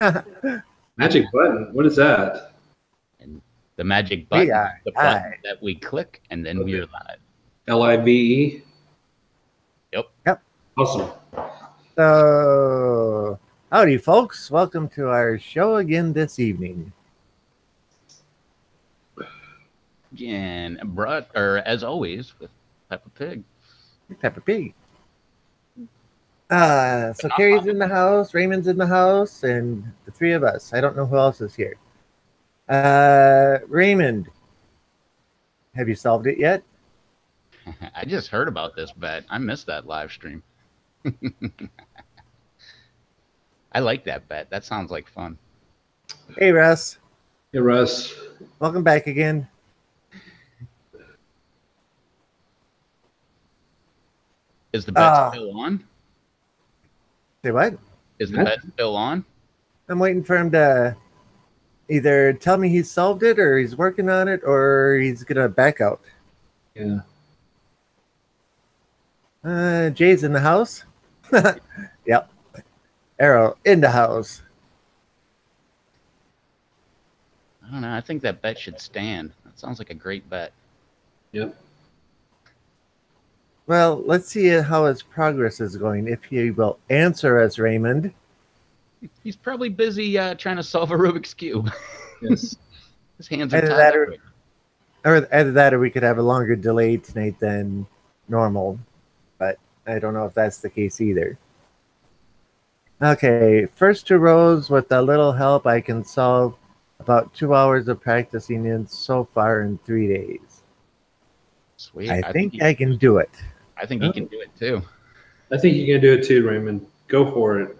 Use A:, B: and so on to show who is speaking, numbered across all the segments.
A: Magic button. What is that?
B: And the magic
C: We
B: button is
C: are
B: the button
C: live.
B: that we click, and then we're
A: Okay.
B: live.
A: LIVE.
B: Yep.
C: Yep.
A: Awesome.
C: So, howdy, folks. Welcome to our show again this evening.
B: And brought, or as always, with Peppa Pig.
C: Peppa Pig. So Carrie's in the house, Raymond's in the house, and the three of us. I don't know who else is here. Raymond, have you solved it yet?
B: I just heard about this bet. I missed that live stream. I like that bet. That sounds like fun.
C: Hey, Russ.
A: Hey, Russ.
C: Welcome back again.
B: Is the bet still on?
C: Say what?
B: Is the bet still on?
C: I'm waiting for him to either tell me he's solved it or he's working on it or he's going to back out.
A: Yeah.
C: Jay's in the house. Yep. Arrow in the house.
B: I don't know. I think that bet should stand. That sounds like a great bet.
A: Yep.
C: Well, let's see how his progress is going. If he will answer us, Raymond.
B: He's probably busy trying to solve a Rubik's Cube.
A: Yes.
B: His hands are tied up.
C: Or either that or we could have a longer delay tonight than normal. But I don't know if that's the case either. Okay, first two rows with a little help I can solve about 2 hours of practicing in so far in 3 days.
B: Sweet.
C: I think I can do it.
B: I think he can do it too.
A: I think you can do it too, Raymond. Go for it.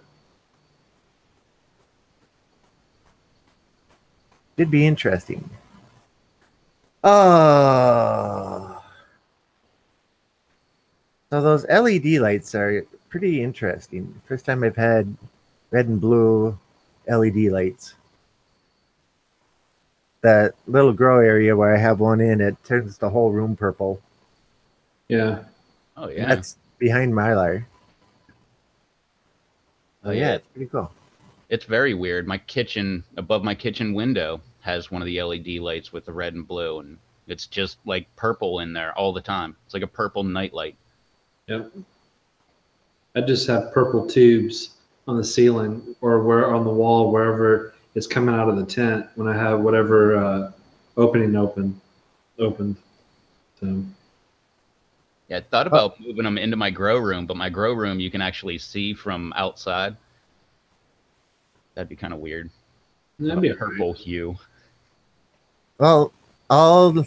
C: Should be interesting. Oh. So those LED lights are pretty interesting. First time I've had red and blue LED lights. That little grow area where I have one in, it turns the whole room purple.
A: Yeah.
B: Oh, yeah.
C: That's behind Mylar. Oh, yeah, it's pretty cool.
B: It's very weird. My kitchen, above my kitchen window, has one of the LED lights with the red and blue, and it's just like purple in there all the time. It's like a purple nightlight.
A: Yep. I just have purple tubes on the ceiling or where on the wall, wherever it's coming out of the tent when I have whatever opening opened. So.
B: Yeah, I thought about moving them into my grow room, but my grow room you can actually see from outside. That'd be kind of weird.
A: That'd be a
B: purple hue.
C: Well, all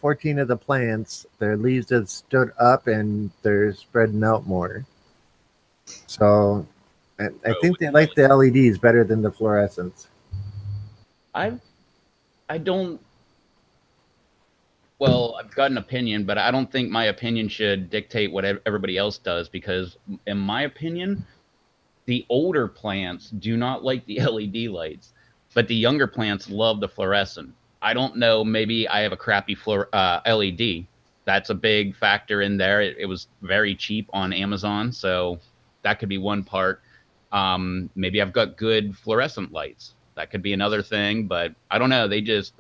C: 14 of the plants, their leaves have stood up and they're spreading out more. So I think they like the LEDs better than the fluorescents.
B: I don't. Well, I've got an opinion, but I don't think my opinion should dictate what everybody else does, because in my opinion, the older plants do not like the LED lights, but the younger plants love the fluorescent. I don't know. Maybe I have a crappy LED. That's a big factor in there. It was very cheap on Amazon, so that could be one part. Maybe I've got good fluorescent lights. That could be another thing, but I don't know.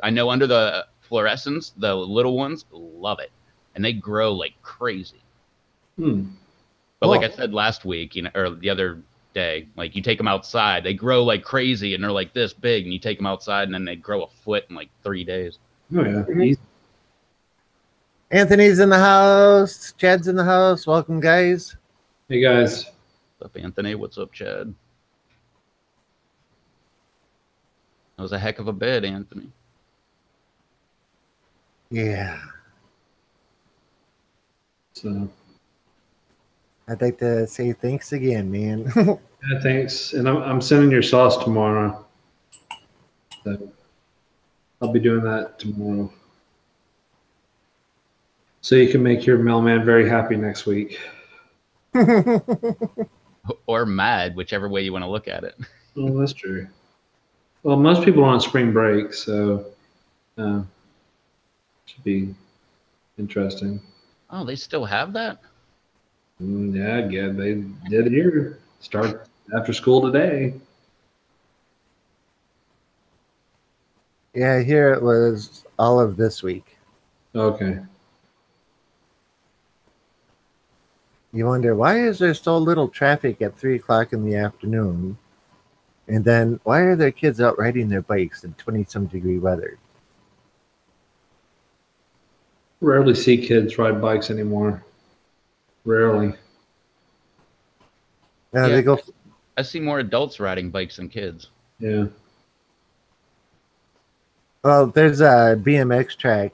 B: I know under the fluorescents, the little ones love it, and they grow like crazy. But like I said last week, or the other day, like you take them outside, they grow like crazy, and they're like this big, and you take them outside, and then they grow a foot in like 3 days.
A: Oh yeah.
C: Anthony's in the house. Chad's in the house. Welcome, guys.
A: Hey guys.
B: What's up, Anthony? What's up, Chad? That was a heck of a bid, Anthony.
C: Yeah.
A: So
C: I'd like to say thanks again, man.
A: yeah, thanks. And I'm sending your sauce tomorrow. So I'll be doing that tomorrow. So you can make your mailman very happy next week.
B: Or mad, whichever way you want to look at it.
A: Well, that's true. Well, most people are on spring break, so should be interesting.
B: Oh, they still have that?
A: Yeah, they did here. Start after school today.
C: Yeah, here it was all of this week.
A: Okay.
C: You wonder, why is there so little traffic at 3 o'clock in the afternoon? And then why are there kids out riding their bikes in 20-some degree weather?
A: Rarely see kids ride bikes anymore. Rarely.
B: Yeah,
C: They go,
B: I see more adults riding bikes than kids.
A: Yeah.
C: well, there's a BMX track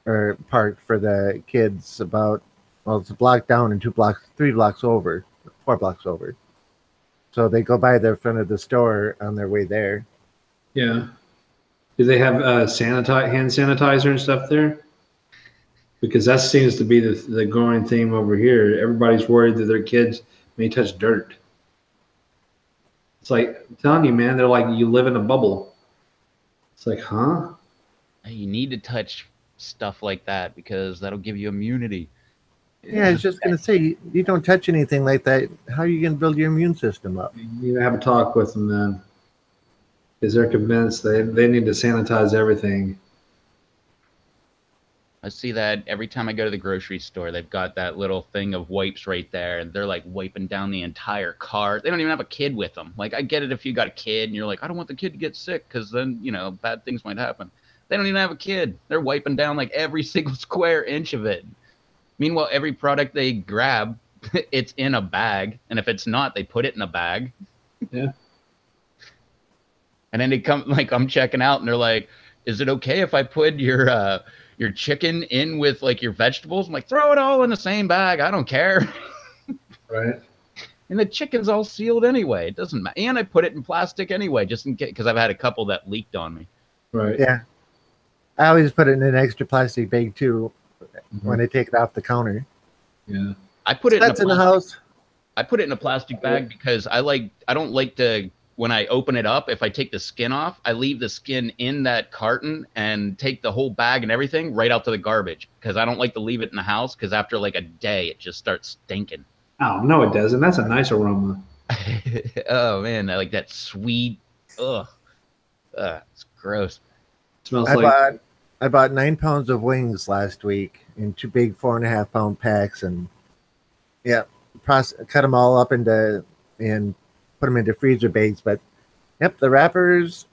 C: or park for the kids about, well, it's a block down and 3 blocks over, 4 blocks over. So they go by the front of the store on their way there.
A: Yeah. Do they have hand sanitizer and stuff there? Because that seems to be the growing theme over here. Everybody's worried that their kids may touch dirt. It's like, I'm telling you, man, they're like, you live in a bubble. It's like, huh?
B: You need to touch stuff like that because that'll give you immunity.
C: Yeah, I was just going to say, you don't touch anything like that. How are you going to build your immune system up?
A: You need to have a talk with them then. Because they're convinced they need to sanitize everything.
B: I see that every time I go to the grocery store, they've got that little thing of wipes right there, and they're like wiping down the entire cart. They don't even have a kid with them. Like, I get it if you got a kid and you're like, I don't want the kid to get sick because then, bad things might happen. They don't even have a kid. They're wiping down like every single square inch of it. Meanwhile, every product they grab, it's in a bag, and if it's not, they put it in a bag.
A: Yeah.
B: And then they come, like, I'm checking out, and they're like, is it okay if I put your chicken in with like your vegetables? I'm like, throw it all in the same bag. I don't care.
A: Right.
B: And the chicken's all sealed anyway. It doesn't matter. And I put it in plastic anyway, just in case, because I've had a couple that leaked on me.
A: Right.
C: Yeah. I always put it in an extra plastic bag too when I take it off the counter.
A: Yeah.
B: I put it
C: in the house.
B: I put it in a plastic bag because I don't like to, when I open it up, if I take the skin off, I leave the skin in that carton and take the whole bag and everything right out to the garbage because I don't like to leave it in the house because after like a day, it just starts stinking.
A: Oh, no, it doesn't. That's a nice aroma.
B: Oh, man. I like that sweet. Ugh. It's gross.
A: It smells like.
C: I bought 9 pounds of wings last week in 2 big 4.5 pound packs and cut them all up and put them into freezer bags. But the wrappers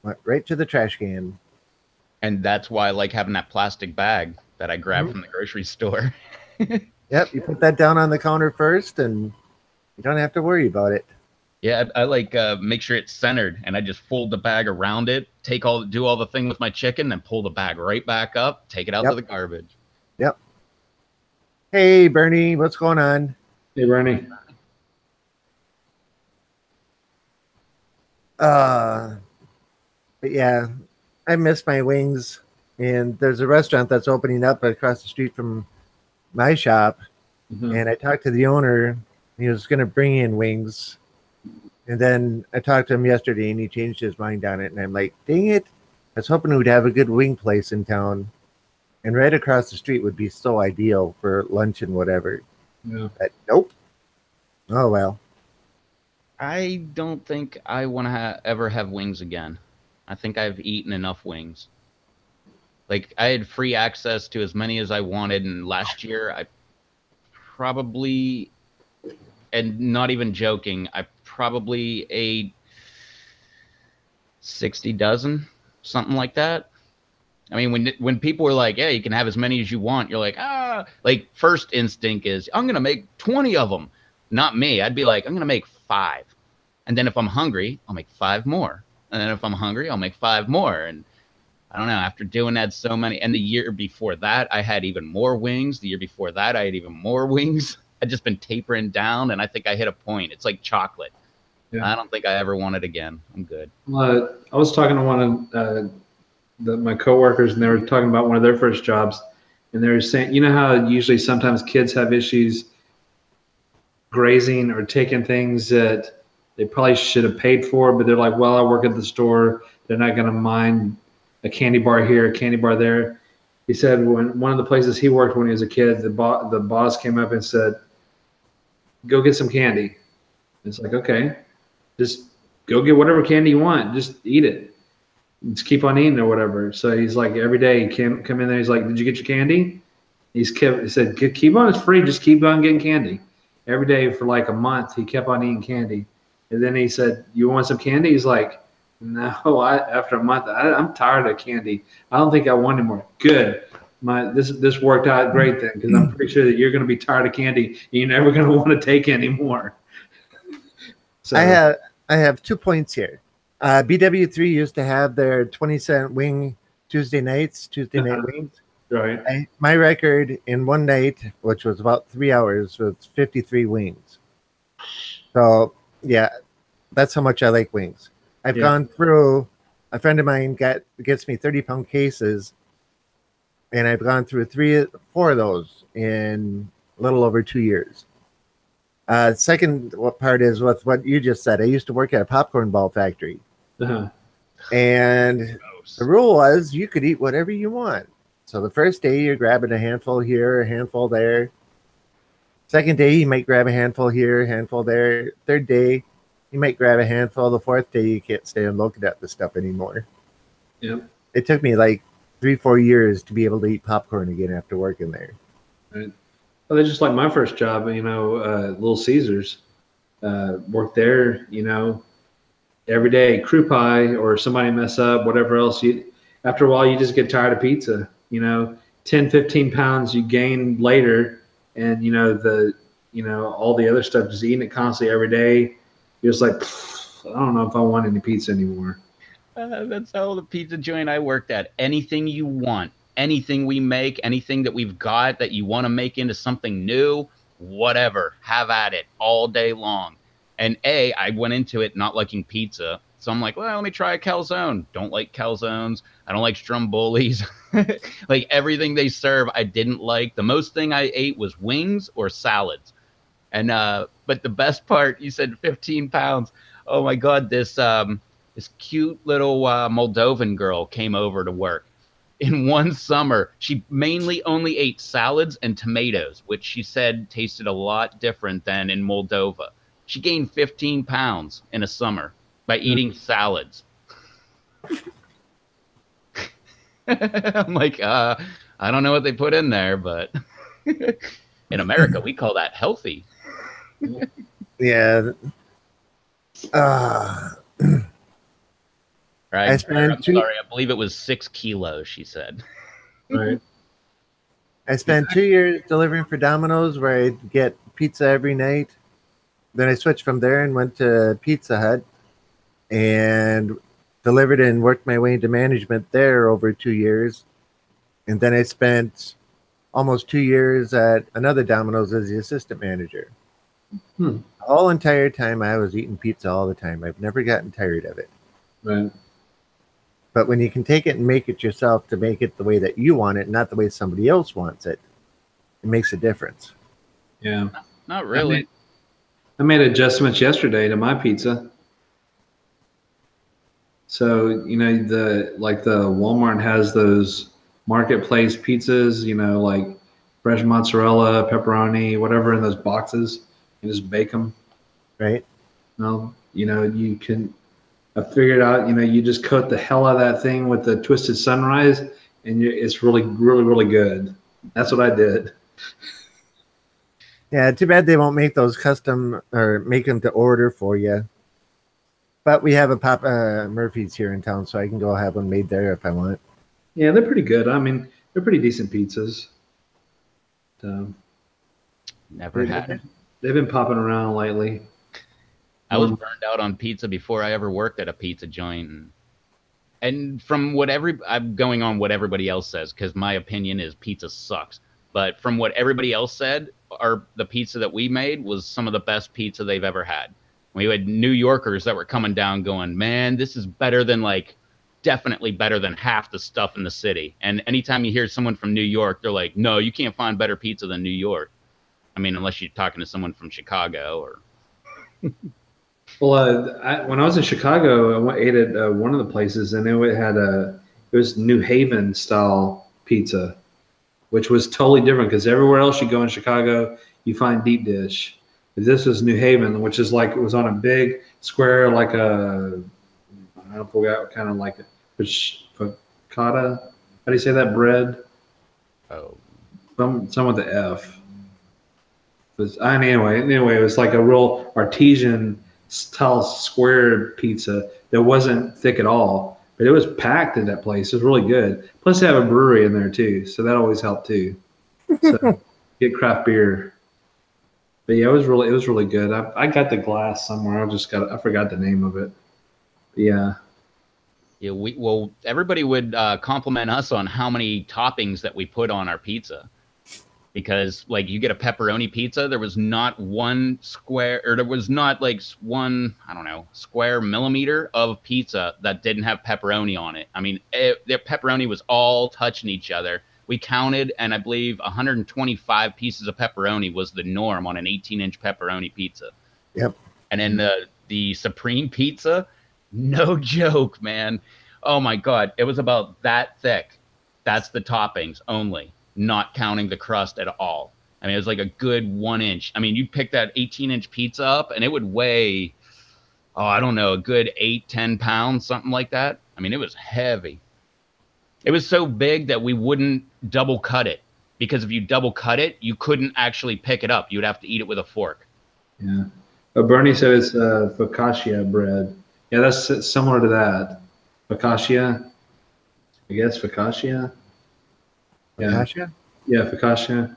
C: went right to the trash can.
B: And that's why I like having that plastic bag that I grabbed from the grocery store.
C: Yep, you put that down on the counter first, and you don't have to worry about it.
B: Yeah, I like make sure it's centered, and I just fold the bag around it, do all the thing with my chicken, then pull the bag right back up, take it out to the garbage.
C: Yep. Hey, Bernie, what's going on?
A: Hey, Bernie.
C: But yeah, I miss my wings. And there's a restaurant that's opening up across the street from my shop.
A: Mm-hmm.
C: And I talked to the owner. He was going to bring in wings. And then I talked to him yesterday, and he changed his mind on it. And I'm like, dang it. I was hoping we'd have a good wing place in town. And right across the street would be so ideal for lunch and whatever.
A: Yeah.
C: But nope. Oh, well.
B: I don't think I want to ever have wings again. I think I've eaten enough wings. Like, I had free access to as many as I wanted, and last year I probably, and not even joking, I probably ate 60 dozen, something like that. I mean, when people were like, yeah, you can have as many as you want, you're like, like, first instinct is, I'm going to make 20 of them. Not me. I'd be like, I'm going to make 5. And then if I'm hungry, I'll make 5 more. And then if I'm hungry, I'll make 5 more. And I don't know, after doing that so many, and the year before that, I had even more wings. The year before that, I had even more wings. I'd just been tapering down, and I think I hit a point. It's like chocolate. Yeah. I don't think I ever want it again. I'm good.
A: I was talking to one of my coworkers, and they were talking about one of their first jobs, and they were saying, you know how usually sometimes kids have issues grazing or taking things that they probably should have paid for, but they're like, well, I work at the store. They're not going to mind a candy bar here, a candy bar there. He said when one of the places he worked when he was a kid, the boss came up and said, go get some candy. It's like, okay, just go get whatever candy you want. Just eat it. just keep on eating or whatever. So he's like, every day he come in there. He's like, did you get your candy? He said, keep on, it's free. Just keep on getting candy. Every day for like a month, he kept on eating candy. And then he said, you want some candy? He's like, no, after a month, I'm tired of candy. I don't think I want any more. Good. This worked out great then, because I'm pretty sure that you're going to be tired of candy and you're never going to want to take any more. So
C: I have 2 points here. BW3 used to have their 20-cent wing Tuesday night wings.
A: Right.
C: My record in one night, which was about 3 hours, was 53 wings. So yeah, that's how much I like wings. I've gone through. A friend of mine gets me 30-pound cases, and I've gone through 4 of those in a little over 2 years. Second part is with what you just said. I used to work at a popcorn ball factory, and the rule was you could eat whatever you want. So the first day you're grabbing a handful here, a handful there. Second day you might grab a handful here, a handful there. Third day you might grab a handful. The fourth day you can't stand looking at the stuff anymore.
A: Yep.
C: It took me like 3-4 years to be able to eat popcorn again after working there.
A: Right. Well, that's just like my first job, Little Caesars. Worked there, every day, crew pie or somebody mess up, whatever else. After a while, you just get tired of pizza. 10, 15 pounds you gain later, and all the other stuff, just eating it constantly every day. You're just like, I don't know if I want any pizza anymore.
B: That's how the pizza joint I worked at. Anything you want, anything we make, anything that we've got that you want to make into something new, whatever, have at it all day long. And I went into it not liking pizza. So I'm like, well, let me try a calzone. Don't like calzones. I don't like strombolis. Like everything they serve, I didn't like. The most thing I ate was wings or salads. And but the best part, you said 15 pounds. Oh my God, this cute little Moldovan girl came over to work. In one summer, she mainly only ate salads and tomatoes, which she said tasted a lot different than in Moldova. She gained 15 pounds in a summer by eating salads. I'm like, I don't know what they put in there, but in America, we call that healthy.
C: Yeah.
B: Right. I'm sorry, I believe it was 6 kilos, she said.
A: Right.
C: I spent 2 years delivering for Domino's, where I get pizza every night. Then I switched from there and went to Pizza Hut and delivered and worked my way into management there over 2 years. And then I spent almost 2 years at another Domino's as the assistant manager. The whole entire time I was eating pizza all the time. I've never gotten tired of it.
A: Right.
C: But when you can take it and make it yourself to make it the way that you want it, not the way somebody else wants it, it makes a difference.
A: Yeah.
B: Not really.
A: I made adjustments yesterday to my pizza. So, the Walmart has those marketplace pizzas, like fresh mozzarella, pepperoni, whatever in those boxes. You just bake them.
C: Right.
A: Well, you can, I figured out, you just coat the hell out of that thing with the Twisted Sunrise, and it's really, really, really good. That's what I did.
C: Yeah, too bad they won't make those custom or make them to order for you. But we have a Papa Murphy's here in town, so I can go have one made there if I want.
A: Yeah, they're pretty good. I mean, they're pretty decent pizzas.
B: Never had it.
A: They've been popping around lately.
B: I was burned out on pizza before I ever worked at a pizza joint. And from I'm going on what everybody else says, because my opinion is pizza sucks. But from what everybody else said, the pizza that we made was some of the best pizza they've ever had. We had New Yorkers that were coming down going, man, this is better than definitely better than half the stuff in the city. And anytime you hear someone from New York, they're like, no, you can't find better pizza than New York. I mean, unless you're talking to someone from Chicago or.
A: Well, when I was in Chicago, I ate at one of the places, and it was New Haven style pizza, which was totally different because everywhere else you go in Chicago, you find deep dish. But this was New Haven, which is it was on a big square, I forgot kind of like it. Focaccia. How do you say that bread?
B: Oh,
A: Some with the F. Anyway, it was like a real artesian style square pizza that wasn't thick at all, but it was packed at that place. It was really good. Plus, they have a brewery in there too, so that always helped too. So get craft beer. But yeah, it was really good. I got the glass somewhere. I forgot the name of it. But yeah.
B: yeah. Everybody would compliment us on how many toppings that we put on our pizza. Because like you get a pepperoni pizza, there was not one square, or there was not like one, I don't know, square millimeter of pizza that didn't have pepperoni on it. I mean, the pepperoni was all touching each other. We counted, and I believe 125 pieces of pepperoni was the norm on an 18-inch pepperoni pizza.
C: Yep.
B: And then the Supreme pizza, no joke, man. Oh my God, it was about that thick. That's the toppings only, not counting the crust at all. I mean, it was like a good 1 inch. I mean, you pick that 18-inch pizza up and it would weigh, oh, I don't know, a good 8-10 pounds, something like that. I mean, it was heavy. It was so big that we wouldn't double cut it, because if you double cut it, you couldn't actually pick it up. You would have to eat it with a fork.
A: Yeah. Bernie said it's focaccia bread. Yeah, that's similar to that. Focaccia. I guess focaccia. Yeah.
C: Focaccia?
A: Yeah, focaccia.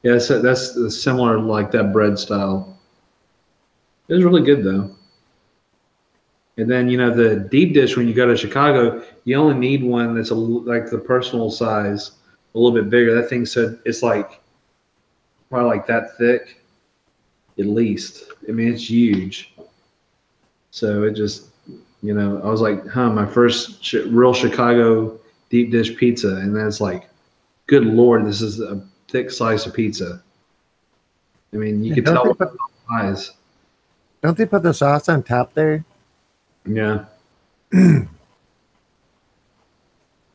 A: Yeah, that's similar, like that bread style. It was really good though. And then the deep dish, when you go to Chicago, you only need one that's like the personal size, a little bit bigger. That thing said it's like probably like that thick, at least. I mean, it's huge. So it just, I was like, my first real Chicago deep dish pizza, and then it's like, good Lord, this is a thick slice of pizza. I mean, you could tell with the eyes.
C: Don't they put the sauce on top there?
A: Yeah.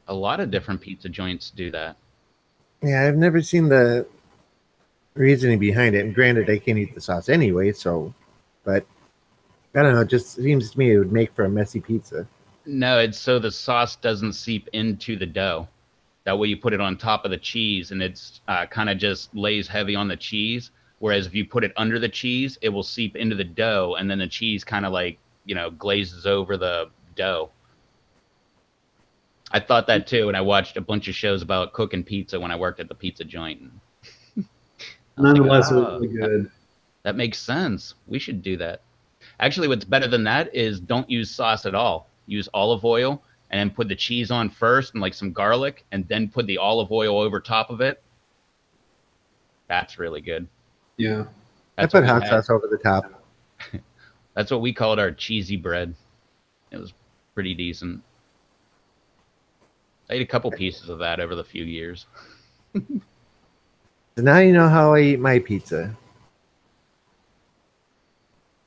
B: A lot of different pizza joints do that.
C: Yeah, I've never seen the reasoning behind it. And granted, I can't eat the sauce anyway, but I don't know. It just seems to me it would make for a messy pizza.
B: No, it's so the sauce doesn't seep into the dough. That way you put it on top of the cheese, and it's kind of just lays heavy on the cheese. Whereas if you put it under the cheese, it will seep into the dough, and then the cheese kind of like, glazes over the dough. I thought that too, and I watched a bunch of shows about cooking pizza when I worked at the pizza joint.
A: Nonetheless, it was really good.
B: That makes sense. We should do that. Actually, what's better than that is don't use sauce at all. Use olive oil, and then put the cheese on first and like some garlic, and then put the olive oil over top of it. That's really good.
A: Yeah.
C: I put hot sauce over the top.
B: That's what we called our cheesy bread. It was pretty decent. I ate a couple pieces of that over the few years.
C: So now you know how I eat my pizza.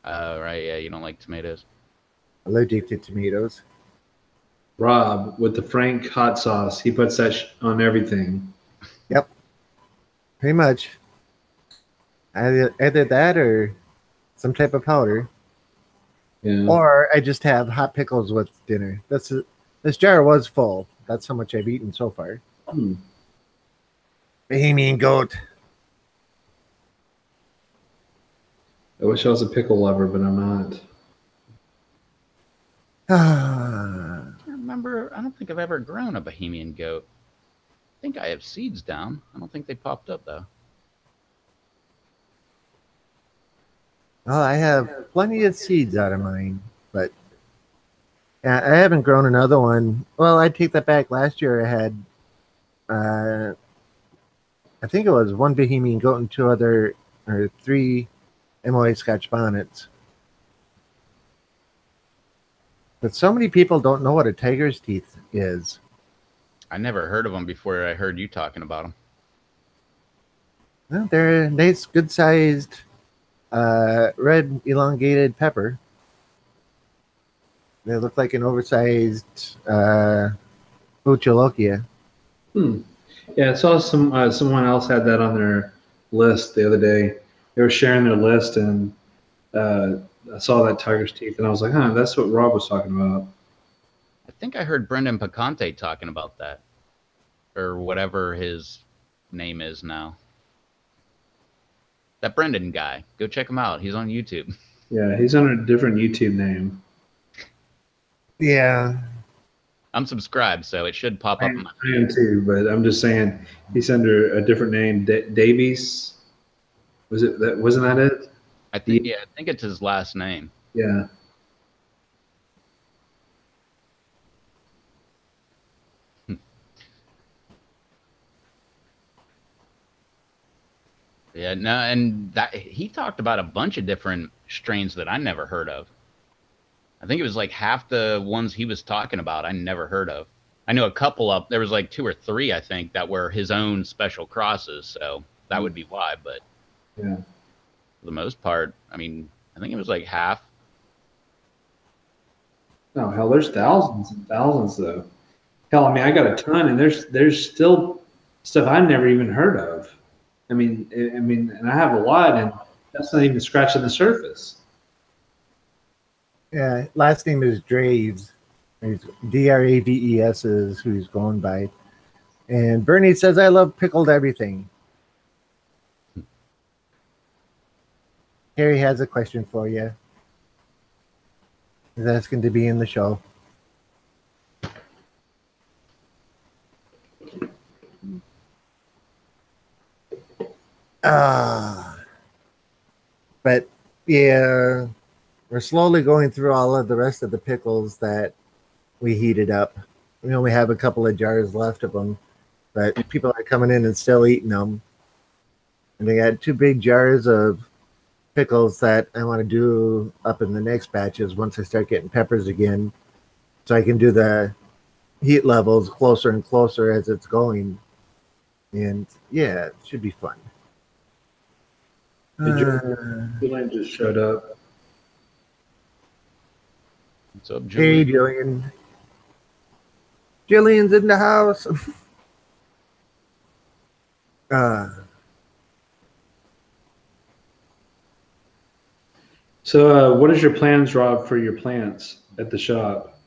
B: Right, yeah, you don't like tomatoes.
C: Allergic to tomatoes.
A: Rob, with the Frank hot sauce, he puts that on everything.
C: Yep. Pretty much. Either that or some type of powder.
A: Yeah.
C: Or I just have hot pickles with dinner. This jar was full. That's how much I've eaten so far. Bohemian goat.
A: I wish I was a pickle lover, but I'm not.
C: Ah.
B: I remember, I don't think I've ever grown a Bohemian goat. I think I have seeds down. I don't think they popped up though.
C: Well, I have plenty of seeds out of mine, but I haven't grown another one. Well, I take that back. Last year I had, I think it was one Bohemian goat and three MOA Scotch bonnets. But so many people don't know what a tiger's teeth is.
B: I never heard of them before I heard you talking about them.
C: Well, they're a nice, good-sized red elongated pepper. They look like an oversized Ucholokia.
A: Yeah, I saw someone else had that on their list the other day. They were sharing their list, and I saw that tiger's teeth, and I was like, that's what Rob was talking about.
B: I think I heard Brendan Picante talking about that, or whatever his name is now. That Brendan guy. Go check him out. He's on YouTube.
A: Yeah, he's under a different YouTube name.
C: Yeah.
B: I'm subscribed, so it should pop up.
A: I am too, but I'm just saying he's under a different name. Davies. Was it that? Wasn't that it?
B: I think I think it's his last name.
A: Yeah.
B: Yeah, no, and that he talked about a bunch of different strains that I never heard of. I think it was like half the ones he was talking about I never heard of. I know a couple of there was like 2 or 3 I think that were his own special crosses, so that would be why. But
A: yeah,
B: for the most part, I mean, I think it was like half.
A: No, hell, there's thousands and thousands though. Hell, I mean, I got a ton, and there's still stuff I never even heard of. I mean, and I have a lot, and that's not even scratching the surface.
C: Yeah, last name is Draves. He's Draves is who he's going by. And Bernie says, I love pickled everything. Harry has a question for you. He's asking to be in the show. But yeah, we're slowly going through all of the rest of the pickles that we heated up. We only have a couple of jars left of them, but people are coming in and still eating them. And they got 2 big jars of pickles that I want to do up in the next batches once I start getting peppers again, so I can do the heat levels closer and closer as it's going. And yeah, it should be fun.
A: Julian just showed up.
B: What's up,
C: Hey,
B: Julian?
C: Jillian. Jillian's in the house.
A: So, what is your plans, Rob, for your plants at the shop?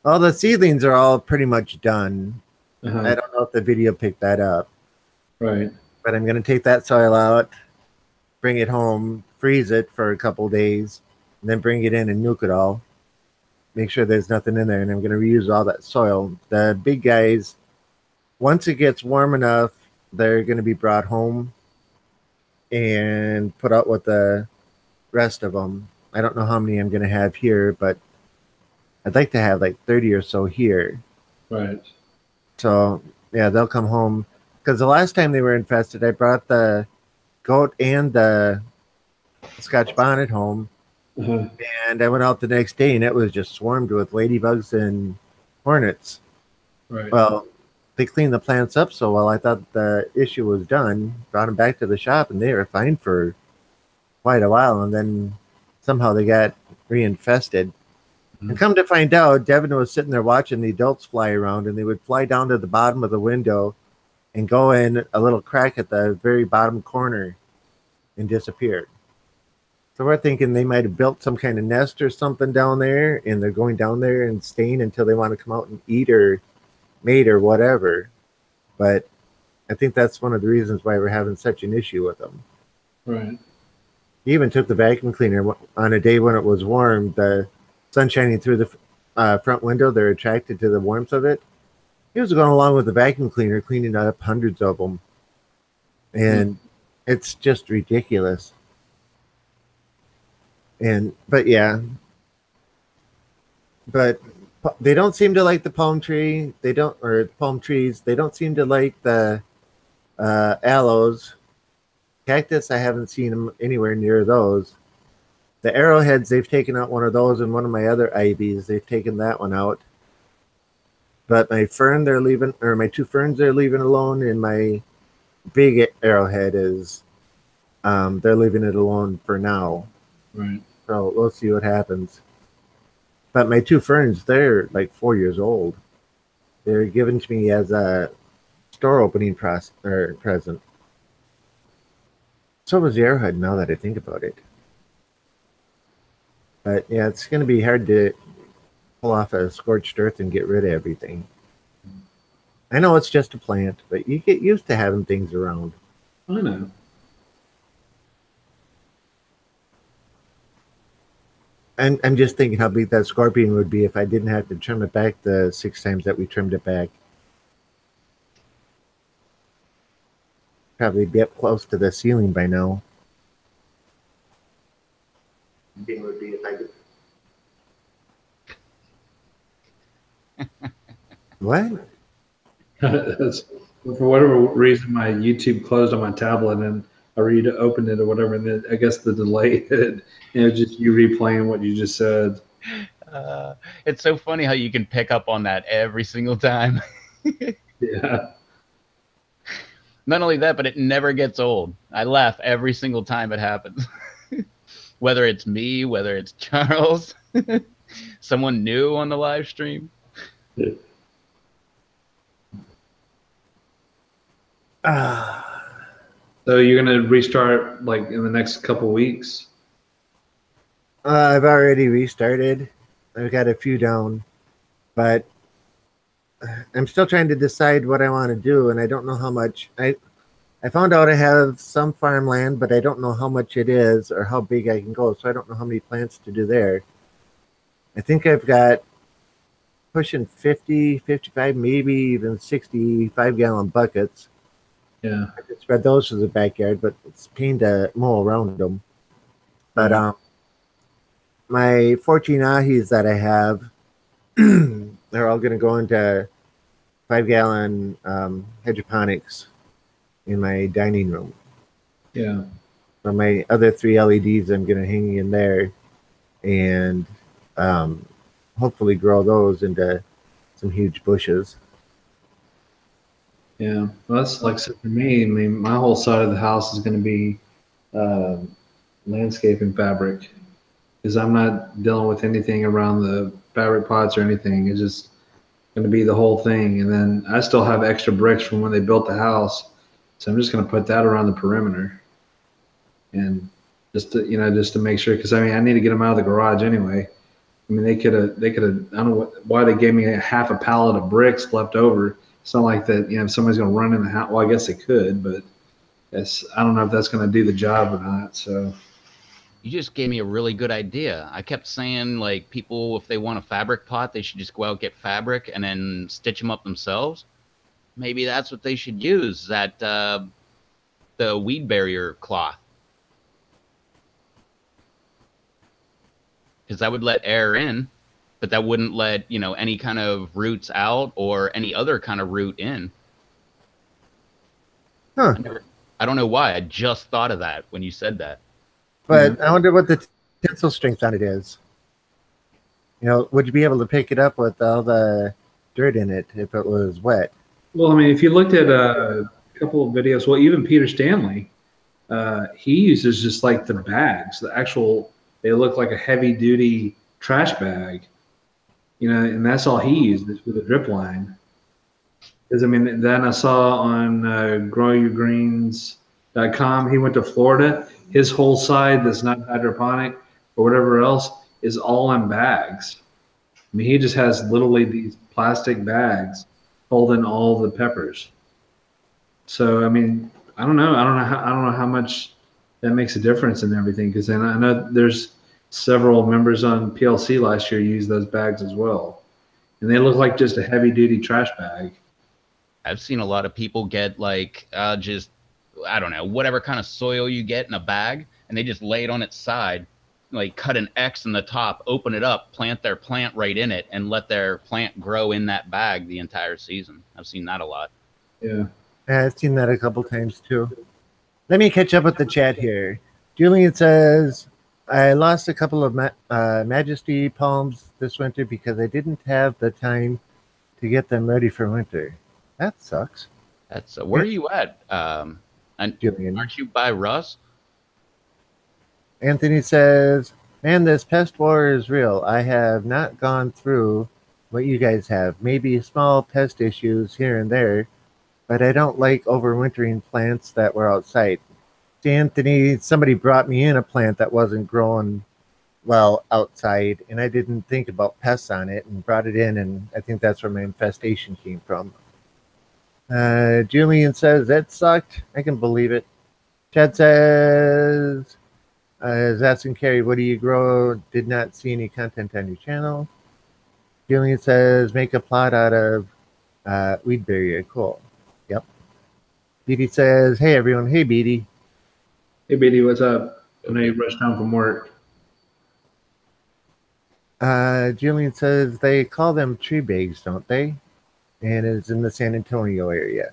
C: All the seedlings are all pretty much done.
A: Uh-huh.
C: I don't know if the video picked that up.
A: Right.
C: But I'm going to take that soil out, bring it home, freeze it for a couple days, and then bring it in and nuke it all. Make sure there's nothing in there, and I'm going to reuse all that soil. The big guys, once it gets warm enough, they're going to be brought home and put out with the rest of them. I don't know how many I'm going to have here, but I'd like to have like 30 or so here.
A: Right.
C: So, yeah, they'll come home. Because the last time they were infested, I brought the goat and the Scotch bonnet home.
A: Uh-huh.
C: And I went out the next day, and it was just swarmed with ladybugs and hornets.
A: Right.
C: Well, they cleaned the plants up so well, I thought the issue was done. Brought them back to the shop, and they were fine for quite a while. And then somehow they got reinfested. Mm-hmm. And come to find out, Devin was sitting there watching the adults fly around, and they would fly down to the bottom of the window and go in a little crack at the very bottom corner and disappeared. So we're thinking they might have built some kind of nest or something down there, and they're going down there and staying until they want to come out and eat or mate or whatever. But I think that's one of the reasons why we're having such an issue with them.
A: Right.
C: He even took the vacuum cleaner on a day when it was warm, the sun shining through the front window. They're attracted to the warmth of it. He was going along with the vacuum cleaner, cleaning up hundreds of them. And it's just ridiculous. But yeah. But they don't seem to like the palm tree. Or palm trees. They don't seem to like the aloes. Cactus, I haven't seen them anywhere near those. The arrowheads, they've taken out one of those, and one of my other ivies, they've taken that one out. But my fern, they're leaving, or my 2 ferns, they're leaving alone, and my big arrowhead is, they're leaving it alone for now.
A: Right.
C: So we'll see what happens. But my 2 ferns, they're like 4 years old. They're given to me as a store opening present. So was the arrowhead, now that I think about it. But yeah, it's going to be hard to pull off a scorched earth and get rid of everything. I know it's just a plant, but you get used to having things around.
A: I know.
C: And I'm just thinking how big that scorpion would be if I didn't have to trim it back the 6 times that we trimmed it back. Probably be up close to the ceiling by now. Would be if I could... What?
A: That's, for whatever reason, my YouTube closed on my tablet and I opened it or whatever, and then I guess the delay hit. It was just you replaying what you just said.
B: It's so funny how you can pick up on that every single time.
A: Yeah.
B: Not only that, but it never gets old. I laugh every single time it happens. Whether it's me, whether it's Charles, someone new on the live stream.
A: So you're gonna restart like in the next couple weeks?
C: I've already restarted. I've got a few down, but I'm still trying to decide what I want to do, and I don't know how much. I found out I have some farmland, but I don't know how much it is or how big I can go, so I don't know how many plants to do there. I think I've got pushing 50, 55, maybe even 65-gallon buckets.
A: Yeah.
C: I could spread those to the backyard, but it's a pain to mow around them. But my 14 ahis that I have, they're all going to go into 5-gallon hydroponics in my dining room.
A: Yeah.
C: So my other 3 LEDs I'm going to hang in there and hopefully grow those into some huge bushes.
A: Yeah. Well, that's like for me. I mean, my whole side of the house is going to be landscaping fabric because I'm not dealing with anything around the fabric pots or anything. It's just going to be the whole thing. And then I still have extra bricks from when they built the house. So I'm just going to put that around the perimeter, and just to make sure, because I mean I need to get them out of the garage anyway. I mean they could have I don't know why they gave me half a pallet of bricks left over. It's not like that somebody's going to run in the house. Well, I guess they could, but I don't know if that's going to do the job or not. So
B: you just gave me a really good idea. I kept saying like people, if they want a fabric pot, they should just go out, get fabric and then stitch them up themselves. Maybe that's what they should use, that the weed barrier cloth. Because that would let air in, but that wouldn't let, any kind of roots out or any other kind of root in.
C: Huh.
B: I don't know why. I just thought of that when you said that.
C: But I wonder what the tensile strength on it is. Would you be able to pick it up with all the dirt in it if it was wet?
A: Well, I mean, if you looked at a couple of videos, well, even Peter Stanley, he uses just like the bags, the actual, they look like a heavy duty trash bag, and that's all he uses with a drip line. Because I mean, then I saw on growyourgreens.com, he went to Florida. His whole side that's not hydroponic or whatever else is all in bags. I mean, he just has literally these plastic bags holding all the peppers. So I mean, I don't know how much that makes a difference in everything, because then I know there's several members on PLC last year used those bags as well, and they look like just a heavy duty trash bag.
B: I've seen a lot of people get like just, I don't know, whatever kind of soil you get in a bag, and they just lay it on its side, like cut an X in the top, open it up, plant their plant right in it, and let their plant grow in that bag the entire season. I've seen that a lot.
A: Yeah.
C: I've seen that a couple times too. Let me catch up with the chat here. Julian says, I lost a couple of Majesty palms this winter because I didn't have the time to get them ready for winter. That sucks.
B: That's where are you at? And
C: Julian.
B: Aren't you by Russ?
C: Anthony says, man, this pest war is real. I have not gone through what you guys have. Maybe small pest issues here and there, but I don't like overwintering plants that were outside. See, Anthony, somebody brought me in a plant that wasn't growing well outside, and I didn't think about pests on it and brought it in, and I think that's where my infestation came from. Julian says that sucked. I can believe it. Chad says is asking Carrie, what do you grow? Did not see any content on your channel. Julian says make a plot out of weedberry. Cool. Yep. Beatty says, hey everyone. Hey Beatty.
A: Hey, BD, what's up? I know you rushed home from work.
C: Julian says they call them tree bags, don't they? And it's in the San Antonio area.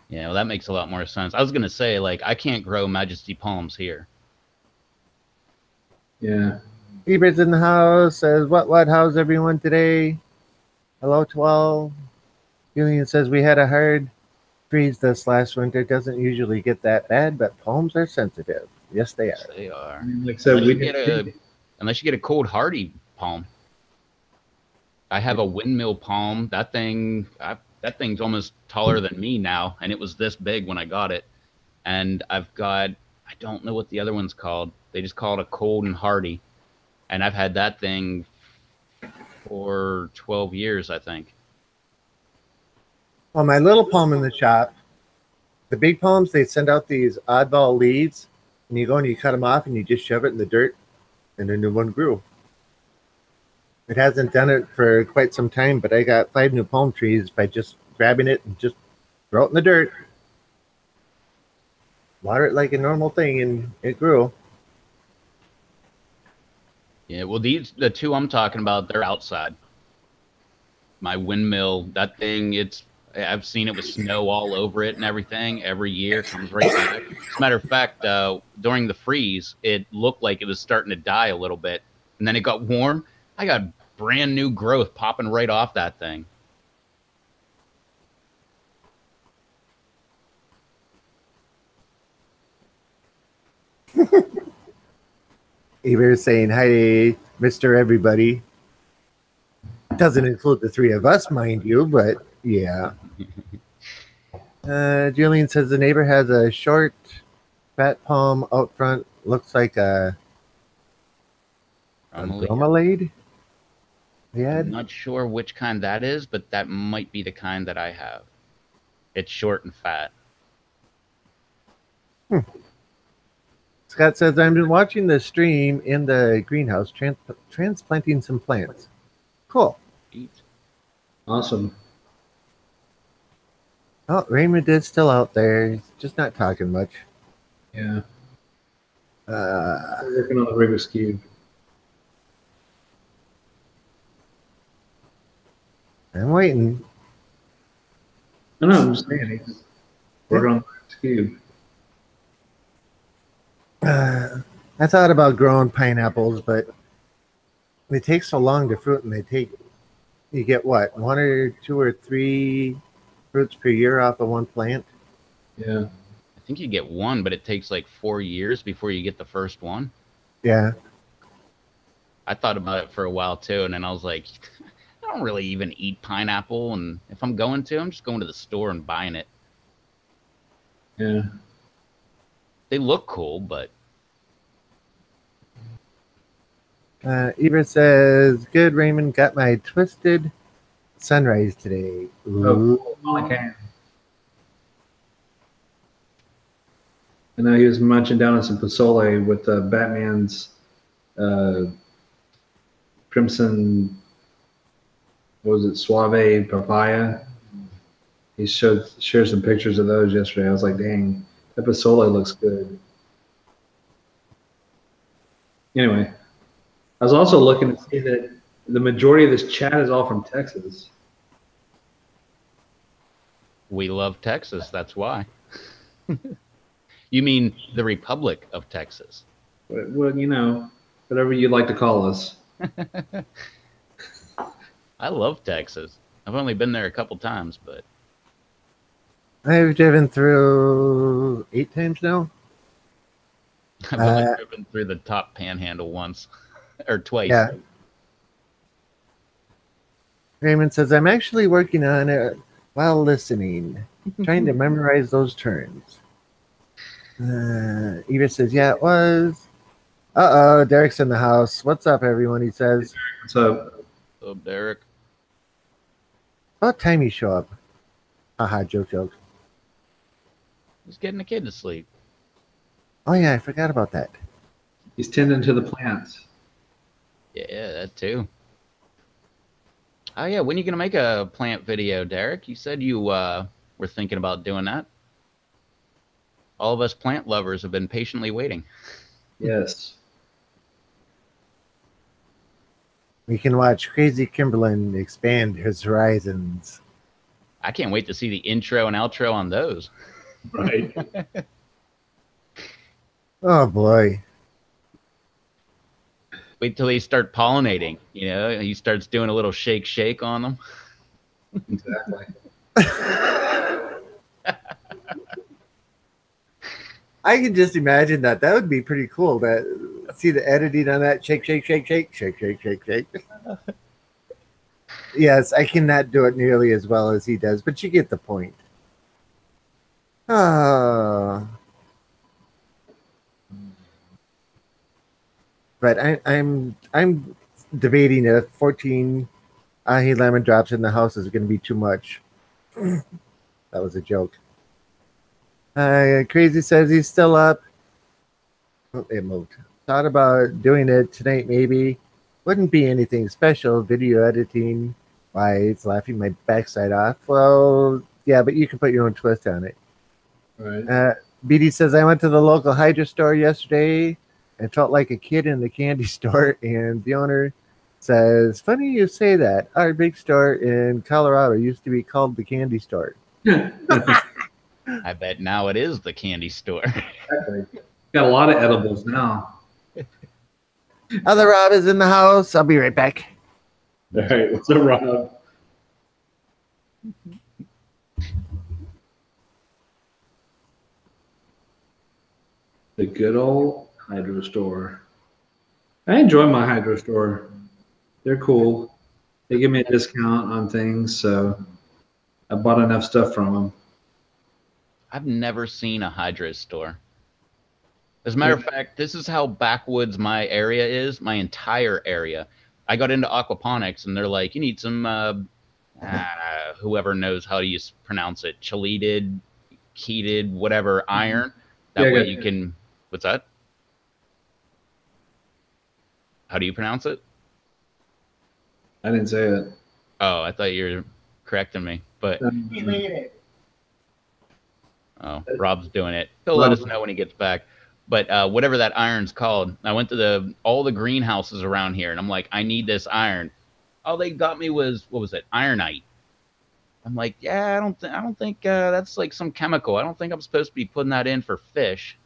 B: Yeah, well, that makes a lot more sense. I was gonna say, like, I can't grow Majesty palms here.
A: Yeah.
C: Ebert's in the house. Says, what? How's everyone today? Hello, 12. Julian says, we had a hard freeze this last winter. Doesn't usually get that bad, but palms are sensitive. Yes, they
B: Yes,
C: are.
B: they are.
A: Like I said,
B: Unless you get a cold hardy palm. I have a windmill palm. That thing's almost taller than me now, and it was this big when I got it. And I don't know what the other one's called. They just call it a cold and hardy. And I've had that thing for 12 years, I think.
C: Well, my little palm in the shop, the big palms, they send out these oddball leaves, and you go and you cut them off and you just shove it in the dirt, and a new one grew. It hasn't done it for quite some time, but I got 5 new palm trees by just grabbing it and just throw it in the dirt. Water it like a normal thing, and it grew.
B: Yeah, well, the two I'm talking about, they're outside. My windmill, that thing, I've seen it with snow all over it and everything. Every year comes right back. As a matter of fact, during the freeze, it looked like it was starting to die a little bit, and then it got warm. I got brand new growth popping right off that thing.
C: Ever's saying, hi, Mr. Everybody. Doesn't include the 3 of us, mind you, but yeah. Julian says the neighbor has a short, fat palm out front. Looks like a bromelade. Yeah.
B: I'm not sure which kind that is, but that might be the kind that I have. It's short and fat.
C: Scott says, I've been watching the stream in the greenhouse, transplanting some plants. Cool.
A: Awesome.
C: Oh, Raymond is still out there. He's just not talking much.
A: Yeah. Working on the Rubik's Cube.
C: I'm waiting.
A: No, I'm just saying. He's working on the Rubik's Cube.
C: I thought about growing pineapples, but they take so long to fruit, and you get what, 1 or 2 or 3 fruits per year off of one plant?
A: Yeah.
B: I think you get 1, but it takes like 4 years before you get the first one.
C: Yeah.
B: I thought about it for a while too, and then I was like, I don't really even eat pineapple, and if I'm going to, I'm just going to the store and buying it.
A: Yeah.
B: They look cool, but...
C: Eva says, good, Raymond, got my twisted sunrise today. Ooh.
A: Oh, I can. I know he was munching down on some pozole with Batman's Crimson, what was it, Suave Papaya. He shared some pictures of those yesterday. I was like, dang, that pozole looks good. Anyway, I was also looking to see that the majority of this chat is all from Texas.
B: We love Texas, that's why. You mean the Republic of Texas?
A: Well, you know, whatever you'd like to call us.
B: I love Texas. I've only been there a couple times, but...
C: I've driven through 8 times now.
B: I've only driven through the top panhandle once. Or twice.
C: Yeah. Raymond says, I'm actually working on it while listening, trying to memorize those terms. Eva says, yeah, it was. Uh-oh, Derek's in the house. What's up, everyone? He says.
A: So
B: So Derek,
C: About time you show up. Haha, joke.
B: he's getting the kid to sleep.
C: Oh yeah, I forgot about that.
A: he's tending to the plants.
B: Yeah, that too. Oh yeah, when are you gonna make a plant video, Derek? You said you were thinking about doing that. All of us plant lovers have been patiently waiting.
A: Yes.
C: We can watch Crazy Kimberlin expand his horizons.
B: I can't wait to see the intro and outro on those.
A: Right.
C: Oh boy.
B: Wait till they start pollinating. You know, he starts doing a little shake on them.
A: Exactly.
C: I can just imagine that. That would be pretty cool. That see the editing on that shake. Yes, I cannot do it nearly as well as he does, but you get the point. Ah. But I'm debating if 14 ahi lemon drops in the house is going to be too much. That was a joke. Crazy says he's still up. Oh, it moved. Thought about doing it tonight, maybe. Wouldn't be anything special. Video editing wise, laughing my backside off. Well, yeah, but you can put your own twist on it.
A: Right.
C: BD says I went to the local Hydra store yesterday and felt like a kid in the candy store. And the owner says, "Funny you say that. Our big store in Colorado used to be called the candy store."
B: I bet now it is the candy store.
A: Exactly. Got a lot of edibles now.
C: Other Rob is in the house. I'll be right back.
A: All right. What's up, Rob? The good old hydro store. I enjoy my hydro store. They're cool. They give me a discount on things, so I bought enough stuff from them.
B: I've never seen a Hydra store. As a matter of fact, this is how backwoods my area is, my entire area. I got into aquaponics, and they're like, you need some, whoever knows how to pronounce it, chelated, heated, whatever, iron. That
A: Yeah,
B: way
A: I got
B: you can, what's that? How do you pronounce it?
A: I didn't say it.
B: Oh, I thought you were correcting me, but oh, Rob's doing it. He'll let us know when he gets back. But whatever that iron's called, I went to all the greenhouses around here, and I'm like, I need this iron. All they got me was, what was it, ironite. I'm like, yeah, I don't think that's like some chemical. I don't think I'm supposed to be putting that in for fish.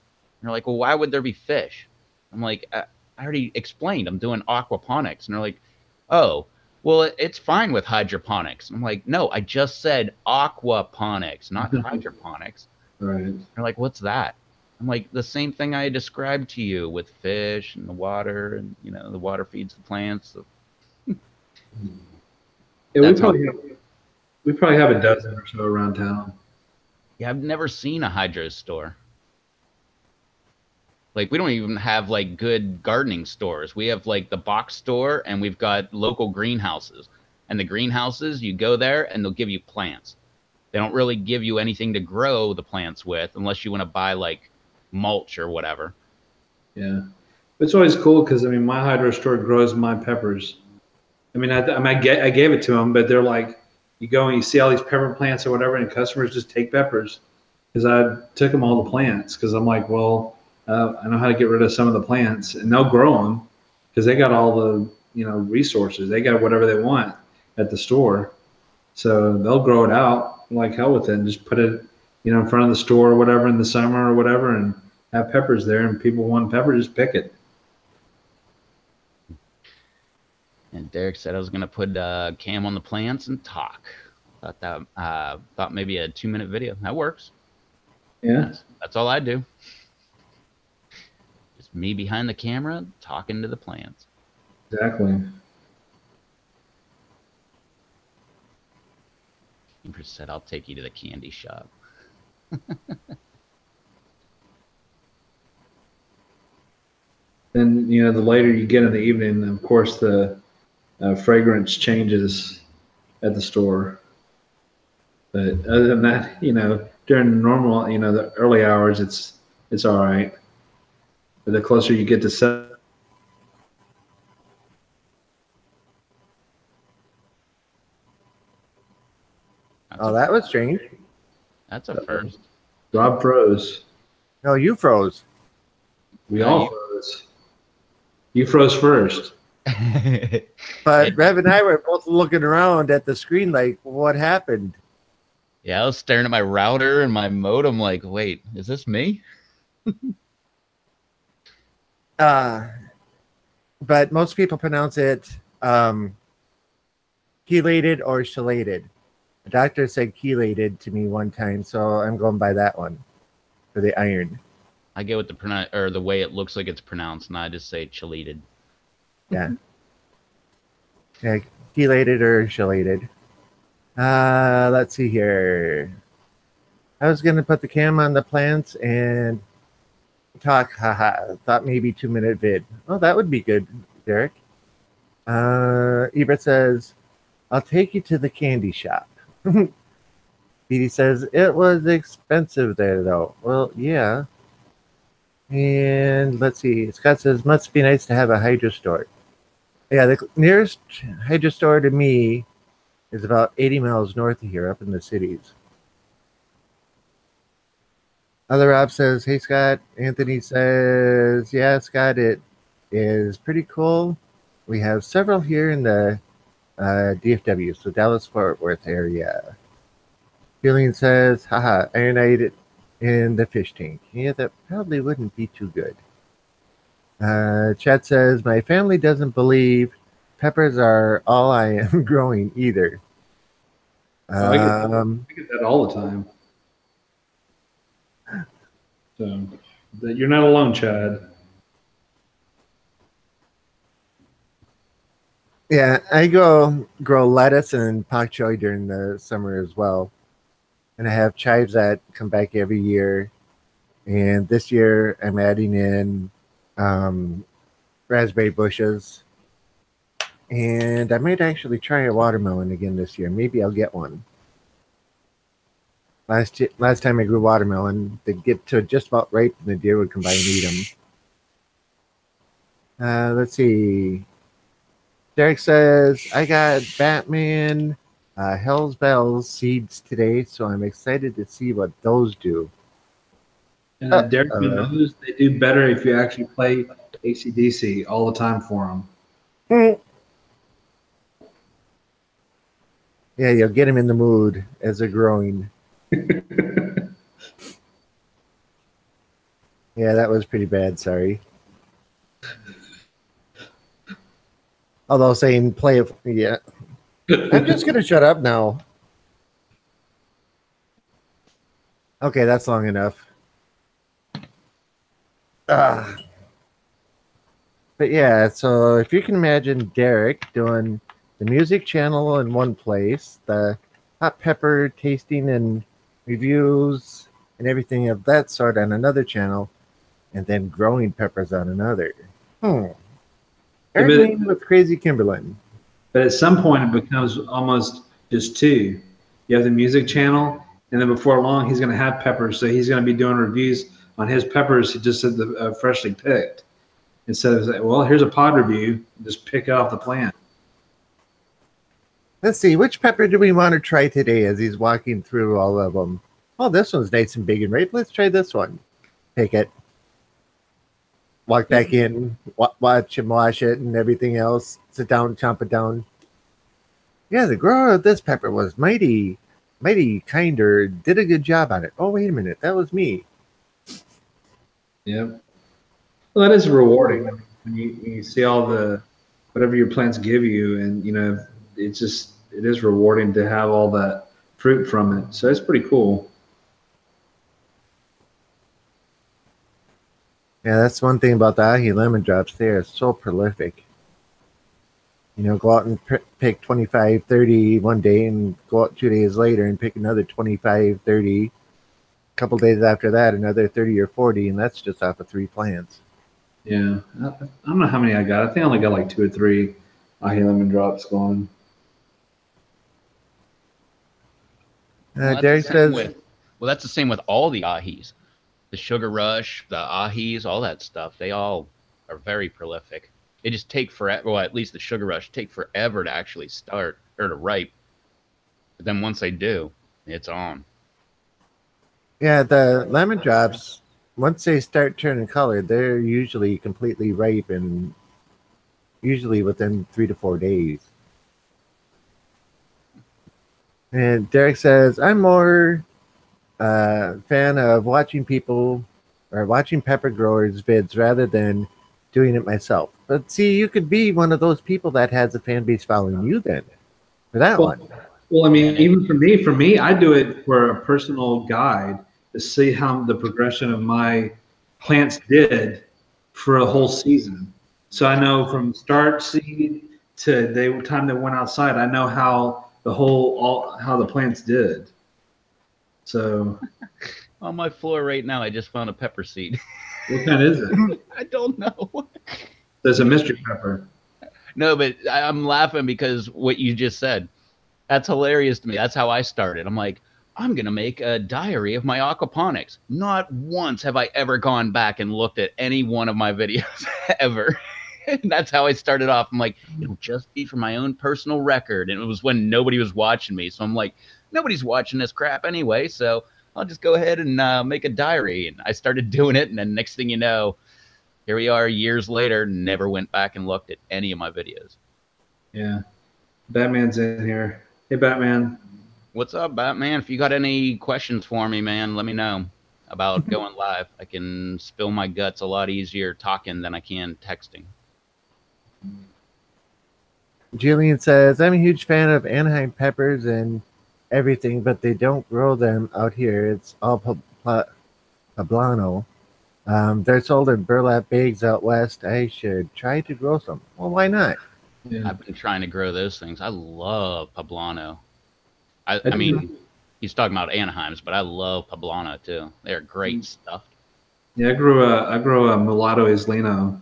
B: And they're like, well, why would there be fish? I'm like, I already explained. I'm doing aquaponics, and they're like, oh, well, it's fine with hydroponics. I'm like, no, I just said aquaponics, not hydroponics.
A: Right.
B: They're like, what's that? I'm like, the same thing I described to you with fish and the water, and you know, the water feeds the plants.
A: Yeah,
B: That's how-
A: we probably have a dozen or so around town.
B: Yeah, I've never seen a hydro store. Like, we don't even have like good gardening stores. We have like the box store, and we've got local greenhouses. And the greenhouses, you go there and they'll give you plants. They don't really give you anything to grow the plants with unless you want to buy like mulch or whatever.
A: Yeah. It's always cool because, I mean, my hydro store grows my peppers. I mean, I gave it to them, but they're like, you go and you see all these pepper plants or whatever, and customers just take peppers because I took them all the plants because I'm like, well, I know how to get rid of some of the plants, and they'll grow them because they got all the resources. They got whatever they want at the store, so they'll grow it out like hell with it, and just put it in front of the store or whatever in the summer or whatever, and have peppers there, and people want pepper, just pick it.
B: And Derek said I was gonna put cam on the plants and talk. Thought maybe a 2-minute video. That works.
A: Yeah.
B: That's all I do. Just me behind the camera talking to the plants.
A: Exactly.
B: Empress said I'll take you to the candy shop.
A: Then the later you get in the evening, of course the fragrance changes at the store. But other than that, during normal, the early hours, it's all right. But the closer you get to 7,
B: That's
C: Oh,
B: a
C: that was strange.
B: that's a first.
A: Rob froze.
C: No, you froze.
A: We
B: No,
A: all froze. You froze first.
C: But
B: It-
C: Rev and I were both looking around at the screen like, what happened?
B: yeah, I was staring at my router and my modem like, wait, is this me?
C: Uh, but most people pronounce it chelated or chelated. The doctor said chelated to me one time, so I'm going by that one for the iron.
B: I get what the way it looks like it's pronounced, and I just say chelated.
C: Yeah. Yeah, chelated or chelated. Let's see here. I was gonna put the cam on the plants and talk. Haha. Thought maybe 2-minute vid. Oh, that would be good, Derek. Ebert says, "I'll take you to the candy shop." Petey says it was expensive there, though. Well, yeah. And let's see. Scott says must be nice to have a hydro store. Yeah, the nearest hydro store to me is about 80 miles north of here, up in the cities. Other Rob says, "Hey Scott." Anthony says, "Yeah, Scott, it is pretty cool. We have several here in the DFW, so Dallas Fort Worth area." Julian says, "Haha, ironite in the fish tank." Yeah, that probably wouldn't be too good. Chad says, "My family doesn't believe peppers are all I am growing either."
A: Oh, I get that all the time. So you're not alone, Chad.
C: Yeah, I grow lettuce and pak choi during the summer as well. And I have chives that come back every year. And this year I'm adding in raspberry bushes. And I might actually try a watermelon again this year. Maybe I'll get one. Last time I grew watermelon, they'd get to just about ripe and the deer would come by and eat them. Let's see. Derek says, "I got Batman Hell's Bells seeds today, so I'm excited to see what those do."
A: And Derek knows they do better if you actually play AC/DC all the time for them.
C: Yeah, you'll get them in the mood as they're growing. Yeah, that was pretty bad. Sorry. Although saying play it, yeah. I'm just going to shut up now. Okay, that's long enough. But yeah, so if you can imagine Derek doing the music channel in one place, the hot pepper tasting and reviews and everything of that sort on another channel, and then growing peppers on another. Everything with Crazy Kimberlin.
A: But at some point, it becomes almost just two. You have the music channel, and then before long, he's going to have peppers. So he's going to be doing reviews on his peppers he just said freshly picked. Instead of saying, well, here's a pod review, just pick it off the plant.
C: Let's see, which pepper do we want to try today as he's walking through all of them? Oh, this one's nice and big and ripe. Let's try this one. Pick it. Walk back in, watch him wash it and everything else. Sit down, chomp it down. Yeah, the grower of this pepper was mighty kinder, did a good job on it. Oh, wait a minute, that was me.
A: Yeah. Well, that is rewarding when you see all the whatever your plants give you, and it is rewarding to have all that fruit from it. So it's pretty cool.
C: Yeah, that's one thing about the ahi lemon drops. They are so prolific. Go out and pick 25, 30 one day and go out 2 days later and pick another 25, 30. A couple days after that, another 30 or 40, and that's just off of 3 plants.
A: Yeah, I don't know how many I got. I think I only got like 2 or 3 ahi lemon drops going.
B: Well,
C: Derek says,
B: that's the same with all the ahis. The Sugar Rush, the ahis, all that stuff. They all are very prolific. They just take forever. Well, at least the Sugar Rush take forever to actually start or to ripe. But then once they do, it's on.
C: yeah, the lemon drops, once they start turning color, they're usually completely ripe and usually within 3 to 4 days. And Derek says, I'm more fan of watching people or watching pepper growers vids rather than doing it myself. But see, you could be one of those people that has a fan base following you then for that
A: Well,
C: one.
A: well, I mean, even for me, I do it for a personal guide to see how the progression of my plants did for a whole season. So I know from start seed to the time they went outside, I know how how the plants did. So
B: On my floor right now, I just found a pepper seed.
A: what kind is it?
B: I don't know.
A: There's a mystery pepper.
B: No, but I'm laughing because what you just said. That's hilarious to me. That's how I started. I'm like, I'm going to make a diary of my aquaponics. Not once have I ever gone back and looked at any one of my videos ever. And that's how I started off. I'm like, it'll just be for my own personal record. And it was when nobody was watching me. So I'm like, nobody's watching this crap anyway. So I'll just go ahead and make a diary. And I started doing it. And then next thing you know, here we are years later, never went back and looked at any of my videos.
A: Yeah. Batman's in here. Hey, Batman.
B: What's up, Batman? If you got any questions for me, man, let me know about going live. I can spill my guts a lot easier talking than I can texting.
C: Jillian says, I'm a huge fan of Anaheim peppers and everything, but they don't grow them out here. It's all poblano. They're sold in burlap bags out west. I should try to grow some. Well, why not?
A: Yeah.
B: I've been trying to grow those things. I love poblano. I mean, he's talking about Anaheims, but I love poblano too. They're great stuff.
A: Yeah, I grew a mulatto islino.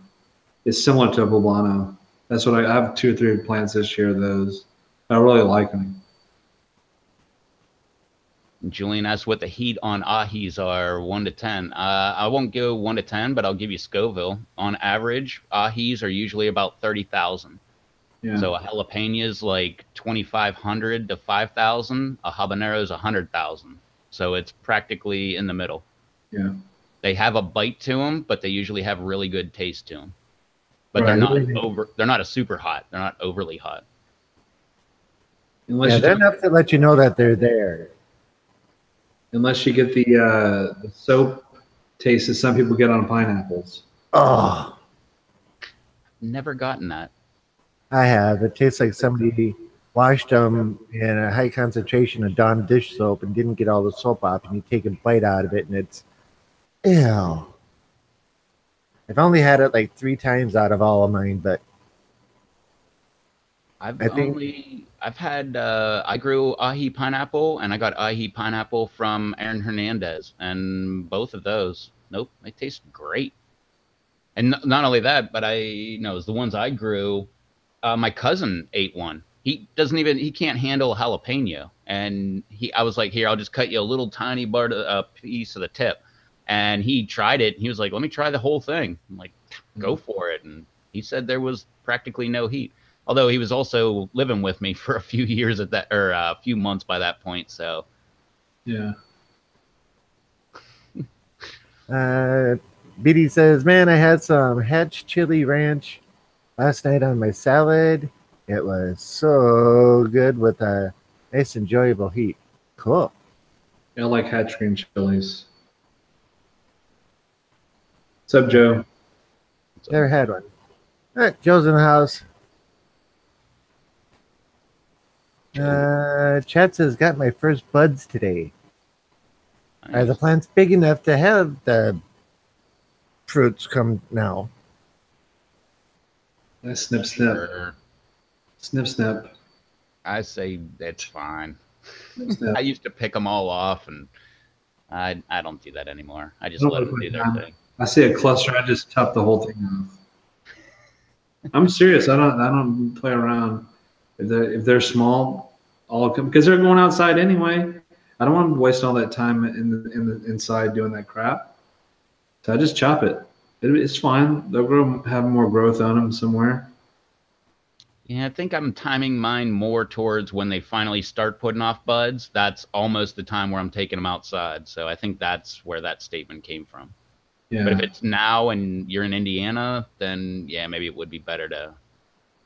A: It's similar to a poblano. That's what I have 2 or 3 plants this year of those. I really like them.
B: Julian asked what the heat on ahis are, 1 to 10. I won't go 1 to 10, but I'll give you Scoville. On average, ahis are usually about 30,000.
A: Yeah.
B: So a jalapeno is like 2,500 to 5,000. A habanero is 100,000. So it's practically in the middle.
A: Yeah.
B: They have a bite to them, but they usually have really good taste to them. But
A: Right.
B: they're not a super hot. They're not overly hot.
A: Unless
C: Yeah,
A: you
C: they're enough to let you know that they're there.
A: unless you get the soap taste that some people get on pineapples.
C: Oh,
B: Never gotten that.
C: I have. It tastes like somebody washed them in a high concentration of Dawn dish soap and didn't get all the soap off, and you take a bite out of it, and it's ew. I've only had it like 3 times out of all of mine, but I
B: grew ahi pineapple, and I got ahi pineapple from Aaron Hernandez, and both of those, nope, they taste great. And not only that, but the ones I grew, my cousin ate one. He can't handle a jalapeno. And I was like, here, I'll just cut you a little tiny piece of the tip. And he tried it. And he was like, let me try the whole thing. I'm like, go for it. And he said there was practically no heat. Although he was also living with me for a few years a few months by that point. So,
A: Yeah.
C: BD says, man, I had some Hatch chili ranch last night on my salad. It was so good with a nice, enjoyable heat. Cool.
A: I like hatch green chilies. What's up, Joe?
C: Never had one. All right, Joe's in the house. Chad says, got my first buds today.
B: nice.
C: Are the plants big enough to have the fruits come now?
A: Snip.
B: Sure.
A: Snip.
B: I say it's fine.
A: Snip.
B: I used to pick them all off, and I don't do that anymore. I just
A: Don't
B: let
A: look
B: them do
A: like
B: their
A: that.
B: thing.
A: I see a cluster, I just chop the whole thing off. I'm serious. I don't play around. If they're small, I'll come because they're going outside anyway. I don't want to waste all that time in the inside doing that crap. So I just chop it. It's fine. They'll grow, have more growth on them somewhere.
B: Yeah, I think I'm timing mine more towards when they finally start putting off buds. That's almost the time where I'm taking them outside. So I think that's where that statement came from. But if
A: Yeah.
B: it's now and you're in Indiana, then yeah, maybe it would be better to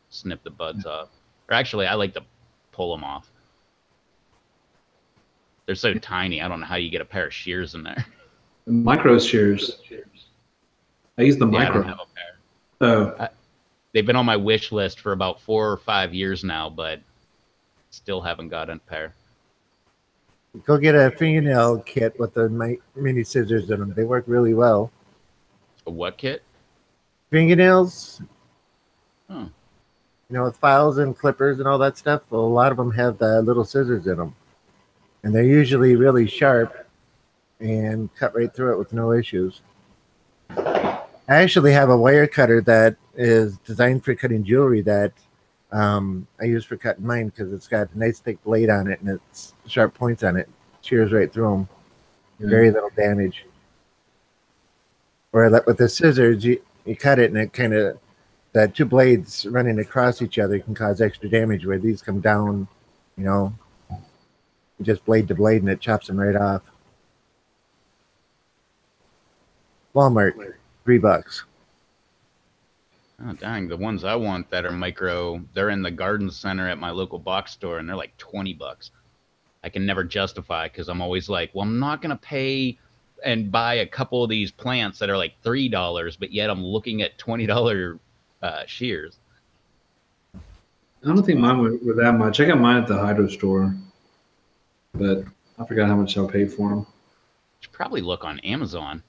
B: snip the buds off. Or actually, I like to pull them off. They're so tiny. I don't know how you get a pair of shears in there.
A: Micro shears. I use the
B: Yeah, I
A: micro.
B: don't have a pair.
A: Oh,
B: They've been on my wish list for about 4 or 5 years now, but still haven't gotten a pair.
C: Go get a fingernail kit with the mini scissors in them. They work really well.
B: A what kit?
C: Fingernails,
B: Oh,
C: you know, with files and clippers and all that stuff. Well, a lot of them have the little scissors in them, and they're usually really sharp and cut right through it with no issues. I actually have a wire cutter that is designed for cutting jewelry that I use for cutting mine because it's got a nice thick blade on it and it's sharp points on it. Shears right through them. Very little damage. Or with the scissors, you cut it and it kind of, the two blades running across each other can cause extra damage where these come down, you know, just blade to blade and it chops them right off. Walmart, $3.
B: oh, dang. The ones I want that are micro, they're in the garden center at my local box store, and they're like $20. I can never justify because I'm always like, well, I'm not going to pay and buy a couple of these plants that are like $3, but yet I'm looking at $20 shears.
A: I don't think mine were that much. I got mine at the hydro store, but I forgot how much I paid for them.
B: Should probably look on Amazon.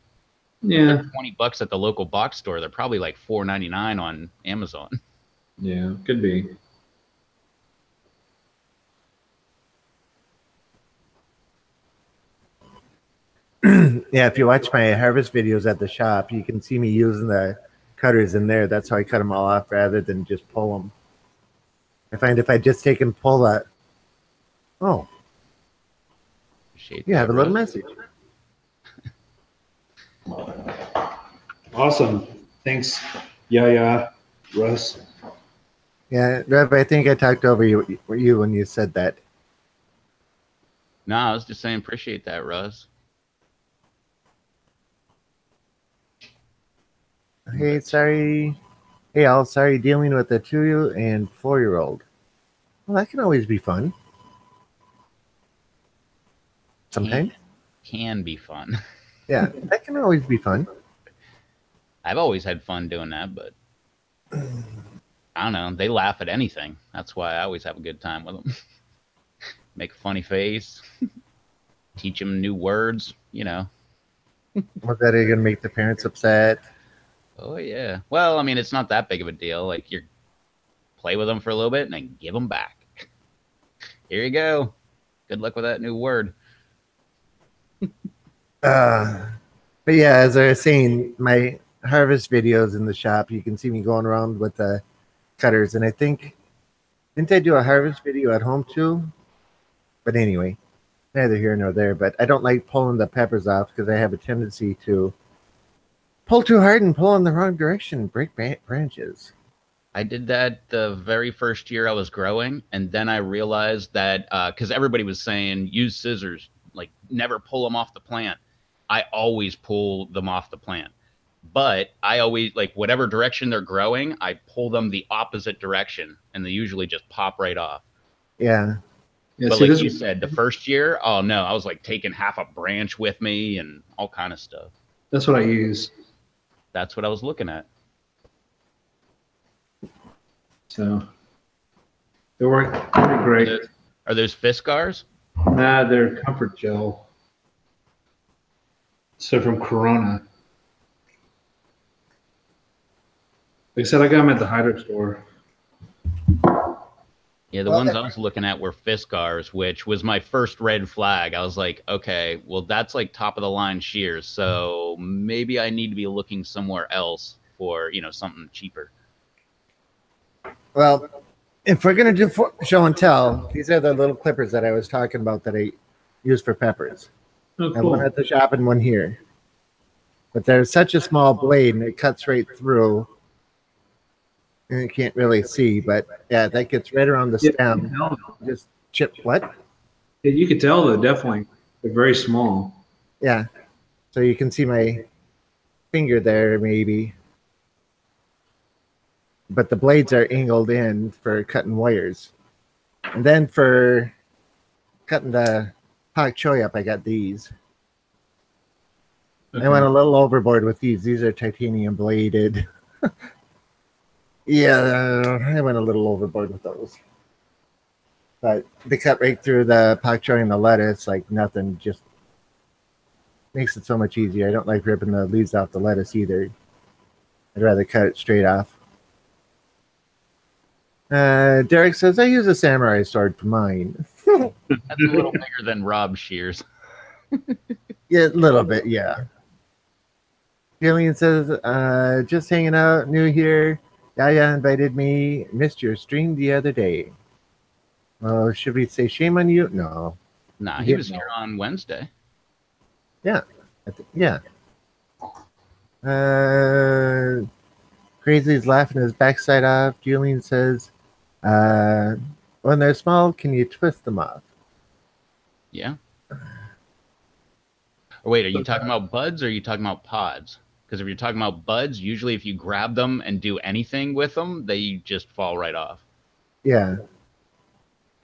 A: Yeah,
B: They're $20 at the local box store. They're probably like $4.99 on Amazon.
A: yeah, could be.
C: Yeah, if you watch my harvest videos at the shop, you can see me using the cutters in there. That's how I cut them all off rather than just pull them. I find if I just take and pull that, oh,
B: Appreciate
C: you
B: that,
C: have a little
B: Russ.
C: message.
A: Awesome. Thanks. Yeah, Russ.
C: Yeah, Rev, I think I talked over you when you said that.
B: No, I was just saying appreciate that, Russ.
C: Hey, sorry. Hey, all sorry dealing with a 2 and 4-year-old. Well, that can always be fun. Sometimes.
B: Can be fun.
C: Yeah, that can always be fun.
B: I've always had fun doing that, but I don't know. They laugh at anything. That's why I always have a good time with them. Make a funny face, teach them new words, you know.
C: Was that going to make the parents upset?
B: Oh, yeah. Well, I mean, it's not that big of a deal. Like, you play with them for a little bit and then give them back. Here you go. Good luck with that new word.
C: But yeah, as I was saying, my harvest videos in the shop, you can see me going around with the cutters. And I think, didn't I do a harvest video at home too? But anyway, neither here nor there. But I don't like pulling the peppers off because I have a tendency to pull too hard and pull in the wrong direction and break branches.
B: I did that the very first year I was growing, and then I realized that because everybody was saying use scissors, like never pull them off the plant. I always pull them off the plant, but I always like whatever direction they're growing, I pull them the opposite direction, and they usually just pop right off.
C: Yeah.
A: Yeah,
B: But
A: see,
B: like
A: this,
B: you said, the first year, oh no, I was like taking half a branch with me and all kind of stuff.
A: that's what I use.
B: That's what I was looking at.
A: So they work pretty great.
B: Are those Fiskars?
A: Nah, they're comfort gel. So from Corona. Like I said, I got them at the hydro store.
B: Yeah, the
C: Well,
B: ones I was looking at were Fiskars, which was my first red flag. I was like, okay, well, that's like top of the line shears, so maybe I need to be looking somewhere else for, something cheaper.
C: well, if we're gonna do show and tell, these are the little clippers that I was talking about that I use for peppers.
A: Oh,
C: I have one
A: cool.
C: at the shop and one here. But there's such a small blade and it cuts right through. And you can't really see, but yeah, that gets right around the
A: Yeah, you can
C: stem.
A: tell.
C: Just chip what?
A: Yeah, you could tell though, definitely. They're very small.
C: Yeah. So you can see my finger there, maybe. But the blades are angled in for cutting wires. And then for cutting the pak choi up, I got these.
A: Okay.
C: I went a little overboard with these. These are titanium bladed. Yeah, I went a little overboard with those. But they cut right through the pak choi and the lettuce like nothing. Just makes it so much easier. I don't like ripping the leaves off the lettuce either. I'd rather cut it straight off. Derek says, I use a samurai sword for mine.
B: That's a little bigger than Rob's shears.
C: Yeah, a little bit, yeah. Jillian says, just hanging out, new here. Yaya invited me. Missed your stream the other day. Oh, should we say shame on you? No.
B: Nah, he was here on Wednesday.
C: Yeah. Yeah. Crazy's laughing his backside off. Julian says, when they're small, can you twist them off?
B: Yeah. Or wait, are you talking about buds or are you talking about pods? Because if you're talking about buds, usually if you grab them and do anything with them, they just fall right off.
C: Yeah.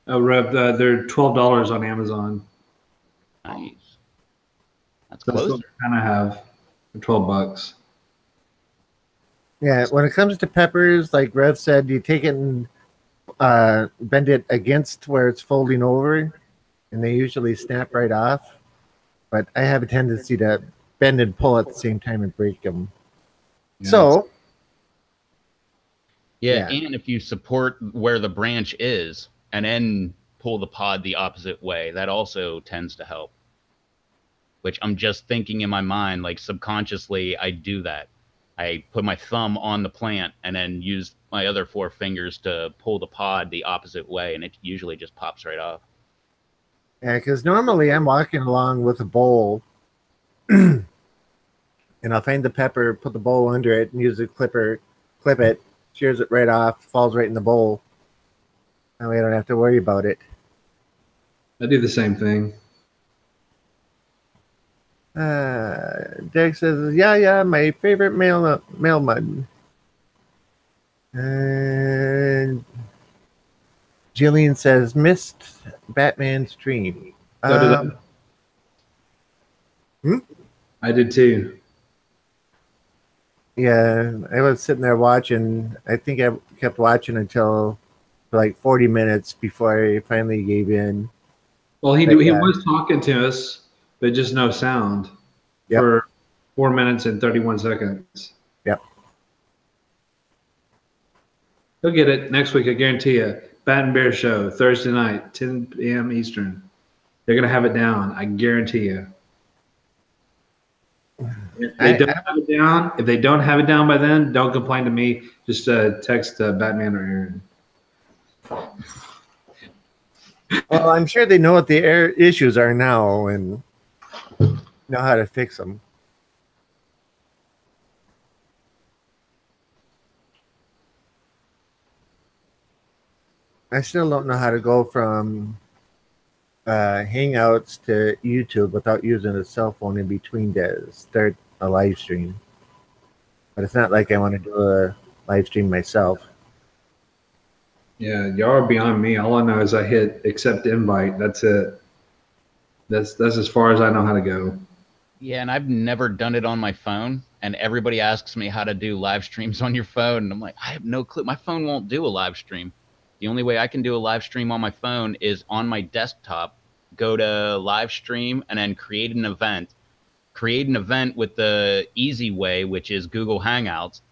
A: Oh, Rev, they're $12 on Amazon.
B: Nice. That's
A: That's
B: closer.
A: what I kind of have for $12.
C: Yeah, when it comes to peppers, like Rev said, you take it and bend it against where it's folding over, and they usually snap right off. But I have a tendency to bend and pull at the same time and break them.
A: Yeah.
C: So,
B: yeah, and if you support where the branch is and then pull the pod the opposite way, that also tends to help. Which I'm just thinking in my mind, like subconsciously, I do that. I put my thumb on the plant and then use my other 4 fingers to pull the pod the opposite way, and it usually just pops right off.
C: yeah, because normally I'm walking along with a bowl, and I'll find the pepper, put the bowl under it, and use a clipper, clip it, shears it right off, falls right in the bowl. That way I don't have to worry about it.
A: I do the same thing.
C: Derek says, yeah, my favorite male mud. And Jillian says, missed Batman stream.
A: So did I. I did too.
C: Yeah, I was sitting there watching. I think I kept watching until like 40 minutes before I finally gave in.
A: Well, he was talking to us, but just no sound for 4 minutes and 31 seconds.
C: Yep.
A: He'll get it next week, I guarantee you. Bat and Bear Show, Thursday night, 10 p.m. Eastern. They're going to have it down, I guarantee you. If they don't have it down by then, don't complain to me. Just text Batman or Aaron.
C: Well, I'm sure they know what the issues are now and know how to fix them. I still don't know how to go from Hangouts to YouTube without using a cell phone in between to start a live stream. But it's not like I want to do a live stream myself.
A: Yeah, y'all are beyond me. All I know is I hit accept invite. That's it. That's as far as I know how to go.
B: Yeah, and I've never done it on my phone. And everybody asks me how to do live streams on your phone. And I'm like, I have no clue. My phone won't do a live stream. The only way I can do a live stream on my phone is on my desktop. Go to live stream and then create an event. Create an event with the easy way, which is Google Hangouts.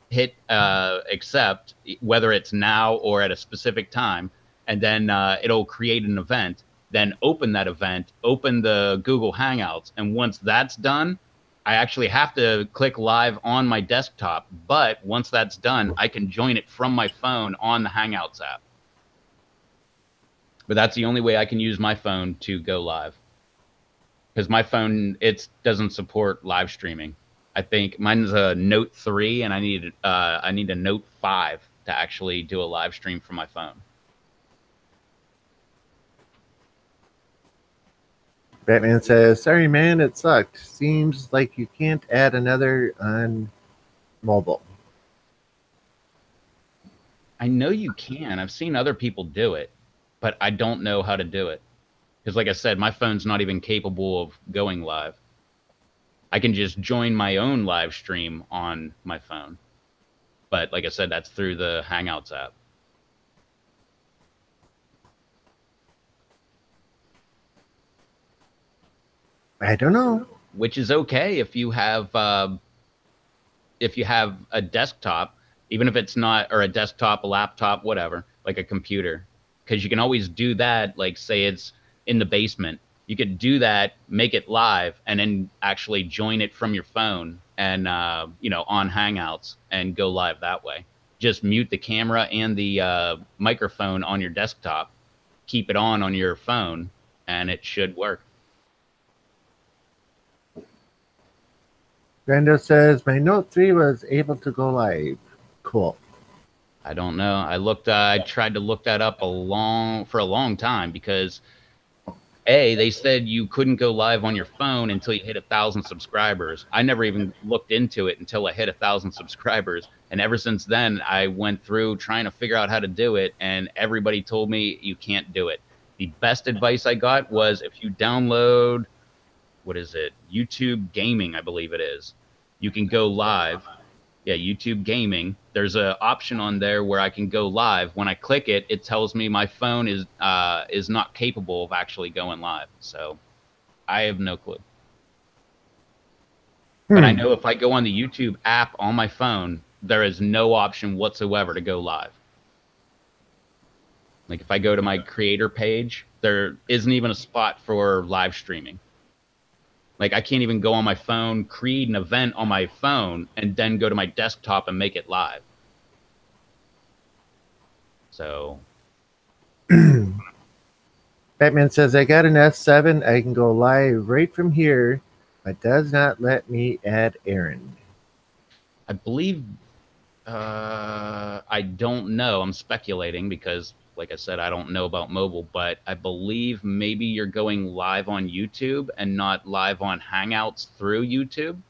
B: Hit accept, whether it's now or at a specific time. and then it'll create an event, then open that event, open the Google Hangouts. And once that's done, I actually have to click live on my desktop. But once that's done, I can join it from my phone on the Hangouts app. But that's the only way I can use my phone to go live. Because my phone, it doesn't support live streaming. I think mine's a Note 3, and I need a Note 5 to actually do a live stream from my phone.
C: Batman says, "Sorry, man, it sucked. Seems like you can't add another on mobile."
B: I know you can. I've seen other people do it, but I don't know how to do it. Because like I said, my phone's not even capable of going live. I can just join my own live stream on my phone. But like I said, that's through the Hangouts app.
C: I don't know.
B: Which is okay if you have a desktop, even if it's not, or a desktop, a laptop, whatever, like a computer, because you can always do that. Like say it's in the basement, you could do that, make it live, and then actually join it from your phone and on Hangouts and go live that way. Just mute the camera and the microphone on your desktop, keep it on your phone, and it should work.
C: Brando says, "My Note 3 was able to go live." Cool.
B: I don't know. I tried to look that up for a long time because they said you couldn't go live on your phone until you hit 1,000 subscribers. I never even looked into it until I hit 1,000 subscribers. And ever since then, I went through trying to figure out how to do it. And everybody told me you can't do it. The best advice I got was if you download, what is it? YouTube Gaming, I believe it is. You can go live. Yeah, YouTube Gaming. There's an option on there where I can go live. When I click it, it tells me my phone is not capable of actually going live. So I have no clue. But I know if I go on the YouTube app on my phone, there is no option whatsoever to go live. Like if I go to my creator page, there isn't even a spot for live streaming. Like I can't even go on my phone, create an event on my phone, and then go to my desktop and make it live. So.
C: Batman says, "I got an S7. I can go live right from here, but does not let me add Aaron."
B: I believe, I don't know. I'm speculating because, like I said, I don't know about mobile, but I believe maybe you're going live on YouTube and not live on Hangouts through YouTube.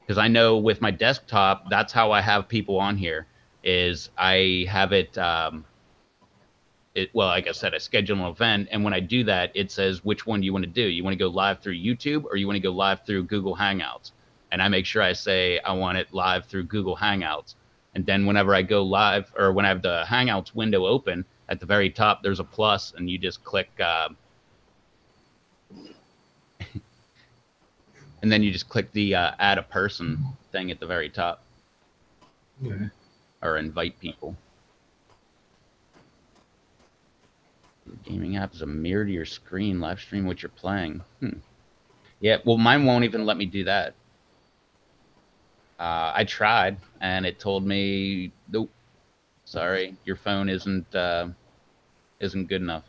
B: Because I know with my desktop, that's how I have people on here, is I have it, well, like I said, I schedule an event, and when I do that, it says, which one do you want to do? You want to go live through YouTube, or you want to go live through Google Hangouts? And I make sure I say I want it live through Google Hangouts. And then whenever I go live, or when I have the Hangouts window open, at the very top, there's a plus, and you just click, and then you just click the add a person thing at the very top.
A: Okay.
B: Or invite people. The gaming app is a mirror to your screen, live stream what you're playing. Yeah, well, mine won't even let me do that. I tried, and it told me, nope, sorry, your phone isn't good enough.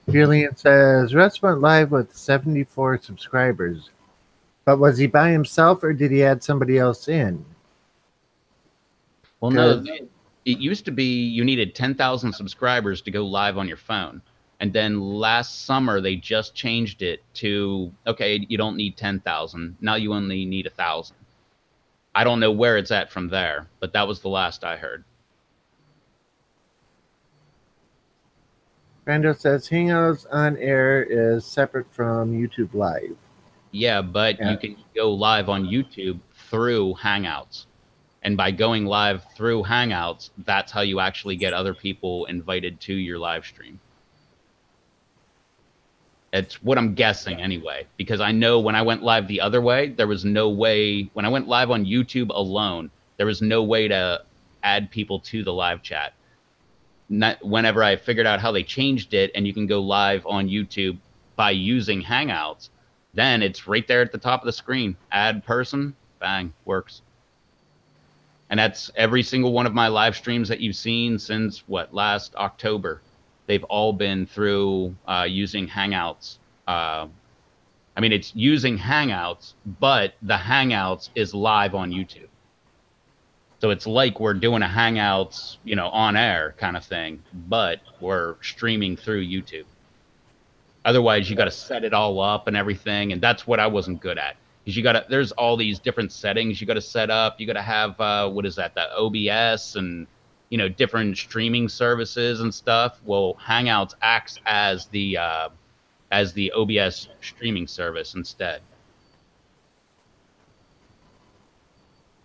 C: Julian says, "Russ went live with 74 subscribers. But was he by himself, or did he add somebody else in?"
B: Well, no, it used to be you needed 10,000 subscribers to go live on your phone. And then last summer, they just changed it to, okay, you don't need 10,000. Now you only need 1,000. I don't know where it's at from there, but that was the last I heard.
C: Brando says, "Hangouts on air is separate from YouTube Live."
B: Yeah, but you can go live on YouTube through Hangouts. And by going live through Hangouts, that's how you actually get other people invited to your live stream. It's what I'm guessing anyway, because I know when I went live the other way, there was no way, when I went live on YouTube alone, there was no way to add people to the live chat. whenever I figured out how they changed it and you can go live on YouTube by using Hangouts, then it's right there at the top of the screen. Add person, bang, works. And that's every single one of my live streams that you've seen since last October. They've all been through using Hangouts. I mean, it's using Hangouts, but the Hangouts is live on YouTube. So it's like we're doing a Hangouts, on air kind of thing, but we're streaming through YouTube. Otherwise, you got to set it all up and everything, and that's what I wasn't good at. Because there's all these different settings you got to set up. You got to have the OBS and different streaming services and stuff. Well, Hangouts acts as the OBS streaming service instead.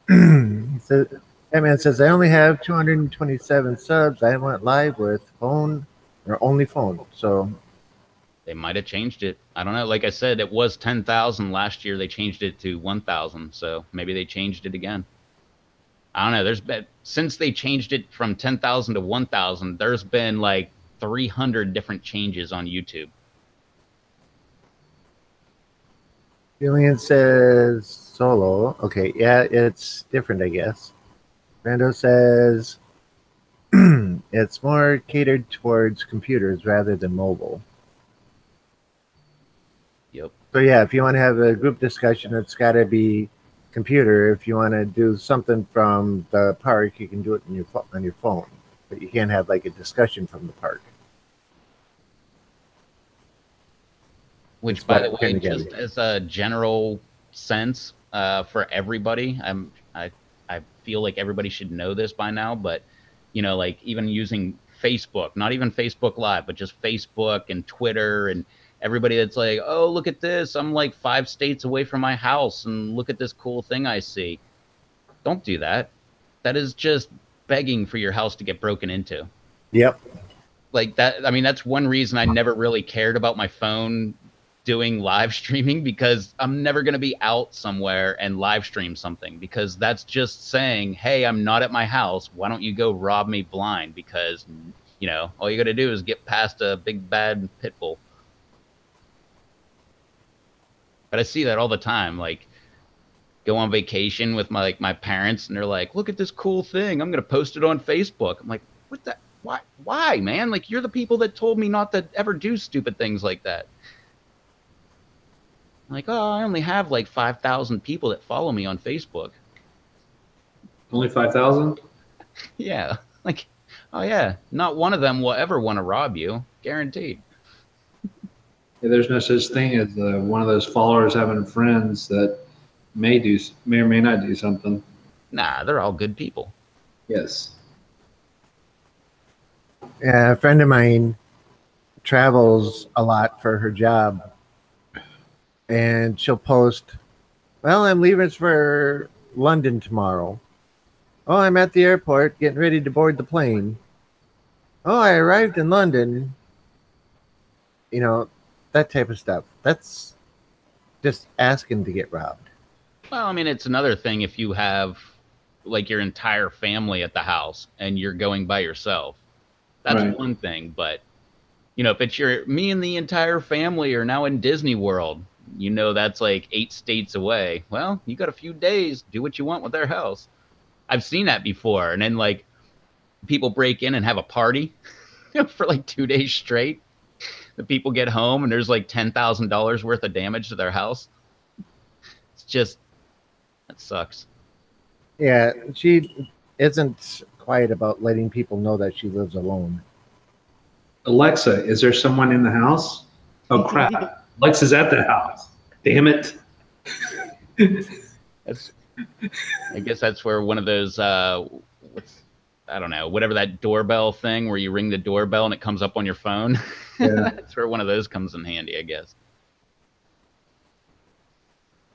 C: So that man says, I only have 227 subs. I went live with phone or only phone. So
B: they might have changed it. I don't know. Like I said, it was 10,000 last year. They changed it to 1,000. So maybe they changed it again. I don't know. Since they changed it from 10,000 to 1,000, there's been like 300 different changes on YouTube.
C: Julian says solo. Okay, yeah, it's different, I guess. Brando says it's more catered towards computers rather than mobile.
B: Yep.
C: So yeah, if you want to have a group discussion, it's got to be computer. If you want to do something from the park, you can do it on your phone, but you can't have like a discussion from the park.
B: Which, by the way, just as a general sense for everybody, I feel like everybody should know this by now. But like even using Facebook, not even Facebook Live, but just Facebook and Twitter and everybody that's like, oh, look at this. I'm like 5 states away from my house, and look at this cool thing I see. Don't do that. That is just begging for your house to get broken into.
C: Yep.
B: Like that. I mean, that's one reason I never really cared about my phone doing live streaming, because I'm never going to be out somewhere and live stream something, because that's just saying, hey, I'm not at my house. Why don't you go rob me blind? Because, all you got to do is get past a big bad pit bull. But I see that all the time. Like, go on vacation with my parents, and they're like, look at this cool thing. I'm going to post it on Facebook. I'm like, what the? Why, man? Like, you're the people that told me not to ever do stupid things like that. Like, oh, I only have like 5,000 people that follow me on Facebook.
A: Only 5,000?
B: Yeah. Like, oh yeah, not one of them will ever want to rob you, guaranteed.
A: Yeah, there's no such thing as one of those followers having friends that may or may not do something.
B: Nah, they're all good people.
A: Yes.
C: Yeah, a friend of mine travels a lot for her job. And she'll post, well, I'm leaving for London tomorrow. Oh, I'm at the airport getting ready to board the plane. Oh, I arrived in London. That type of stuff. That's just asking to get robbed.
B: Well, I mean, it's another thing if you have like your entire family at the house and you're going by yourself. That's right. One thing. But, if it's me and the entire family are now in Disney World, that's like 8 states away. Well, you got a few days. Do what you want with their house. I've seen that before. And then like people break in and have a party for like 2 days straight. The people get home and there's like $10,000 worth of damage to their house. It's just, that sucks.
C: Yeah, she isn't quiet about letting people know that she lives alone.
A: Alexa, is there someone in the house? Oh, crap. Alexa's at the house. Damn it.
B: I guess that's where one of those, I don't know, whatever that doorbell thing where you ring the doorbell and it comes up on your phone. Yeah. That's where one of those comes in handy, I guess.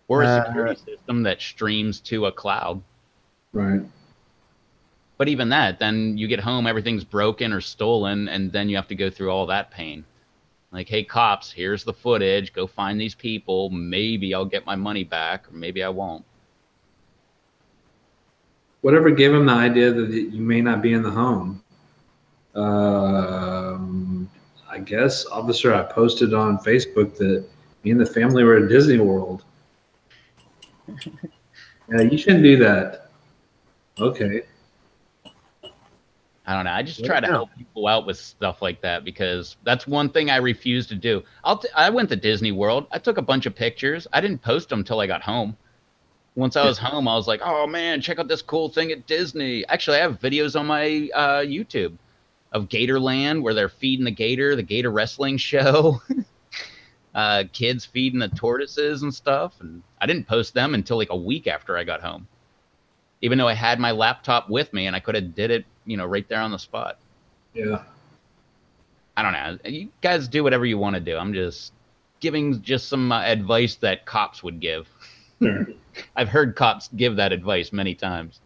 B: Or a security system that streams to a cloud.
A: Right.
B: But even that, then you get home, everything's broken or stolen, and then you have to go through all that pain. Like, hey, cops, here's the footage. Go find these people. Maybe I'll get my money back, or maybe I won't.
A: Whatever gave him the idea that you may not be in the home? I guess, officer, I posted on Facebook that me and the family were at Disney World. Yeah, you shouldn't do that. Okay.
B: I don't know. I just
C: Let
B: try
C: it
B: to
C: know.
B: help people out with stuff like that because that's one thing I refuse to do. I went to Disney World. I took a bunch of pictures. I didn't post them till I got home. Once I was home, I was like, "Oh man, check out this cool thing at Disney." Actually, I have videos on my YouTube of Gatorland where they're feeding the gator wrestling show, kids feeding the tortoises and stuff. And I didn't post them until like a week after I got home, even though I had my laptop with me and I could have did it, right there on the spot.
A: Yeah.
B: I don't know. You guys do whatever you want to do. I'm just giving some advice that cops would give.
A: Sure.
B: I've heard cops give that advice many times.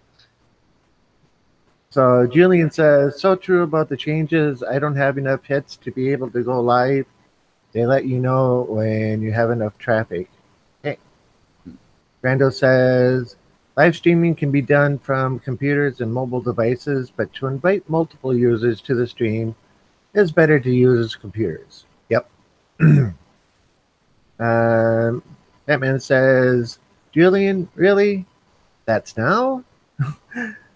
C: So Julian says, so true about the changes. I don't have enough hits to be able to go live. They let you know when you have enough traffic. Hey. Brando says, live streaming can be done from computers and mobile devices, but to invite multiple users to the stream, it's better to use computers. Yep. Batman says, Julian, really? That's now?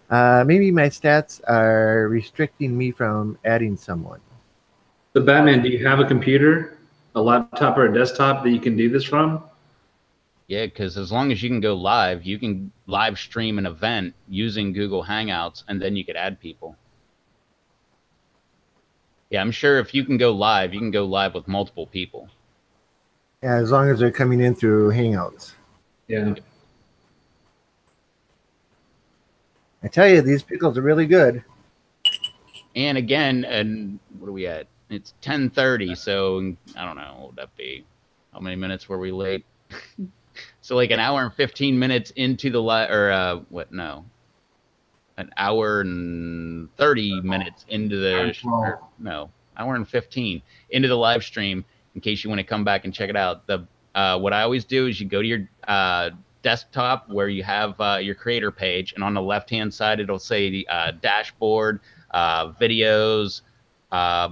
C: Maybe my stats are restricting me from adding someone.
A: So, Batman, do you have a computer, a laptop, or a desktop that you can do this from?
B: Yeah, because as long as you can go live, you can live stream an event using Google Hangouts, and then you could add people. Yeah, I'm sure if you can go live, you can go live with multiple people.
C: Yeah, as long as they're coming in through Hangouts.
A: Yeah.
C: I tell you, these pickles are really good.
B: And again, and what are we at? It's 10:30, so I don't know. What would that be? How many minutes were we late? So like an hour and 15 minutes into the live, or what? No, an hour and 30 minutes into the no, hour and 15 into the live stream. In case you want to come back and check it out, what I always do is you go to your desktop where you have your creator page, and on the left hand side it'll say the dashboard, videos, uh,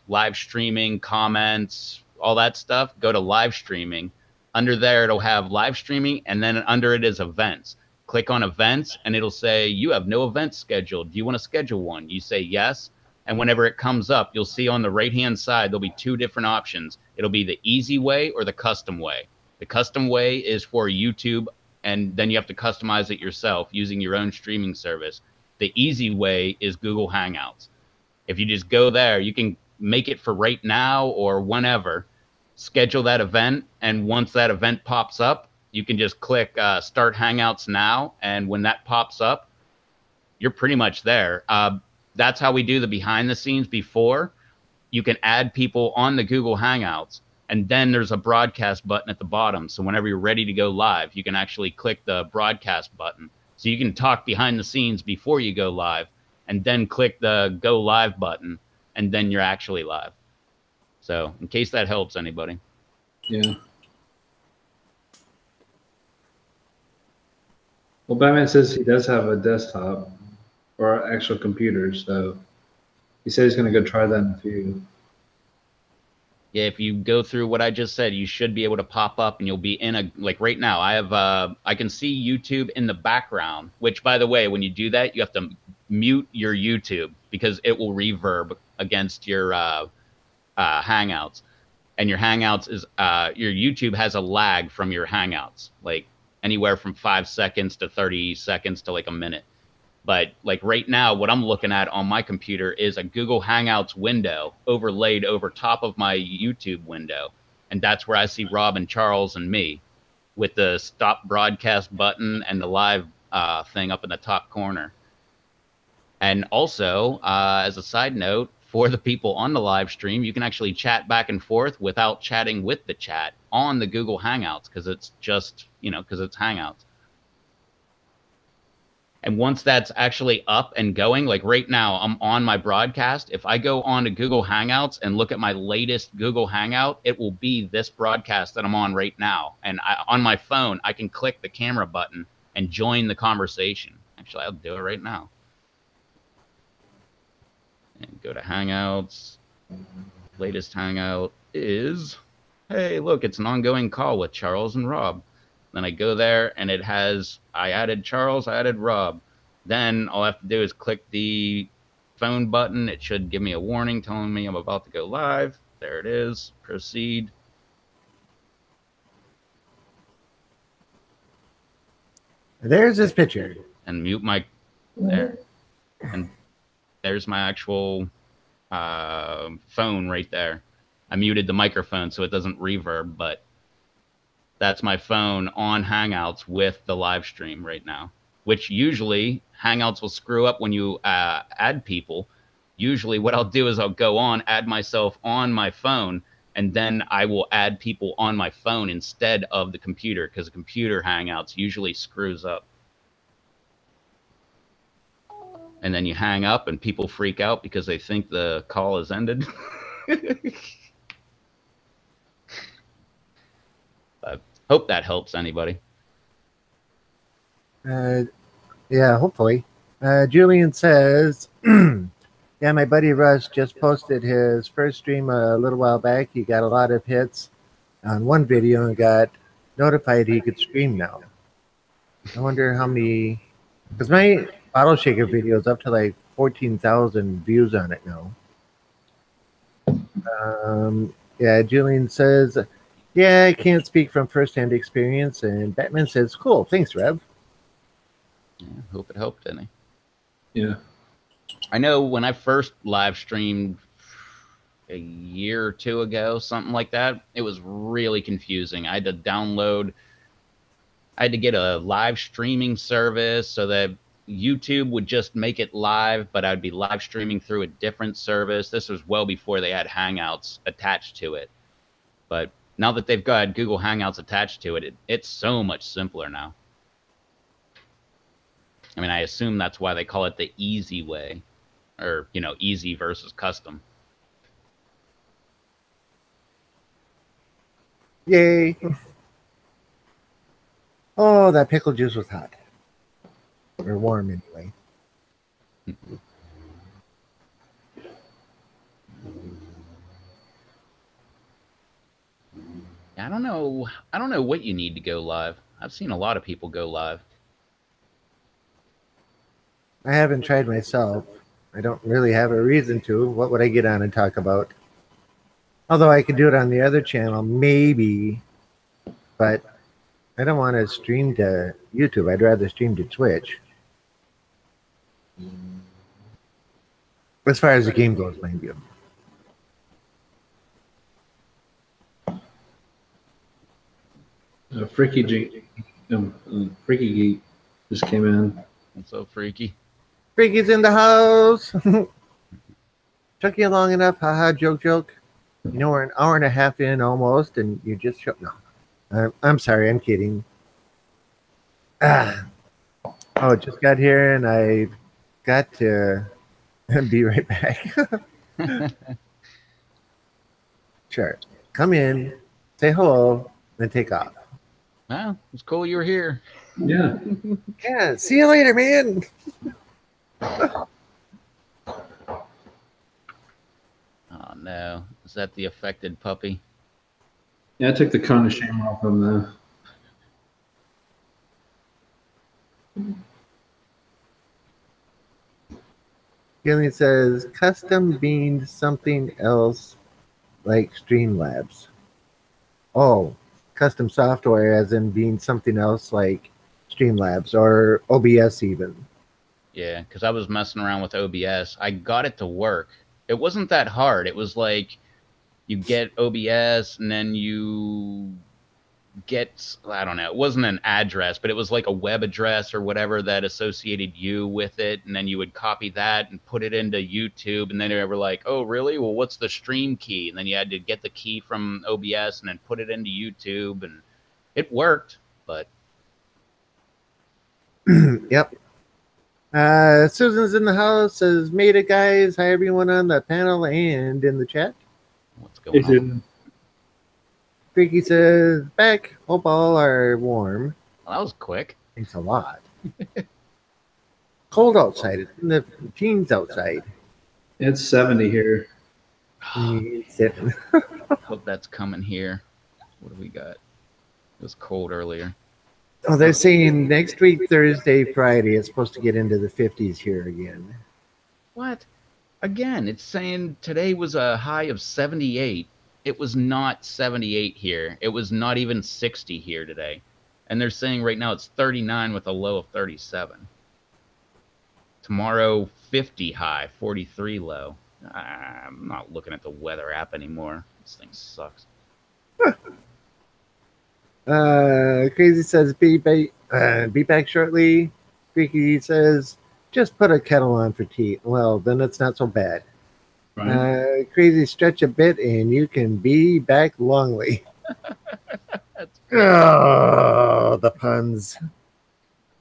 B: live streaming, comments, all that stuff. Go to live streaming. Under there it'll have live streaming, and then under it is events. Click on events and it'll say you have no events scheduled. Do you want to schedule one? You say yes. And whenever it comes up, you'll see on the right hand side there'll be two different options. It'll be the easy way or the custom way. The custom way is for YouTube, and then you have to customize it yourself using your own streaming service. The easy way is Google Hangouts. If you just go there, you can make it for right now or whenever, schedule that event, and once that event pops up, you can just click Start Hangouts Now, and when that pops up, you're pretty much there. That's how we do the behind the scenes before. You can add people on the Google Hangouts, and then there's a broadcast button at the bottom. So whenever you're ready to go live, you can actually click the broadcast button. So you can talk behind the scenes before you go live, and then click the Go Live button, and then you're actually live. So in case that helps anybody.
A: Yeah. Well, Batman says he does have a desktop or an actual computer, so he said he's going to go try that in a few.
B: Yeah, if you go through what I just said, you should be able to pop up and you'll be in a, like right now, I can see YouTube in the background, which by the way, when you do that, you have to mute your YouTube because it will reverb against your Hangouts. And your Hangouts is, your YouTube has a lag from your Hangouts, like anywhere from 5 seconds to 30 seconds to like a minute. But like right now, what I'm looking at on my computer is a Google Hangouts window overlaid over top of my YouTube window. And that's where I see Rob and Charles and me with the stop broadcast button and the live thing up in the top corner. And also, as a side note, for the people on the live stream, you can actually chat back and forth without chatting with the chat on the Google Hangouts because it's just, because it's Hangouts. And once that's actually up and going, like right now, I'm on my broadcast. If I go on to Google Hangouts and look at my latest Google Hangout, it will be this broadcast that I'm on right now. And on my phone, I can click the camera button and join the conversation. Actually, I'll do it right now. And Go to Hangouts. Latest Hangout is, hey, look, it's an ongoing call with Charles and Rob. Then I go there and it has, I added Charles, I added Rob. Then all I have to do is click the phone button. It should give me a warning telling me I'm about to go live. There it is. Proceed.
C: There's his picture.
B: And mute my, there. And there's my actual phone right there. I muted the microphone so it doesn't reverb, but that's my phone on Hangouts with the live stream right now, which usually Hangouts will screw up when you add people. Usually what I'll do is I'll go on, add myself on my phone, and then I will add people on my phone instead of the computer, because the computer Hangouts usually screws up. And then you hang up and people freak out because they think the call has ended. I hope that helps anybody.
C: Yeah, hopefully. Julian says, yeah, my buddy Russ just posted his first stream a little while back. He got a lot of hits on one video and got notified he could stream now. I wonder how many, because my Bottle Shaker video is up to like 14,000 views on it now. Yeah, Julian says, yeah, I can't speak from firsthand experience. And Batman says, cool, thanks, Rev.
B: Yeah, hope it helped any.
A: Yeah.
B: I know when I first live streamed a year or two ago, something like that, it was really confusing. I had to get a live streaming service so that YouTube would just make it live, but I'd be live streaming through a different service. This was well before they had Hangouts attached to it. But now that they've got Google Hangouts attached to it, it's so much simpler now. I mean, I assume that's why they call it the easy way, or, you know, easy versus custom.
C: Yay. Oh, that pickle juice was hot. Or warm, anyway.
B: I don't know what you need to go live. I've seen a lot of people go live.
C: I haven't tried myself. I don't really have a reason to. What would I get on and talk about? Although I could do it on the other channel, maybe. But I don't want to stream to YouTube. I'd rather stream to Twitch. As far as the game goes, mind you.
A: Freaky Geek just came in.
B: What's so freaky?
C: Freaky's in the house. Took you long enough. Haha, joke. You know, we're an hour and a half in almost, and you just show. No. I'm sorry. I'm kidding. Oh, just got here, and I got to be right back. Sure. Come in, say hello, then take off.
B: Well, it's cool you were here.
A: Yeah.
C: Yeah. See you later, man.
B: Oh, no. Is that the affected puppy?
A: Yeah, I took the cone of shame off him, though.
C: Gillian says, custom beamed something else like Streamlabs. Oh, custom software as in being something else like Streamlabs or OBS even.
B: Yeah, because I was messing around with OBS. I got it to work. It wasn't that hard. It was like you get OBS and then you get, I don't know, it wasn't an address, but it was like a web address or whatever that associated you with it. And then you would copy that and put it into YouTube. And then they were like, oh, really? Well, what's the stream key? And then you had to get the key from OBS and then put it into YouTube. And it worked, but.
C: Yep. Susan's in the house, says, made it, guys. Hi, everyone on the panel and in the chat.
B: What's going on?
C: Freaky says, back. Hope all are warm.
B: Well, that was quick.
C: Thanks a lot. Cold outside. It's in the teens outside.
A: It's 70 here.
B: Hope that's coming here. What do we got? It was cold earlier.
C: Oh, they're saying next week, Thursday, Friday, it's supposed to get into the 50s here again.
B: What? Again, it's saying today was a high of 78. It was not 78 here. It was not even 60 here today. And they're saying right now it's 39 with a low of 37. Tomorrow, 50 high, 43 low. I'm not looking at the weather app anymore. This thing sucks.
C: Crazy says be back shortly. Freaky says just put a kettle on for tea. Well, then it's not so bad. Right. Crazy stretch a bit and you can be back longly.
B: That's great.
C: Oh, the puns.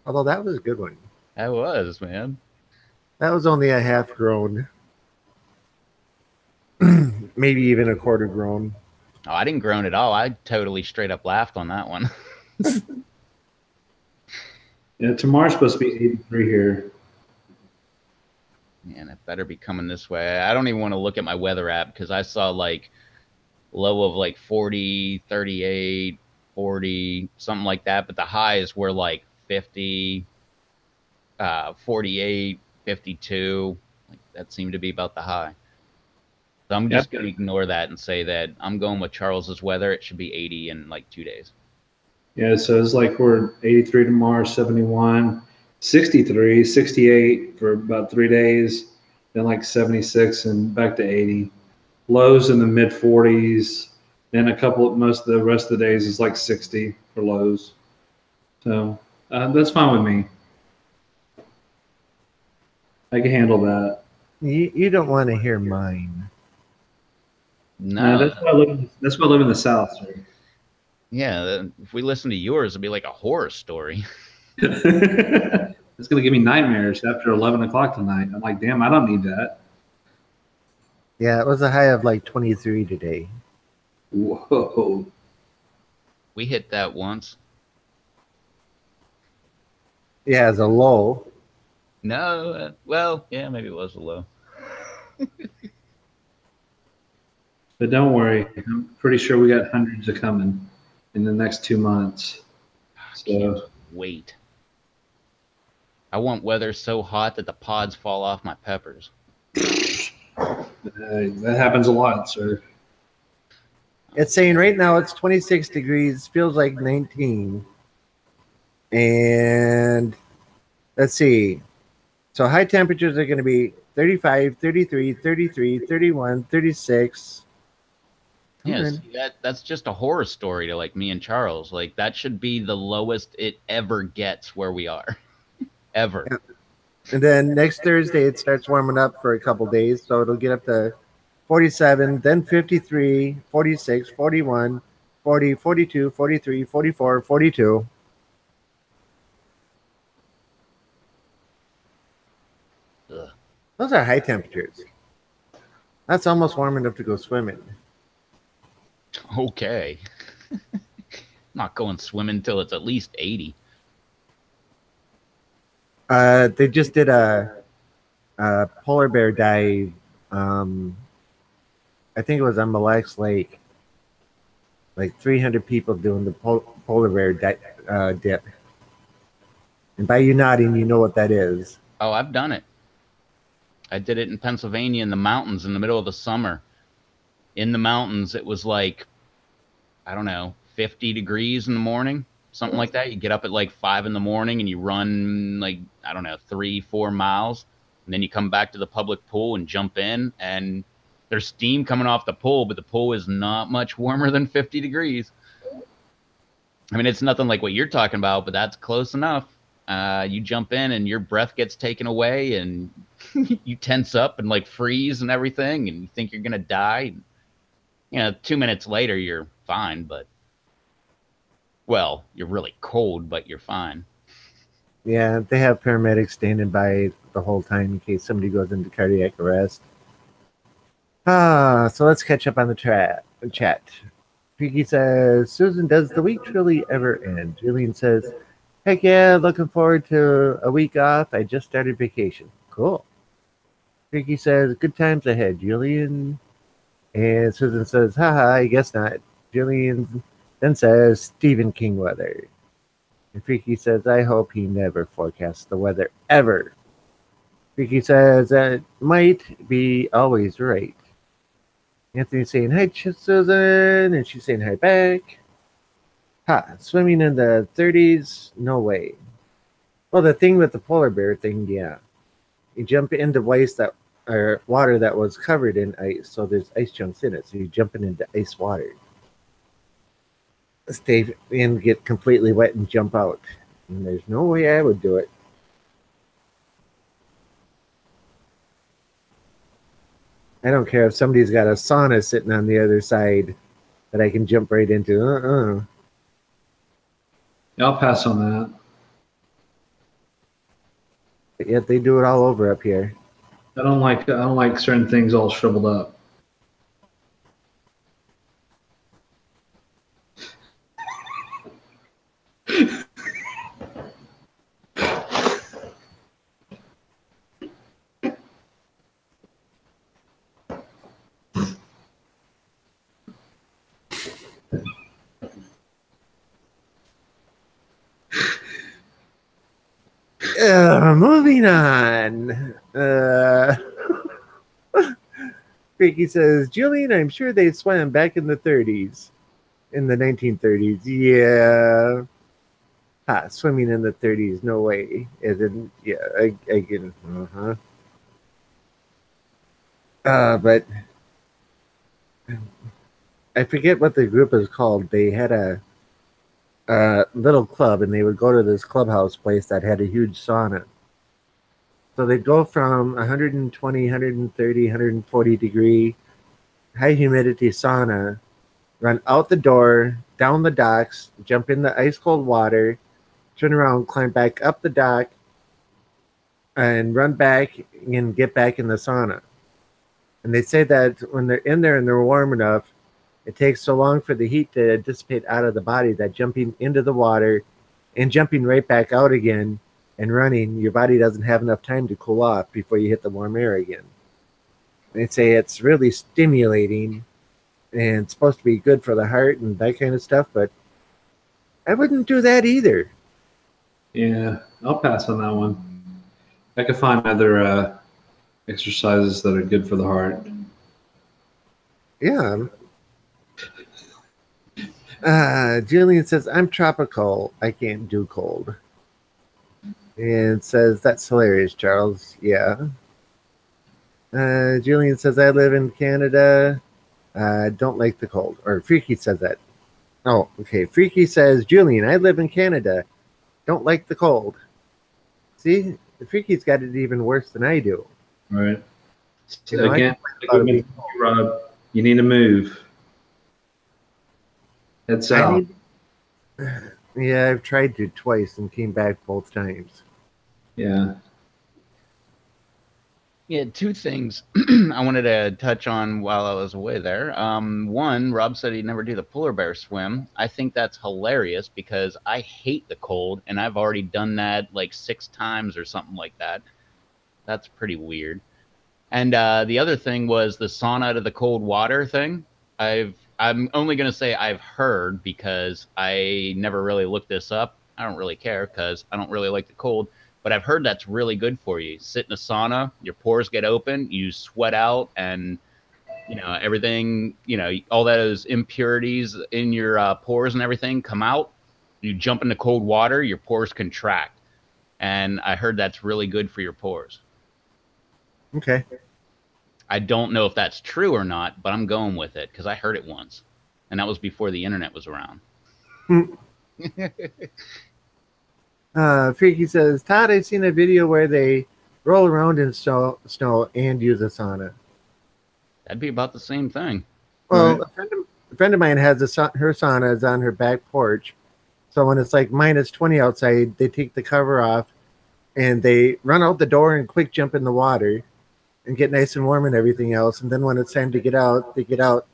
C: Although that was a good one.
B: That was, man.
C: That was only a half grown. Maybe even a quarter grown.
B: Oh, I didn't groan at all. I totally straight up laughed on that one.
A: Yeah, tomorrow's supposed to be 83 here.
B: Man, it better be coming this way. I don't even want to look at my weather app because I saw like low of like 40, 38, 40, something like that. But the highs were like 50, 48, 52. Like that seemed to be about the high. So I'm just going to ignore that and say that I'm going with Charles's weather. It should be 80 in like 2 days.
A: Yeah, so it's like we're 83 tomorrow, 71, 63, 68 for about 3 days, then like 76 and back to 80. Lows in the mid 40s, then most of the rest of the days is like 60 for lows. So that's fine with me. I can handle that.
C: You don't want to hear mine.
B: No,
A: that's why I live in the South, sir.
B: Yeah, if we listen to yours, it'd be like a horror story.
A: It's going to give me nightmares after 11 o'clock tonight. I'm like, damn, I don't need that.
C: Yeah, it was a high of like 23 today.
A: Whoa.
B: We hit that once.
C: Yeah, as a low.
B: No, well, yeah, maybe it was a low.
A: But don't worry. I'm pretty sure we got hundreds of coming in the next 2 months.
B: I can't wait. I want weather so hot that the pods fall off my peppers.
A: That happens a lot, sir.
C: It's saying right now it's 26 degrees, feels like 19. And let's see. So high temperatures are going to be 35, 33, 33, 31, 36.
B: Yes, that's just a horror story to like me and Charles. Like that should be the lowest it ever gets where we are. Ever.
C: Yeah. And then next Thursday it starts warming up for a couple days, so it'll get up to 47, then 53, 46, 41, 40, 42, 43, 44, 42.
B: Ugh.
C: Those are high temperatures. That's almost warm enough to go swimming.
B: Okay. Not going swimming till it's at least 80.
C: They just did a polar bear dive. I think it was on Mille Lacs Lake. Like 300 people doing the polar bear dip. And by you nodding, you know what that is.
B: Oh, I've done it. I did it in Pennsylvania in the mountains in the middle of the summer. In the mountains, it was like, I don't know, 50 degrees in the morning, something like that. You get up at like 5 in the morning and you run like, I don't know, 3-4 miles. And then you come back to the public pool and jump in, and there's steam coming off the pool, but the pool is not much warmer than 50 degrees. I mean, it's nothing like what you're talking about, but that's close enough. You jump in and your breath gets taken away and you tense up and like freeze and everything, and you think you're going to die. You know, 2 minutes later, you're fine, but, well, you're really cold, but you're fine.
C: Yeah, they have paramedics standing by the whole time in case somebody goes into cardiac arrest. So let's catch up on the chat. Freaky says, Susan, does the week truly ever end? Julian says, heck yeah, looking forward to a week off. I just started vacation. Cool. Freaky says, good times ahead, Julian. And Susan says, haha, I guess not. Julian then says, Stephen King weather. And Freaky says, I hope he never forecasts the weather ever. Freaky says, that might be always right. Anthony's saying, hi, Susan. And she's saying hi back. Ha, swimming in the 30s? No way. Well, the thing with the polar bear thing, yeah. You jump into ice that or water that was covered in ice, so there's ice chunks in it. So you're jumping into ice water. Stay in, get completely wet, and jump out. And there's no way I would do it. I don't care if somebody's got a sauna sitting on the other side that I can jump right into.
A: Yeah, I'll pass on that.
C: But yet they do it all over up here.
A: I don't like certain things all shriveled up.
C: Moving on. Freaky says, Julian, I'm sure they swam back in the 30s. In the 1930s. Yeah. Swimming in the 30s. No way. Yeah, I can. But I forget what the group is called. They had a little club, and they would go to this clubhouse place that had a huge sauna. So they'd go from 120, 130, 140 degree high humidity sauna, run out the door, down the docks, jump in the ice cold water, turn around, climb back up the dock, and run back and get back in the sauna. And they say that when they're in there and they're warm enough, it takes so long for the heat to dissipate out of the body that jumping into the water and jumping right back out again and running, your body doesn't have enough time to cool off before you hit the warm air again. They say it's really stimulating and it's supposed to be good for the heart and that kind of stuff, but I wouldn't do that either.
A: Yeah, I'll pass on that one. I could find other exercises that are good for the heart.
C: Yeah. Julian says, I'm tropical. I can't do cold. And says, that's hilarious, Charles. Yeah. Julian says, I live in Canada. Don't like the cold. Or Freaky says that. Oh, okay. Freaky says, Julian, I live in Canada. Don't like the cold. See, the Freaky's got it even worse than I do.
A: Right.
C: You know,
A: again, Rob, you need to move. Head south.
C: Yeah, I've tried to twice and came back both times.
A: Yeah.
B: Yeah, two things I wanted to touch on while I was away there. One, Rob said he'd never do the polar bear swim. I think that's hilarious because I hate the cold, and I've already done that like 6 times or something like that. That's pretty weird. And the other thing was the sauna out of the cold water thing. I'm only going to say I've heard because I never really looked this up. I don't really care because I don't really like the cold. But I've heard that's really good for you. Sit in a sauna, your pores get open, you sweat out, and everything, all those impurities in your pores and everything come out. You jump into cold water, your pores contract, and I heard that's really good for your pores.
C: Okay.
B: I don't know if that's true or not, but I'm going with it because I heard it once, and that was before the internet was around.
C: Freaky says, Todd, I've seen a video where they roll around in snow and use a sauna.
B: That'd be about the same thing.
C: Well, right. A friend of mine has her sauna is on her back porch. So when it's like minus 20 outside, they take the cover off and they run out the door and quick jump in the water and get nice and warm and everything else. And then when it's time to get out, they get out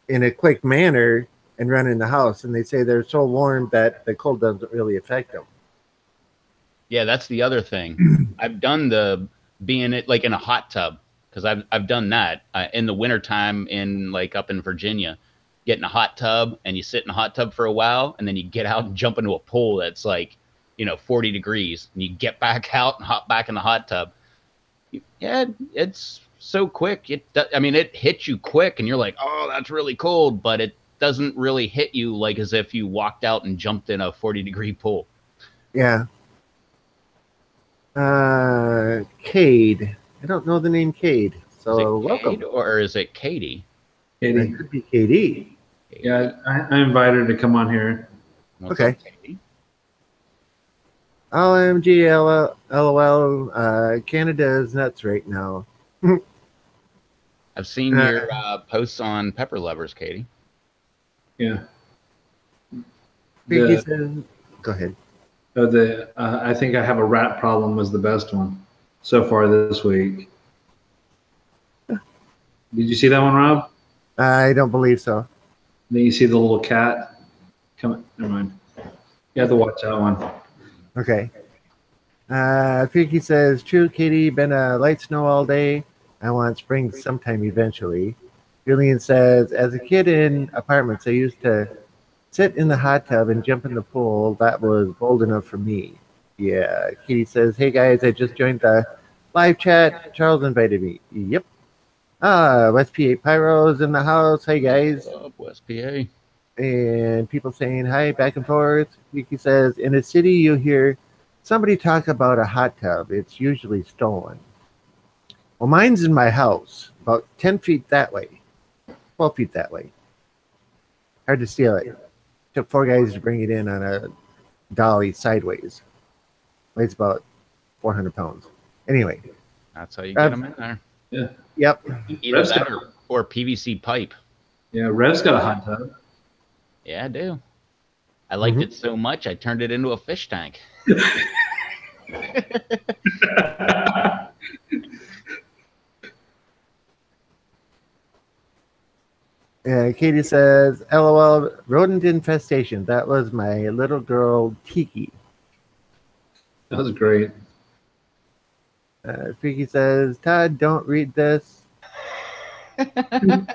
C: in a quick manner and run in the house. And they say they're so warm that the cold doesn't really affect them.
B: Yeah, that's the other thing. I've done the being it like in a hot tub. because I've done that in the wintertime in like up in Virginia, get in a hot tub and you sit in a hot tub for a while and then you get out and jump into a pool that's like, 40 degrees and you get back out and hop back in the hot tub. Yeah, it's so quick. It hits you quick and you're like, oh, that's really cold, but it doesn't really hit you like as if you walked out and jumped in a 40-degree pool.
C: Yeah. Cade. I don't know the name Cade. So welcome.
B: Cade or is it Katie?
A: Katie.
C: It could be KD.
A: Yeah, I invited her to come on here.
B: What's
C: Okay.
B: up, Katie?
C: OMG, LOL. Canada is nuts right now.
B: I've seen your posts on Pepper Lovers, Katie.
A: Yeah.
C: Vicky says, go ahead.
A: I think I have a rat problem was the best one so far this week. Did you see that one, Rob?
C: I don't believe so.
A: Then you see the little cat. Come, never mind. You have to watch that one.
C: Okay. Vicky says, true, Katie, been a light snow all day. I want spring sometime eventually. Julian says, as a kid in apartments, I used to sit in the hot tub and jump in the pool. That was bold enough for me. Yeah. Katie says, hey guys, I just joined the live chat. Charles invited me. Yep. West PA Pyro's in the house. Hey guys.
B: What's up, West PA?
C: And people saying hi back and forth. Vicky says, in a city you hear somebody talk about a hot tub. It's usually stolen. Well, mine's in my house, about 10 feet that way, 12 feet that way. Hard to steal it. Took 4 guys to bring it in on a dolly sideways. Weighs about 400 pounds. Anyway.
B: That's how you get them in there.
A: Yeah.
C: Yep.
B: Either that or PVC pipe.
A: Yeah, Rev's got a hot tub.
B: Yeah, I do. I liked it so much, I turned it into a fish tank.
C: Katie says, LOL, rodent infestation. That was my little girl, Tiki.
A: That was great.
C: Freaky says, Todd, don't read this.
B: I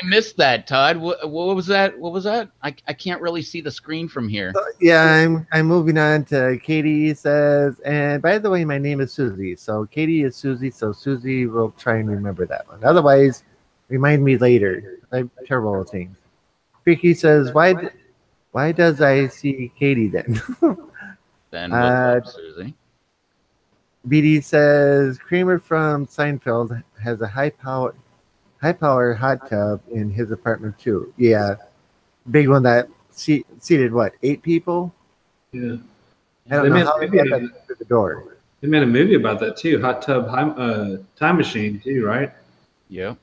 B: missed that, Todd. What was that? What was that? I can't really see the screen from here.
C: Yeah, I'm moving on to Katie says, and by the way, my name is Susie. So Katie is Susie, so Susie will try and remember that one. Otherwise, remind me later. I'm terrible at things. Freaky says, why does I see Katie then?
B: Then what's up, Susie?
C: BD says, Kramer from Seinfeld has a high power hot tub in his apartment too. Yeah, big one that seated what, 8 people?
A: Yeah,
C: I don't know how they got that through the door.
A: They made a movie about that too. Hot tub time machine too, right?
B: Yeah.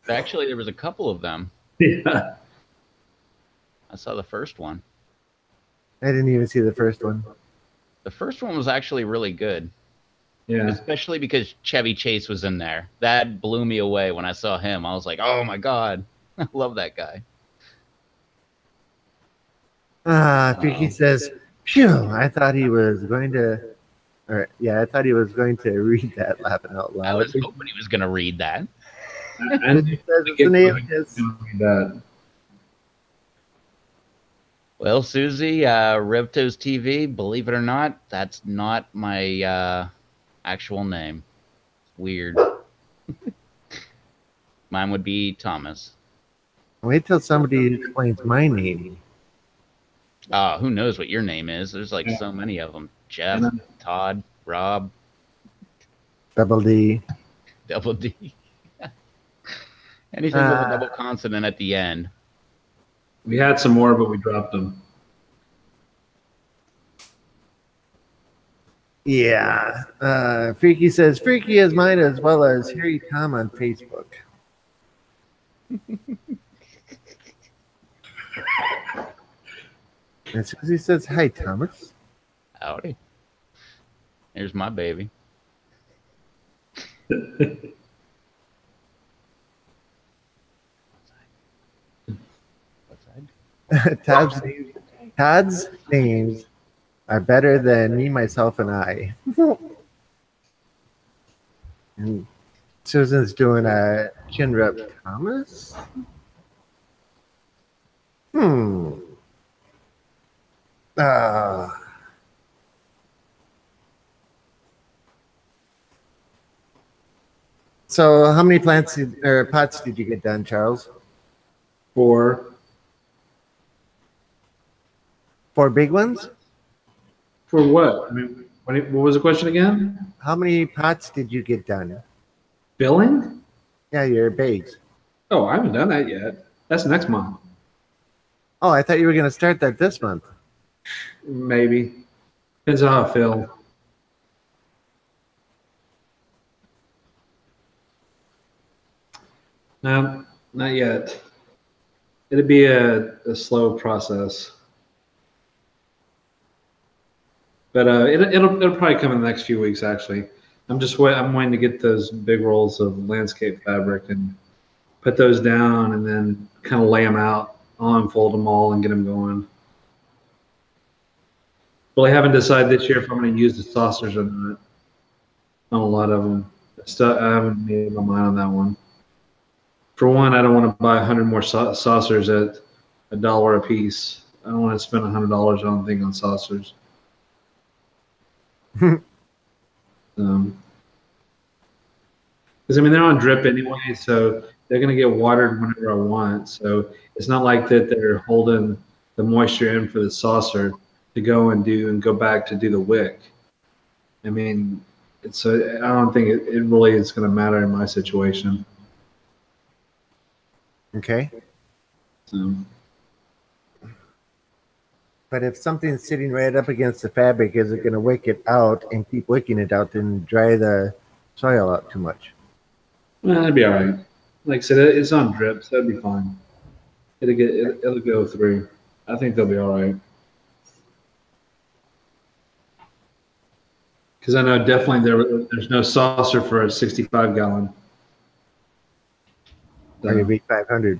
B: Actually, there was a couple of them.
A: Yeah.
B: I saw the first one.
C: I didn't even see the first one.
B: The first one was actually really good.
A: Yeah.
B: Especially because Chevy Chase was in there. That blew me away when I saw him. I was like, oh my God. I love that guy.
C: Vicky says, phew, I thought he was going to read that laughing out loud.
B: I was hoping he was going to read that.
A: And
C: He says it's an alias.
A: that.
B: Well, Susie, Revtos TV, believe it or not, that's not my actual name. Weird. Mine would be Thomas.
C: Wait till somebody explains my name.
B: Who knows what your name is? There's like so many of them. Jeff, Todd, Rob.
C: Double D.
B: Double D. Anything with a double consonant at the end.
A: We had some more, but we dropped them.
C: Yeah. Freaky says, Freaky is mine as well as Harry Tom on Facebook. And Susie says, hi, Thomas.
B: Howdy. Here's my baby. What's that?
C: Todd's names are better than me, myself, and I. And Susan's doing a chin rub. Thomas? Hmm. Ah. So, how many plants or pots did you get done, Charles?
A: 4.
C: 4 big ones?
A: For what? I mean, what was the question again?
C: How many pots did you get done?
A: Billing?
C: Yeah, your bags.
A: Oh, I haven't done that yet. That's next month.
C: Oh, I thought you were going to start that this month.
A: Maybe. Depends on how I feel. No, not yet. It'd be a slow process. But it'll probably come in the next few weeks. Actually, I'm waiting to get those big rolls of landscape fabric and put those down, and then kind of lay them out. I'll unfold them all and get them going. Well, I haven't decided this year if I'm going to use the saucers or not on a lot of them. I haven't made my mind on that one. For one, I don't want to buy 100 more saucers at $1 a piece. I don't want to spend $100. I don't think on saucers. Because I mean they're on drip anyway, so they're going to get watered whenever I want. So it's not like that they're holding the moisture in for the saucer to go and go back to do the wick. I mean, I don't think it really is going to matter in my situation.
C: Okay.
A: So.
C: But if something's sitting right up against the fabric, is it going to wick it out and keep wicking it out and dry the soil out too much?
A: Well, that'd be all right. Like I said, it's on drip, so that'd be fine. It'll go through. I think they'll be all right. Because I know definitely there's no saucer for a 65 gallon.
C: So, or you beat 500.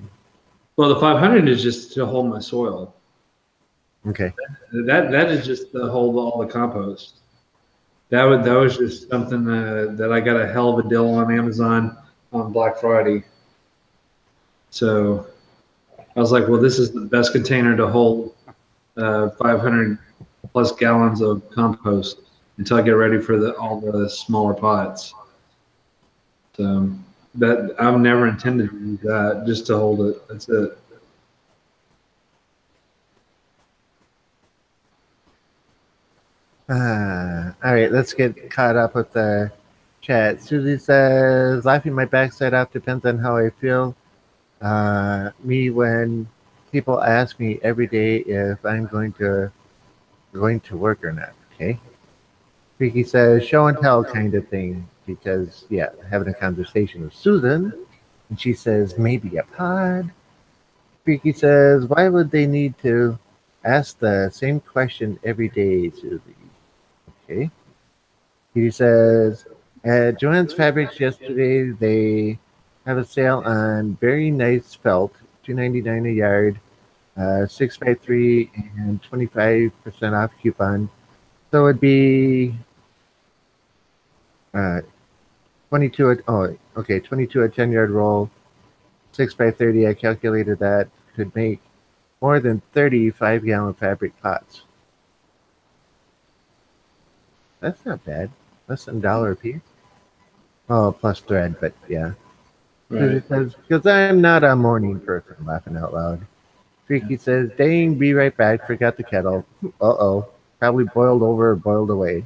A: Well, the 500 is just to hold my soil.
C: Okay.
A: That is just to hold all the compost. That was just something that I got a hell of a deal on Amazon on Black Friday. So I was like, well, this is the best container to hold 500 plus gallons of compost until I get ready for all the smaller pots. So that I've never intended to use that, just to hold it. That's it.
C: All right, let's get caught up with the chat. Susie says, laughing my backside off depends on how I feel. Me when people ask me every day if I'm going to work or not. Okay. Freaky says, show and tell kind of thing. Because, yeah, having a conversation with Susan, and she says, maybe a pod. Freaky says, why would they need to ask the same question every day, Susie? Okay. He says, at Joanne's Fabrics yesterday, they have a sale on very nice felt, $2.99 a yard, 6x3, and 25% off coupon. So it'd be 22 at 22 at 10-yard roll, 6x30. I calculated that could make more than 35-gallon fabric pots. That's not bad. Less than $1 a piece. Oh, plus thread, but yeah.
A: Right.
C: Because I'm not a morning person, laughing out loud. Freaky says, dang, be right back. Forgot the kettle. Uh-oh. Probably boiled over or boiled away.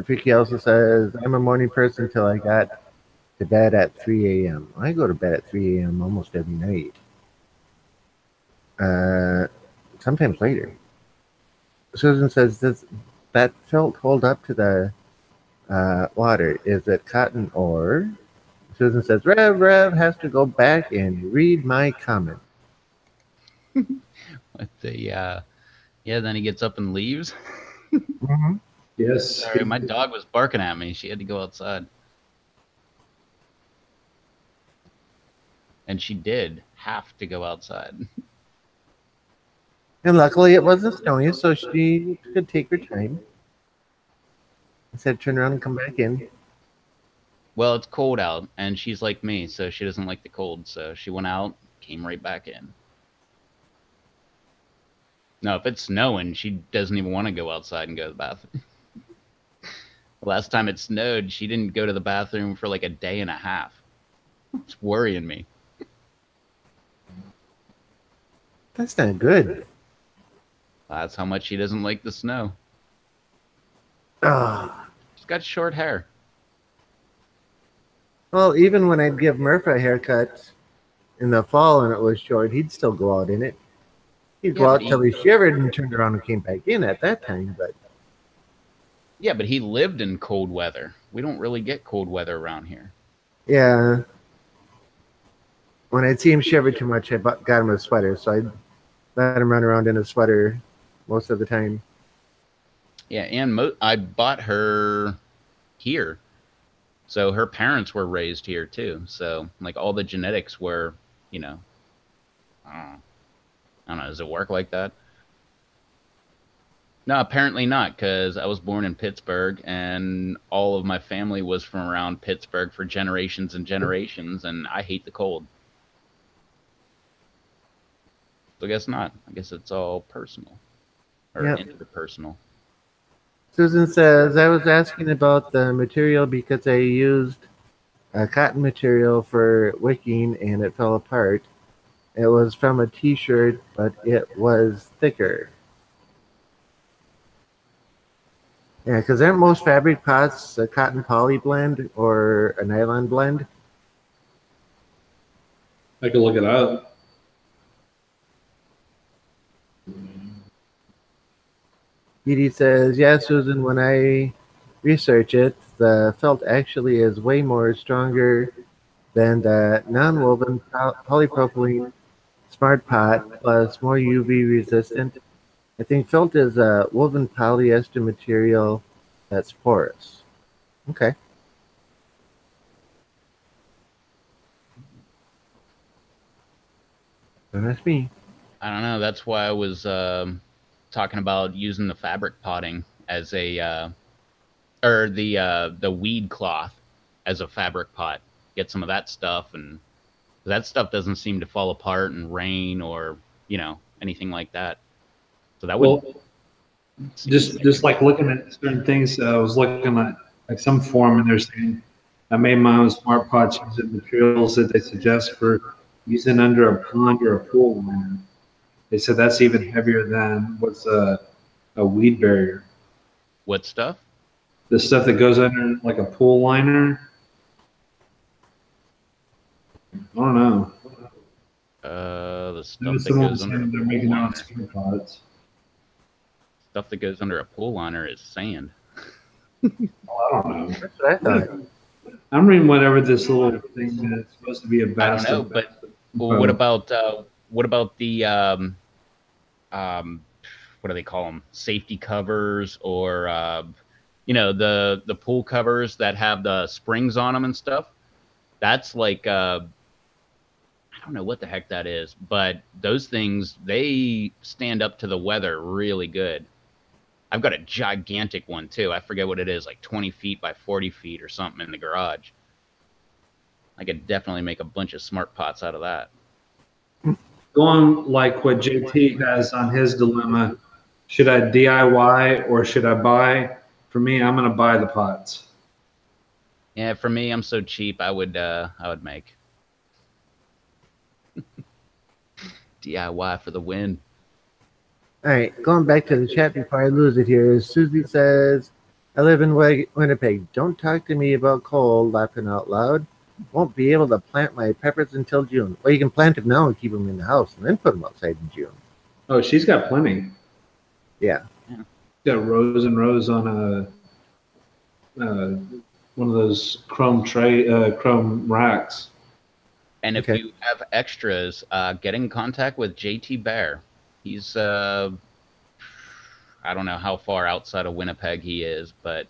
C: Freaky also says, I'm a morning person until I got to bed at 3 a.m. I go to bed at 3 a.m. almost every night. Sometimes later. Susan says, does that felt hold up to the water? Is it cotton or? Susan says, Rev has to go back and read my comment.
B: Yeah, then he gets up and leaves.
C: Mm-hmm.
A: Yes.
B: Sorry, my dog was barking at me. She had to go outside. And she did have to go outside.
C: And luckily it wasn't snowing, so she could take her time. Instead, turn around and come back in.
B: Well, it's cold out, and she's like me, so she doesn't like the cold. So she went out, came right back in. No, if it's snowing, she doesn't even want to go outside and go to the bathroom. Last time it snowed, she didn't go to the bathroom for like a day and a half. It's worrying me.
C: That's not good.
B: That's how much she doesn't like the snow.
C: Ah.
B: She's got short hair.
C: Well, even when I'd give Murph a haircut in the fall and it was short, he'd still go out in it. He'd go
B: Yeah,
C: out
B: but
C: till he shivered and turned around and came back in at that time. But
B: Yeah, but he lived in cold weather. We don't really get cold weather around here.
C: yeah, when I'd see him shiver too much, I got him a sweater. So I'd let him run around in a sweater most of the time.
B: Yeah, and I bought her here. So her parents were raised here too. So like all the genetics were, you know, I don't know. Does it work like that? No, apparently not, because I was born in Pittsburgh and all of my family was from around Pittsburgh for generations and generations, and I hate the cold. So I guess not. I guess it's all personal or
C: Yep.
B: interpersonal.
C: Susan says, I was asking about the material because I used a cotton material for wicking and it fell apart. It was from a t-shirt, but it was thicker. Yeah, because aren't most fabric pots a cotton poly blend or a nylon blend?
A: I could look it up.
C: Edie says, yeah, Susan, when I research it, the felt actually is way more stronger than the non-woven polypropylene smart pot, plus more UV resistant. I think felt is a woven polyester material that's porous. Okay. Don't ask me.
B: I don't know. That's why I was talking about using the fabric potting as a or the weed cloth as a fabric pot. Get some of that stuff, and that stuff doesn't seem to fall apart in rain or anything like that. So that would
A: Well, just like looking at certain things, I was looking at like some forum and they're saying I made my own smart pots using materials that they suggest for using under a pond or a pool liner. They said that's even heavier than what's a weed barrier.
B: what stuff?
A: The stuff that goes under like a pool liner. I don't know.
B: The stuff
A: Maybe
B: that
A: someone
B: goes under a
A: saying they're
B: pool
A: making their own
B: liner.
A: smart pots.
B: Stuff that goes under a pool liner is sand.
A: I don't know.
C: That's what I thought.
A: I'm reading whatever this little thing that's supposed to be a
B: I don't
A: vast.
B: know, but what about the what do they call them? Safety covers or the pool covers that have the springs on them and stuff. That's like I don't know what the heck that is, but those things they stand up to the weather really good. I've got a gigantic one too. I forget what it is, like 20 feet by 40 feet or something in the garage. I could definitely make a bunch of smart pots out of that.
A: Going like what JT has on his dilemma, should I DIY or should I buy? For me, I'm going to buy the pots.
B: Yeah, for me, I'm so cheap. I would make DIY for the win.
C: All right, going back to the chat before I lose it here. Susie says, I live in Winnipeg. Don't talk to me about coal, laughing out loud. Won't be able to plant my peppers until June. Well, you can plant them now and keep them in the house and then put them outside in June.
A: Oh, she's got plenty.
C: Yeah.
A: She's got rows and rows on one of those chrome racks.
B: And if you have extras, get in contact with JT Bear. He's I don't know how far outside of Winnipeg he is, but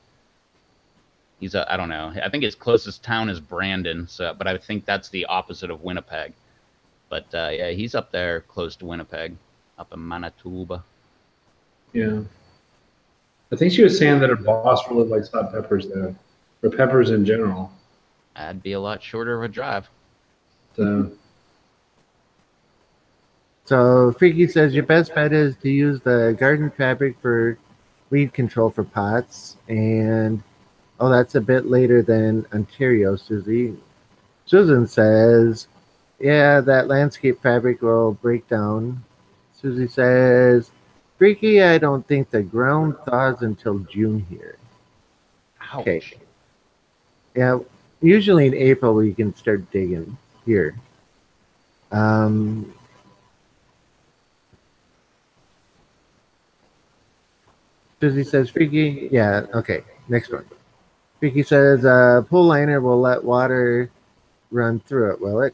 B: he's I don't know. I think his closest town is Brandon, but I think that's the opposite of Winnipeg. But yeah, he's up there close to Winnipeg. up in Manitoba.
A: Yeah. I think she was saying that her boss really likes hot peppers, though, or peppers in general.
B: That'd be a lot shorter of a drive.
A: So,
C: So Freaky says your best bet is to use the garden fabric for weed control for pots. And oh, that's a bit later than Ontario, Susie. Susan says, yeah, that landscape fabric will break down. Susie says, Freaky, I don't think the ground thaws until June here. Okay.
B: Ouch.
C: Yeah, usually in April we can start digging here. Susie says, Freaky, yeah, okay, next one. Freaky says, pool liner will let water run through it, will it?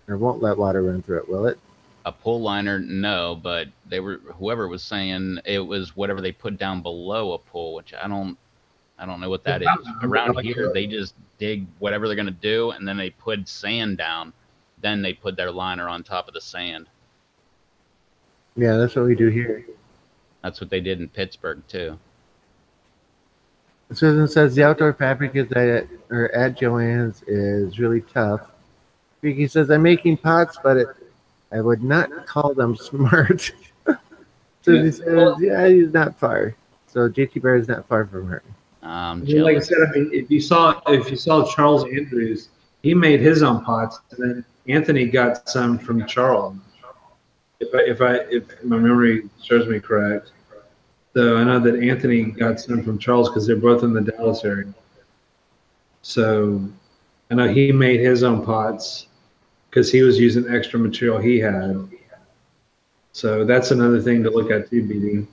C: Or won't let water run through it, will it?
B: A pull liner, no, but whoever was saying it was whatever they put down below a pull, which I don't know what that is. Around here, they just dig whatever they're gonna do, and then they put sand down. Then they put their liner on top of the sand.
C: Yeah, that's what we do here.
B: That's what they did in Pittsburgh too.
C: Susan says the outdoor fabric is at Joann's is really tough. Freaky says I'm making pots, but I would not call them smart. Susie says, yeah, he's not far. So JT Bear is not far from her.
A: like I said, I mean, if you saw Charles Andrews, he made his own pots, and then Anthony got some from Charles. If my memory serves me correct. So I know that Anthony got some from Charles because they're both in the Dallas area. So I know he made his own pots because he was using extra material he had. So that's another thing to look at too, BD.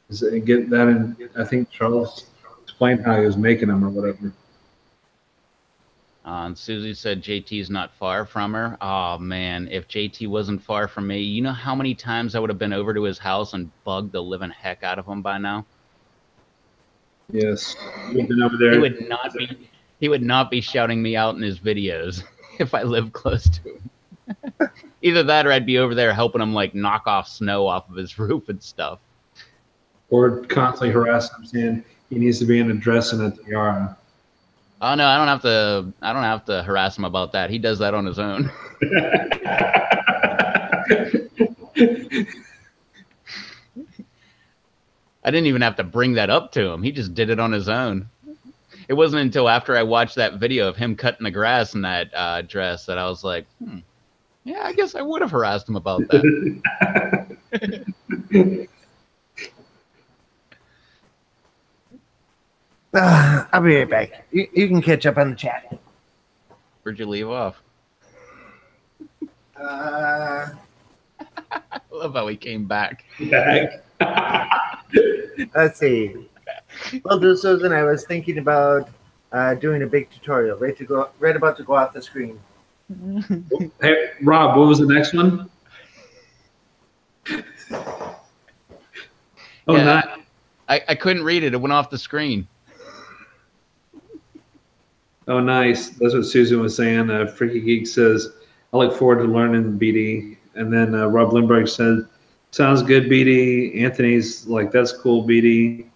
A: Is get that in. I think Charles explained how he was making them or whatever.
B: And Susie said JT's not far from her. Oh man, if JT wasn't far from me, you know how many times I would have been over to his house and bugged the living heck out of him by now?
A: Yes, you've been over there.
B: He would not be shouting me out in his videos if I lived close to him. Either that or I'd be over there helping him like knock off snow off of his roof and stuff.
A: Or constantly harassing him saying he needs to be in a dress and a tiara.
B: Oh no, I don't have to harass him about that. He does that on his own. I didn't even have to bring that up to him. He just did it on his own. It wasn't until after I watched that video of him cutting the grass in that dress that I was like, yeah, I guess I would have harassed him about that.
C: I'll be right back. You can catch up on the chat.
B: Where'd you leave off? I love how he came back.
C: Let's see. Well, Susan, I was thinking about doing a big tutorial. Right about to go off the screen.
A: Hey, Rob, what was the next one? Oh,
B: yeah,
A: nice.
B: I couldn't read it. It went off the screen.
A: Oh, nice. That's what Susan was saying. Freaky Geek says, I look forward to learning BD. And then Rob Lindbergh said, sounds good, BD. Anthony's like, that's cool, BD.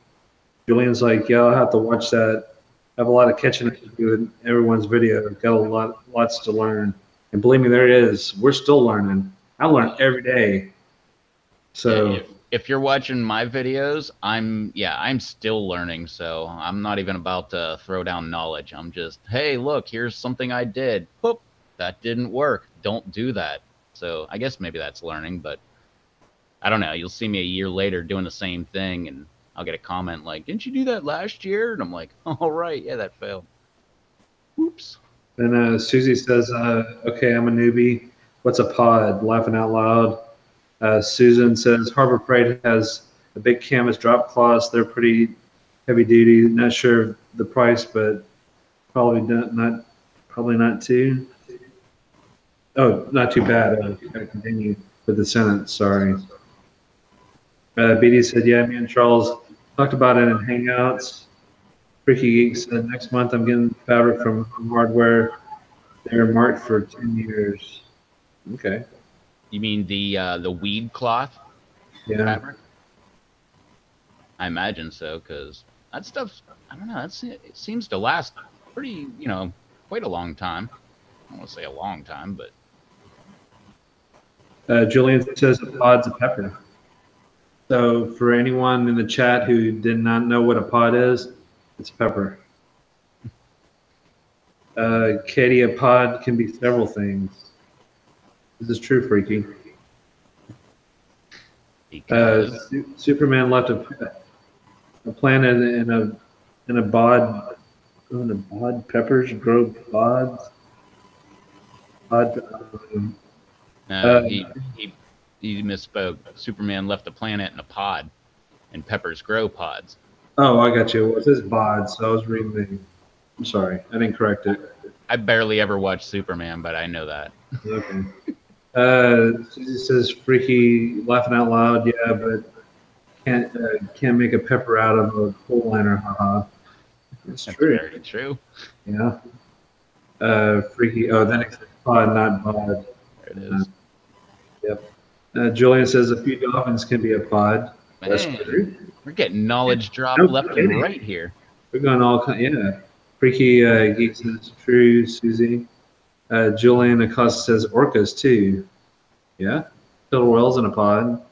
A: Julian's like, yeah, I'll have to watch that. I have a lot of catching up to do in everyone's video. I've got lots to learn. And believe me, there it is. We're still learning. I learn every day. So
B: yeah, if you're watching my videos, I'm still learning. So I'm not even about to throw down knowledge. I'm just, hey, look, here's something I did. Whoop, that didn't work. Don't do that. So I guess maybe that's learning, but I don't know. You'll see me a year later doing the same thing, and I'll get a comment like, didn't you do that last year? And I'm like, all right, yeah, that failed. Oops.
A: then Susie says, okay, I'm a newbie. What's a pod? Laughing out loud. Susan says Harbor Freight has a big canvas drop cloths. They're pretty heavy duty. Not sure the price, but probably not too. Oh, not too bad. Gotta continue with the sentence. Sorry. BD said, yeah, me and Charles talked about it in Hangouts. Freaky Geek said, next month I'm getting fabric from Home Hardware. They're marked for 10 years. Okay.
B: You mean the weed cloth?
A: Yeah.
B: Pepper? I imagine so, because that stuff, I don't know, it seems to last pretty, quite a long time. I don't want to say a long time, but
A: Julian says a pod's a pepper. So for anyone in the chat who did not know what a pod is, it's a pepper. Katie, a pod can be several things. This is true, Freaky.
B: because
A: Superman left a planet in a bod. In a bod, peppers grow pods. Pod.
B: no, he misspoke. Superman left the planet in a pod, and peppers grow pods.
A: Oh, I got you. It says bod, so I was reading the. I'm sorry, I didn't correct it.
B: I barely ever watch Superman, but I know that.
A: Okay. Susie says, "Freaky, laughing out loud." Yeah, but can't make a pepper out of a coal liner. Haha. It's
B: That's
A: true.
B: very true.
A: Yeah. Freaky. Oh, that is pod, not bod.
B: There it is.
A: Yep. Julian says a few dolphins can be a pod. That's
B: Man,
A: true.
B: we're getting knowledge drop
A: No
B: left
A: kidding.
B: and right here.
A: We're going all kind. Yeah. Freaky Geek says true. Susie. Julian Acosta says orcas too. Yeah. Killer whales in a pod.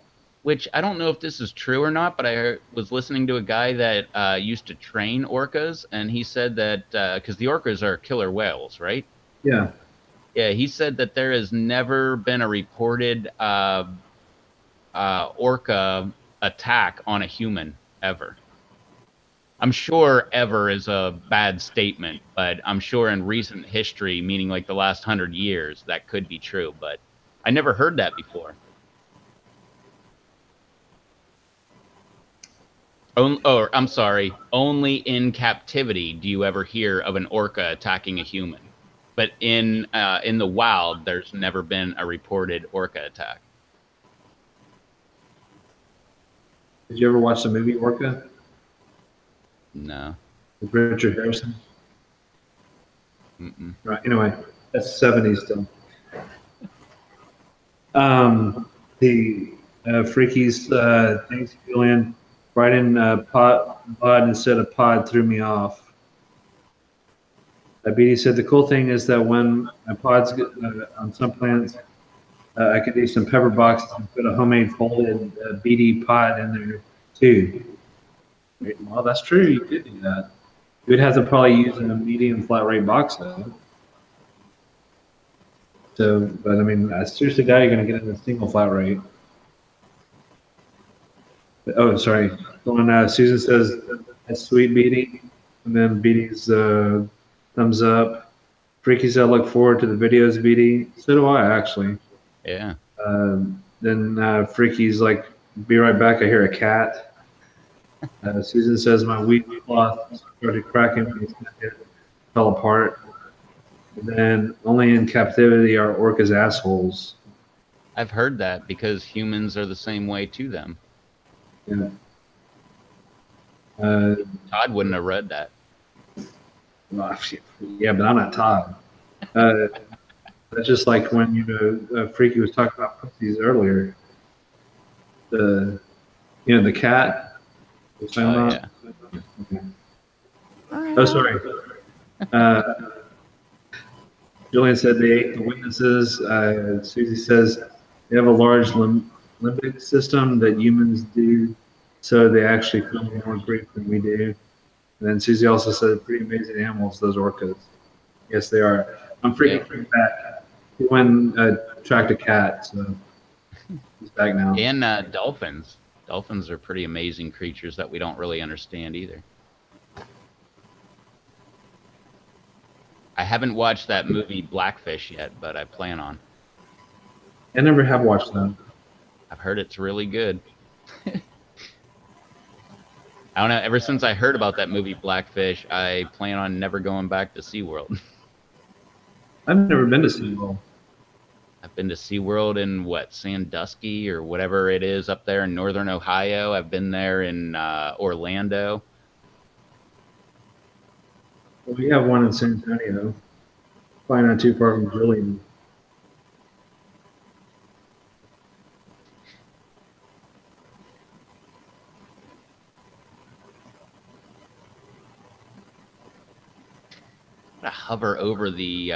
B: Which I don't know if this is true or not, but I was listening to a guy that used to train orcas, and he said that because the orcas are killer whales, right?
A: Yeah.
B: Yeah, he said that there has never been a reported orca attack on a human ever. I'm sure ever is a bad statement, but I'm sure in recent history, meaning like the last 100 years, that could be true. But I never heard that before. Or I'm sorry, only in captivity do you ever hear of an orca attacking a human. But in the wild, there's never been a reported orca attack.
A: Did you ever watch the movie Orca
B: No.
A: with Richard Harrison?
B: Mm-mm.
A: Right. Anyway, that's 70s still. The Freakies, thanks, Julian. Writing pod instead of pod threw me off. BD said the cool thing is that when my pods get on some plants, I could do some pepper boxes and put a homemade folded BD pod in there too. Well, that's true. You could do that. You would have to probably use a medium flat rate box though. So, but I mean, I seriously doubt you're going to get in a single flat rate. Oh, sorry. Susan says that's sweet, BD, and then BD's thumbs up. Freaky said, "Look forward to the videos, BD." So do I, actually.
B: Yeah.
A: Then Freaky's like, "Be right back. I hear a cat." Susan says, "My wheat cloth started cracking when it fell apart." And then only in captivity are orcas assholes.
B: I've heard that because humans are the same way to them.
A: Yeah.
B: Todd wouldn't have read that.
A: Well, yeah, but I'm not Todd. That's just like when Freaky was talking about pussies earlier. The cat. Was talking about?
B: Yeah.
A: Okay. Oh, sorry. Julian said they ate the witnesses. Susie says they have a large limbic system that humans do, so they actually feel more grief than we do. And then Susie also said pretty amazing animals, those orcas. Yes, they are. I'm freaking back. He went tracked a cat, so he's back now.
B: And dolphins. Dolphins are pretty amazing creatures that we don't really understand either. I haven't watched that movie Blackfish yet, but I plan on.
A: I never have watched them.
B: I've heard it's really good. I don't know. Ever since I heard about that movie Blackfish, I plan on never going back to SeaWorld.
A: I've never been to SeaWorld.
B: I've been to SeaWorld in, Sandusky or whatever it is up there in northern Ohio. I've been there in Orlando.
A: Well, we have one in San Antonio. Probably not too far from Julian.
B: gotta hover over the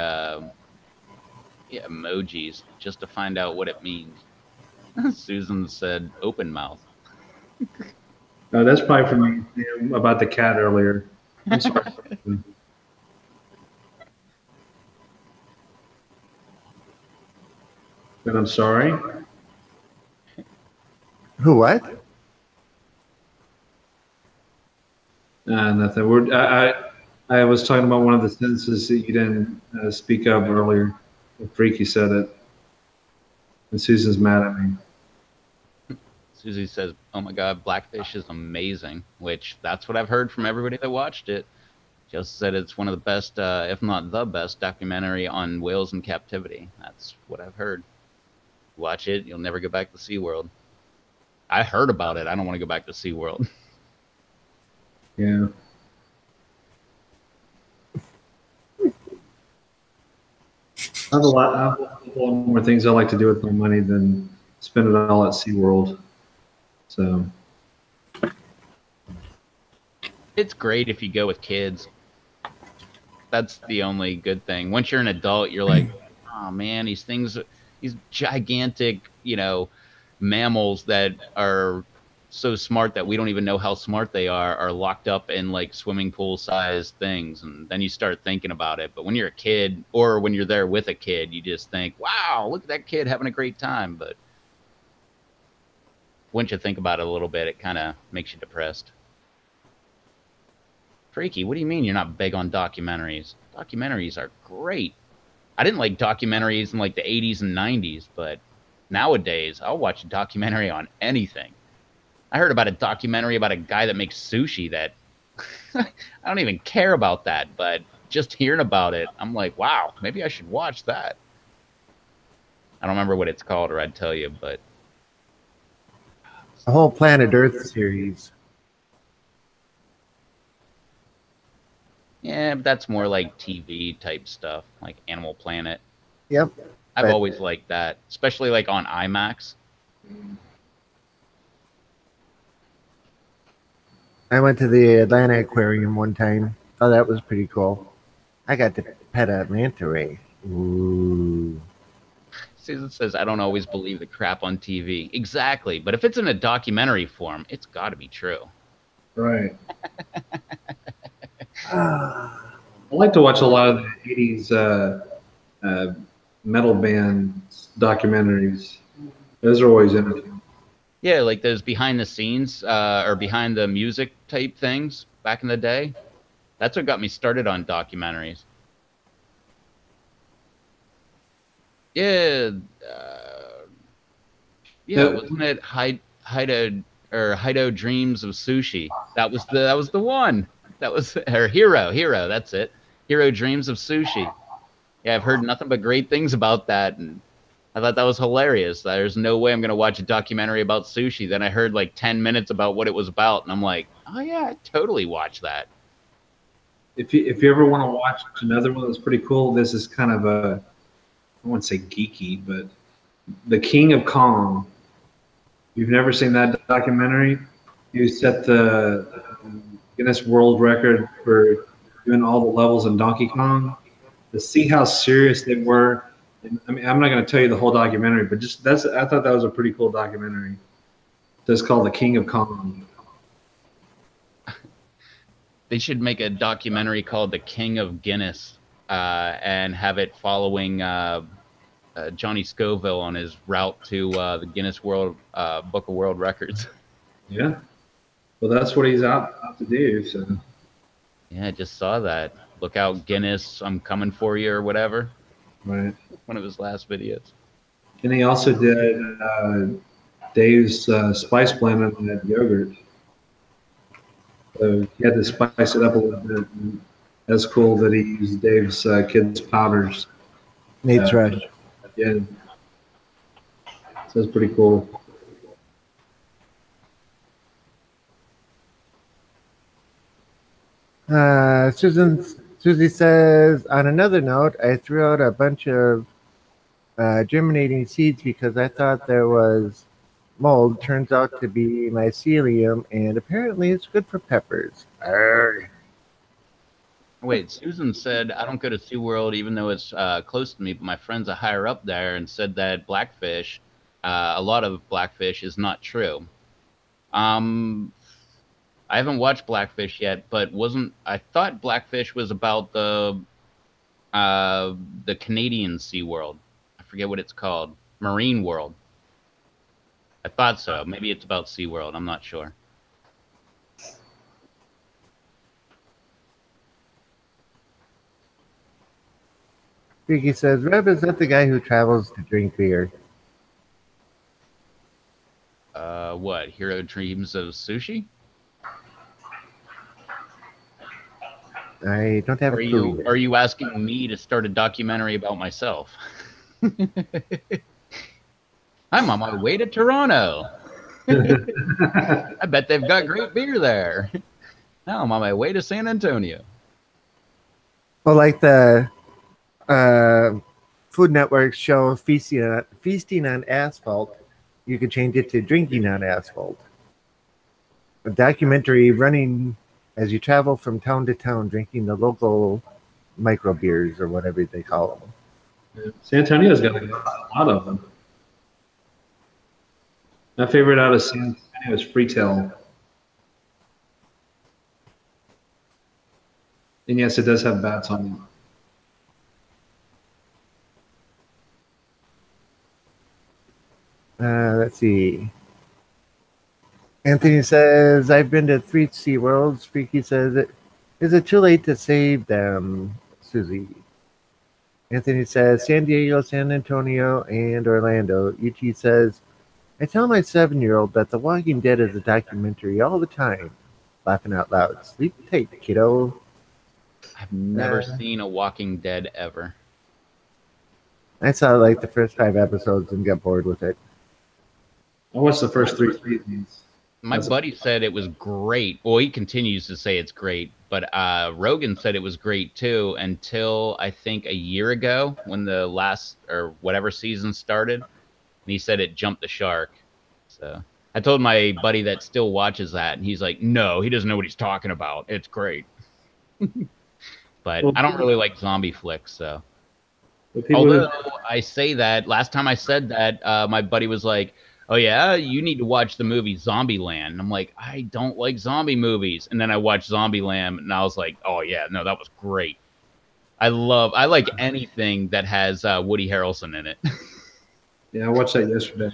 B: emojis just to find out what it means. Susan said open mouth.
A: That's probably from me about the cat earlier. I'm sorry. And I'm sorry.
C: Who? What?
A: Nothing. I was talking about one of the sentences that you didn't speak of earlier. Freaky said it. And Susan's mad at me.
B: Susie says, "Oh my God, Blackfish is amazing," which that's what I've heard from everybody that watched it. Just said it's one of the best, if not the best, documentary on whales in captivity. That's what I've heard. Watch it, you'll never go back to SeaWorld. I heard about it. I don't want to go back to SeaWorld.
A: Yeah. I have a lot more things I like to do with my money than spend it all at SeaWorld. So
B: It's great if you go with kids. That's the only good thing. Once you're an adult, you're like, oh man, these gigantic, mammals that are so smart that we don't even know how smart they are locked up in like swimming pool sized things. And then you start thinking about it. But when you're a kid, or when you're there with a kid, you just think, wow, look at that kid having a great time. But once you think about it a little bit, it kind of makes you depressed. Freaky, what do you mean you're not big on documentaries? Documentaries are great. I didn't like documentaries in like the 80s and 90s, but nowadays I'll watch a documentary on anything. I heard about a documentary about a guy that makes sushi that I don't even care about that, but just hearing about it, I'm like, wow, maybe I should watch that. I don't remember what it's called, or I'd tell you, but
C: The whole Planet Earth series.
B: yeah, but that's more like TV type stuff, like Animal Planet.
C: Yep.
B: I've
C: But-
B: always liked that, especially like on IMAX.
C: I went to the Atlanta Aquarium one time. Oh, that was pretty cool. I got to pet a manta ray. Ooh.
B: Susan says, I don't always believe the crap on TV. Exactly. But if it's in a documentary form, it's got to be true.
A: right. I like to watch a lot of the 80s metal band documentaries. Those are always interesting.
B: Yeah, like those behind the scenes or behind the music type things back in the day. That's what got me started on documentaries. Yeah. Wasn't it Hido Dreams of Sushi? That was the one. That was her Hero. That's it. Hero Dreams of Sushi. Yeah, I've heard nothing but great things about that, and I thought that was hilarious. There's no way I'm gonna watch a documentary about sushi. Then I heard like 10 minutes about what it was about, and I'm like, oh yeah, I'd totally watch that.
A: If you ever want to watch another one that's pretty cool, this is kind of I wouldn't say geeky, but The King of Kong. You've never seen that documentary? You set the Guinness World Record for doing all the levels in Donkey Kong. To see how serious they were. And, I mean, I'm not going to tell you the whole documentary, but I thought that was a pretty cool documentary. It's called The King of Kong.
B: They should make a documentary called The King of Guinness and have it following Johnny Scoville on his route to the Guinness World Book of World Records.
A: Yeah. Well, that's what he's out to do. So.
B: Yeah, I just saw that. Look out, Guinness, I'm coming for you, or whatever.
A: Right.
B: One of his last videos.
A: And he also did Dave's spice blend on that yogurt. So he had to spice it up a little bit. And that's cool that he used Dave's kids' powders.
C: Nate's Rush.
A: Yeah. So that's pretty cool.
C: Susie says, on another note, I threw out a bunch of germinating seeds because I thought there was mold. Turns out to be mycelium, and apparently it's good for peppers. Arrgh.
B: Wait, Susan said I don't go to SeaWorld even though it's close to me, but my friends are higher up there and said that Blackfish, a lot of Blackfish is not true. Um, I haven't watched Blackfish yet, but wasn't I thought Blackfish was about the Canadian SeaWorld. I forget what it's called. Marine World. I thought so. Maybe it's about SeaWorld. I'm not sure.
C: Freaky says, Reb, is that the guy who travels to drink beer?
B: What? Hero Dreams of Sushi?
C: I don't have a clue.
B: Are you asking me to start a documentary about myself? I'm on my way to Toronto. I bet they've got great beer there. Now I'm on my way to San Antonio.
C: Well, like the Food Network show Feasting on Asphalt, you could change it to Drinking on Asphalt. A documentary running as you travel from town to town, drinking the local micro beers or whatever they call them.
A: Yeah. San Antonio's got a lot of them. My favorite out of San Antonio is Freetail. And yes, it does have bats on it.
C: Let's see. Anthony says, I've been to 3 SeaWorlds. Freaky says, is it too late to save them, Susie? Anthony says, San Diego, San Antonio, and Orlando. UT says, I tell my 7-year-old that The Walking Dead is a documentary all the time. Laughing out loud. Sleep tight, kiddo.
B: I've never seen a Walking Dead ever.
C: I saw like the first 5 episodes and got bored with it.
A: I watched the first 3 seasons.
B: My buddy said it was great. Well, he continues to say it's great, but Rogan said it was great too until I think a year ago when the last or whatever season started. And he said it jumped the shark. So I told my buddy that still watches that, and he's like, no, he doesn't know what he's talking about. It's great. But I don't really like zombie flicks, so. Although I say that, last time I said that, my buddy was like, oh yeah, you need to watch the movie Zombieland. And I'm like, I don't like zombie movies. And then I watched Zombieland, and I was like, oh yeah, no, that was great. I like anything that has Woody Harrelson in it.
A: Yeah, I watched that yesterday.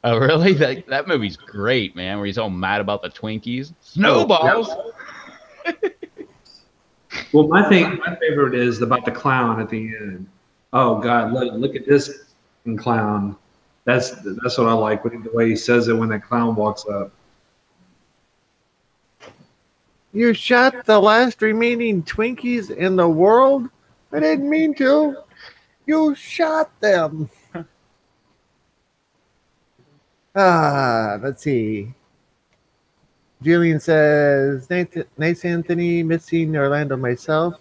B: Oh really? That movie's great, man. Where he's all mad about the Twinkies, snowballs.
A: Oh, yeah. Well, my favorite is about the clown at the end. Oh God, look at this clown. That's what I like. The way he says it when that clown walks up.
C: You shot the last remaining Twinkies in the world? I didn't mean to. You shot them. Let's see. Julian says, nice Anthony, missing Orlando myself.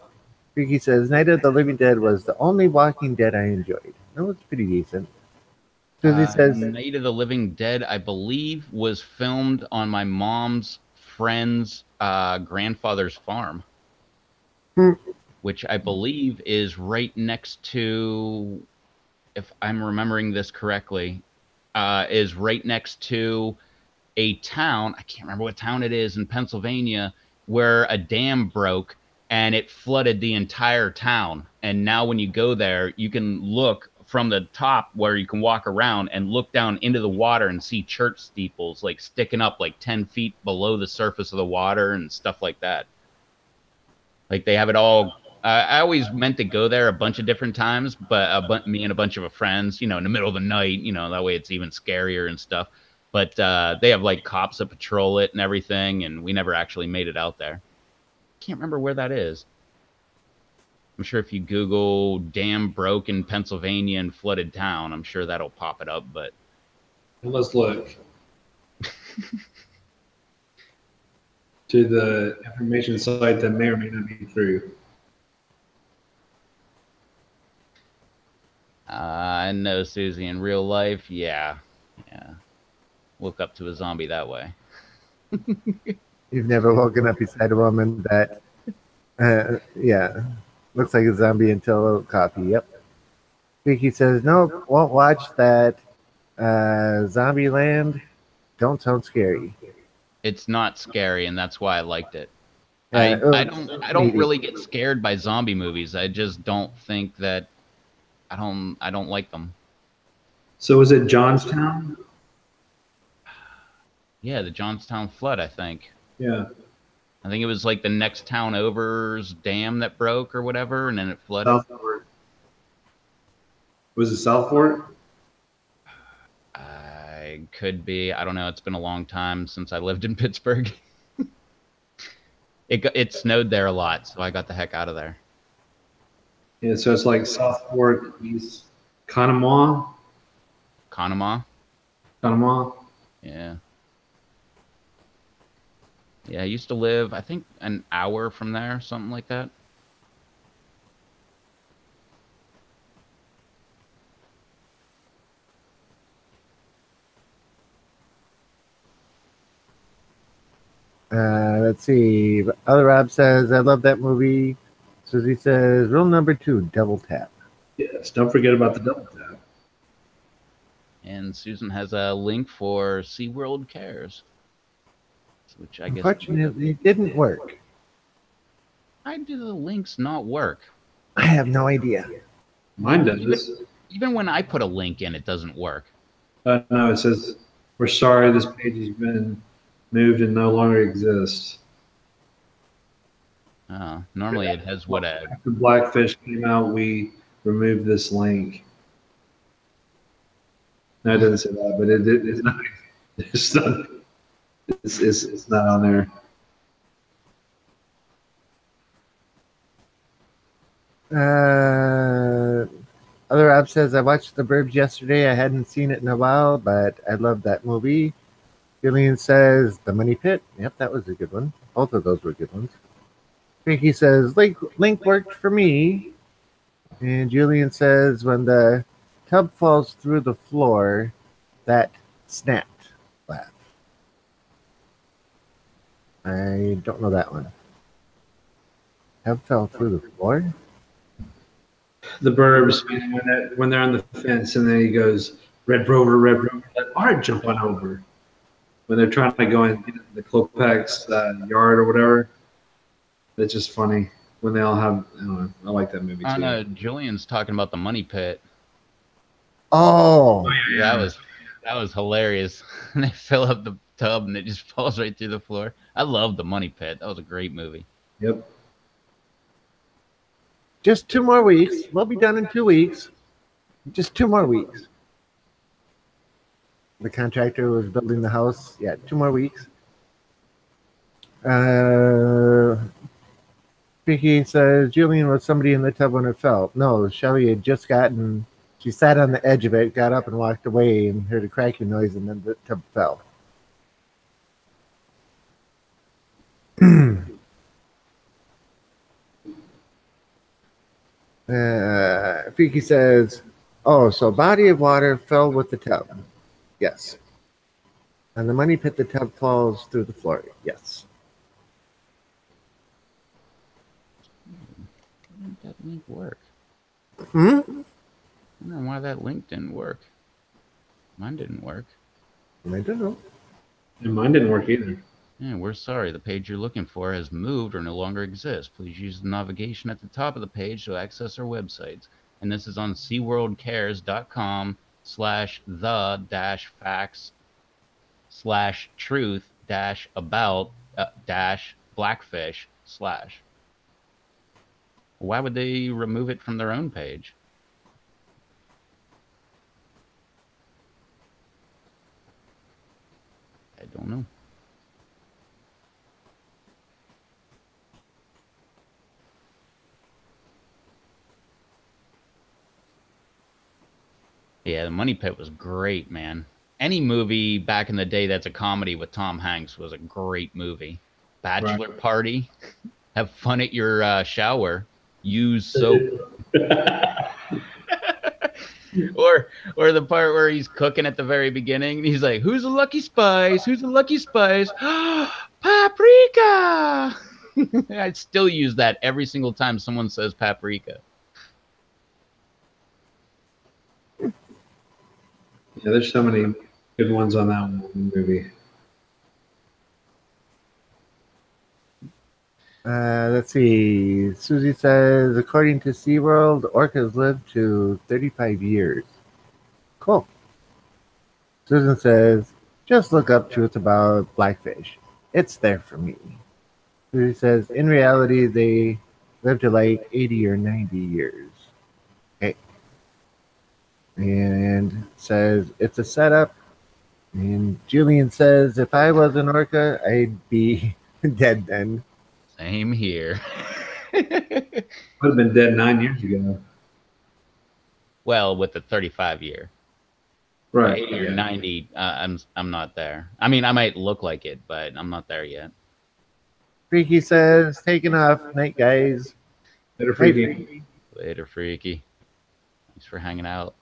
C: Ricky says, Night of the Living Dead was the only Walking Dead I enjoyed. That was pretty decent. Susie says,
B: Night of the Living Dead, I believe, was filmed on my mom's friend's grandfather's farm, which I believe is right next to, if I'm remembering this correctly, is right next to a town, I can't remember what town it is in Pennsylvania, where a dam broke and it flooded the entire town. And now when you go there, you can look from the top where you can walk around and look down into the water and see church steeples like sticking up like 10 feet below the surface of the water and stuff like that. Like they have it all. I always meant to go there a bunch of different times, but me and a bunch of friends, in the middle of the night, that way it's even scarier and stuff. But they have like cops that patrol it and everything, and we never actually made it out there. Can't remember where that is. I'm sure if you Google dam broke in Pennsylvania and flooded town, I'm sure that'll pop it up, but.
A: Let's look. To the information site that may or may not be true.
B: I know, Susie, in real life, yeah. Woke up to a zombie that way.
C: You've never woken up beside a woman that Yeah. Looks like a zombie until coffee. Yep. Vicky says, nope, won't watch that. Zombie Land. Don't sound scary.
B: It's not scary, and that's why I liked it.
C: Yeah,
B: I don't really get scared by zombie movies. I just don't think that I don't like them.
A: So was it Johnstown?
B: Yeah, the Johnstown flood, I think.
A: Yeah.
B: I think it was like the next town over's dam that broke or whatever, and then it flooded.
A: Southport. Was it Southport?
B: I could be. I don't know. It's been a long time since I lived in Pittsburgh. It snowed there a lot, so I got the heck out of there.
A: Yeah, so it's like Southport, East Conemaugh.
B: Conemaugh?
A: Conemaugh.
B: Yeah. Yeah, I used to live, I think, an hour from there, something like that.
C: Let's see. Other Rob says, I love that movie. Susie says, rule number 2, double tap.
A: Yes, don't forget about the double tap.
B: And Susan has a link for SeaWorld Cares, which I guess.
C: Unfortunately, it didn't work.
B: Why do the links not work?
C: I have no idea.
A: Mine does.
B: Even when I put a link in, it doesn't work.
A: No, it says, we're sorry, this page has been moved and no longer exists.
B: Normally it has what a...
A: After Blackfish came out, we removed this link. No, it doesn't say that, but it's not. It's not on there.
C: Other Rob says, I watched The Burbs yesterday. I hadn't seen it in a while, but I love that movie. Julian says, The Money Pit. Yep, that was a good one. Both of those were good ones. Ricky says, Link worked for me. And Julian says, when the tub falls through the floor, that snapped laugh. I don't know that one. Tub fell through the floor?
A: The Burbs, when they're on the fence, and then he goes, Red Rover, let Art jump on over. When they're trying to go in the Klopex yard or whatever. It's just funny when they all have. I don't know. I like that movie too.
B: I know Julian's talking about The Money Pit.
C: Oh,
B: yeah, that was hilarious. And they fill up the tub and it just falls right through the floor. I love The Money Pit. That was a great movie.
A: Yep.
C: Just 2 more weeks. We'll be done in 2 weeks. Just 2 more weeks. The contractor was building the house. Yeah, 2 more weeks. Vicky says, Julian was somebody in the tub when it fell. No, Shelly had just gotten, she sat on the edge of it, got up and walked away and heard a cracking noise, and then the tub fell. Vicky says, oh, so body of water fell with the tub. Yes. And the Money Pit, the tub falls through the floor. Yes.
B: Why didn't that link work?
C: Hmm?
B: I don't know why that link didn't work. Mine didn't work.
C: I don't know.
A: And mine didn't work either.
B: Yeah, we're sorry. The page you're looking for has moved or no longer exists. Please use the navigation at the top of the page to access our websites. And this is on seaworldcares.com/the-facts/truth-about-blackfish/. Why would they remove it from their own page? I don't know. Yeah, The Money Pit was great, man. Any movie back in the day that's a comedy with Tom Hanks was a great movie. Bachelor Party. Have fun at your shower. Use soap. or the part where he's cooking at the very beginning and he's like, who's a lucky spice? Who's a lucky spice? Paprika! I still use that every single time someone says paprika.
A: Yeah, there's so many good ones on that movie.
C: Let's see. Susie says, according to SeaWorld, orcas live to 35 years. Cool. Susan says, just look up truth about blackfish. It's there for me. Susie says, in reality, they live to like 80 or 90 years. Okay. And says, it's a setup. And Julian says, if I was an orca, I'd be dead then.
B: Same here.
A: Would have been dead 9 years ago.
B: Well, with the 35 year.
A: Right.
B: 80 or 90, I'm not there. I mean, I might look like it, but I'm not there yet.
C: Freaky says, taking off. Night, guys.
A: Later, Freaky.
B: Later, Freaky. Thanks for hanging out.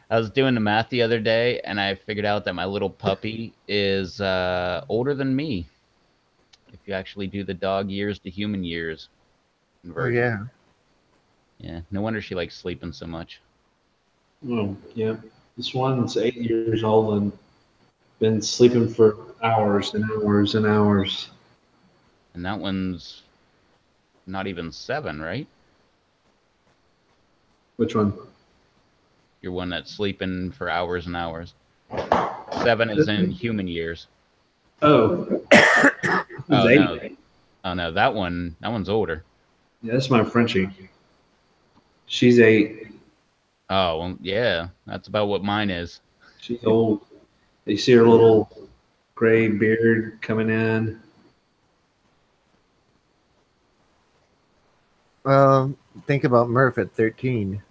B: I was doing the math the other day, and I figured out that my little puppy is older than me. If you actually do the dog years to human years conversion.
C: Oh, yeah.
B: Yeah, no wonder she likes sleeping so much.
A: Oh, yeah. This one's 8 years old and been sleeping for hours and hours and hours.
B: And that one's not even 7, right?
A: Which one?
B: Your one that's sleeping for hours and hours. 7 is in human years.
A: Oh.
B: Oh, no.
A: 8.
B: Oh, no, that one's older.
A: Yeah, that's my Frenchie. She's 8.
B: Oh, well, yeah, that's about what mine is.
A: She's old. You see her little gray beard coming in.
C: Well, think about Murph at 13.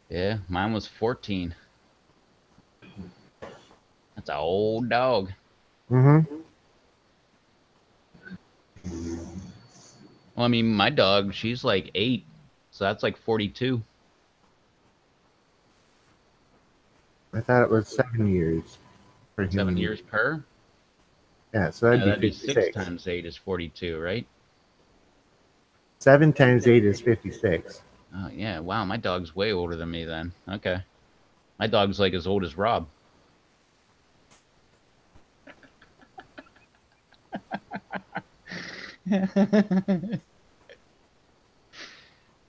B: Yeah, mine was 14. That's an old dog.
C: Mm-hmm.
B: Well, I mean, my dog, she's like 8, so that's like 42.
C: I thought it was 7 years. For
B: 7
C: human.
B: years per?
C: Yeah, so that'd be
B: 6
C: 56.
B: times 8 is 42, right?
C: 7 times 8 is 56.
B: Oh, yeah. Wow, my dog's way older than me then. Okay. My dog's like as old as Rob.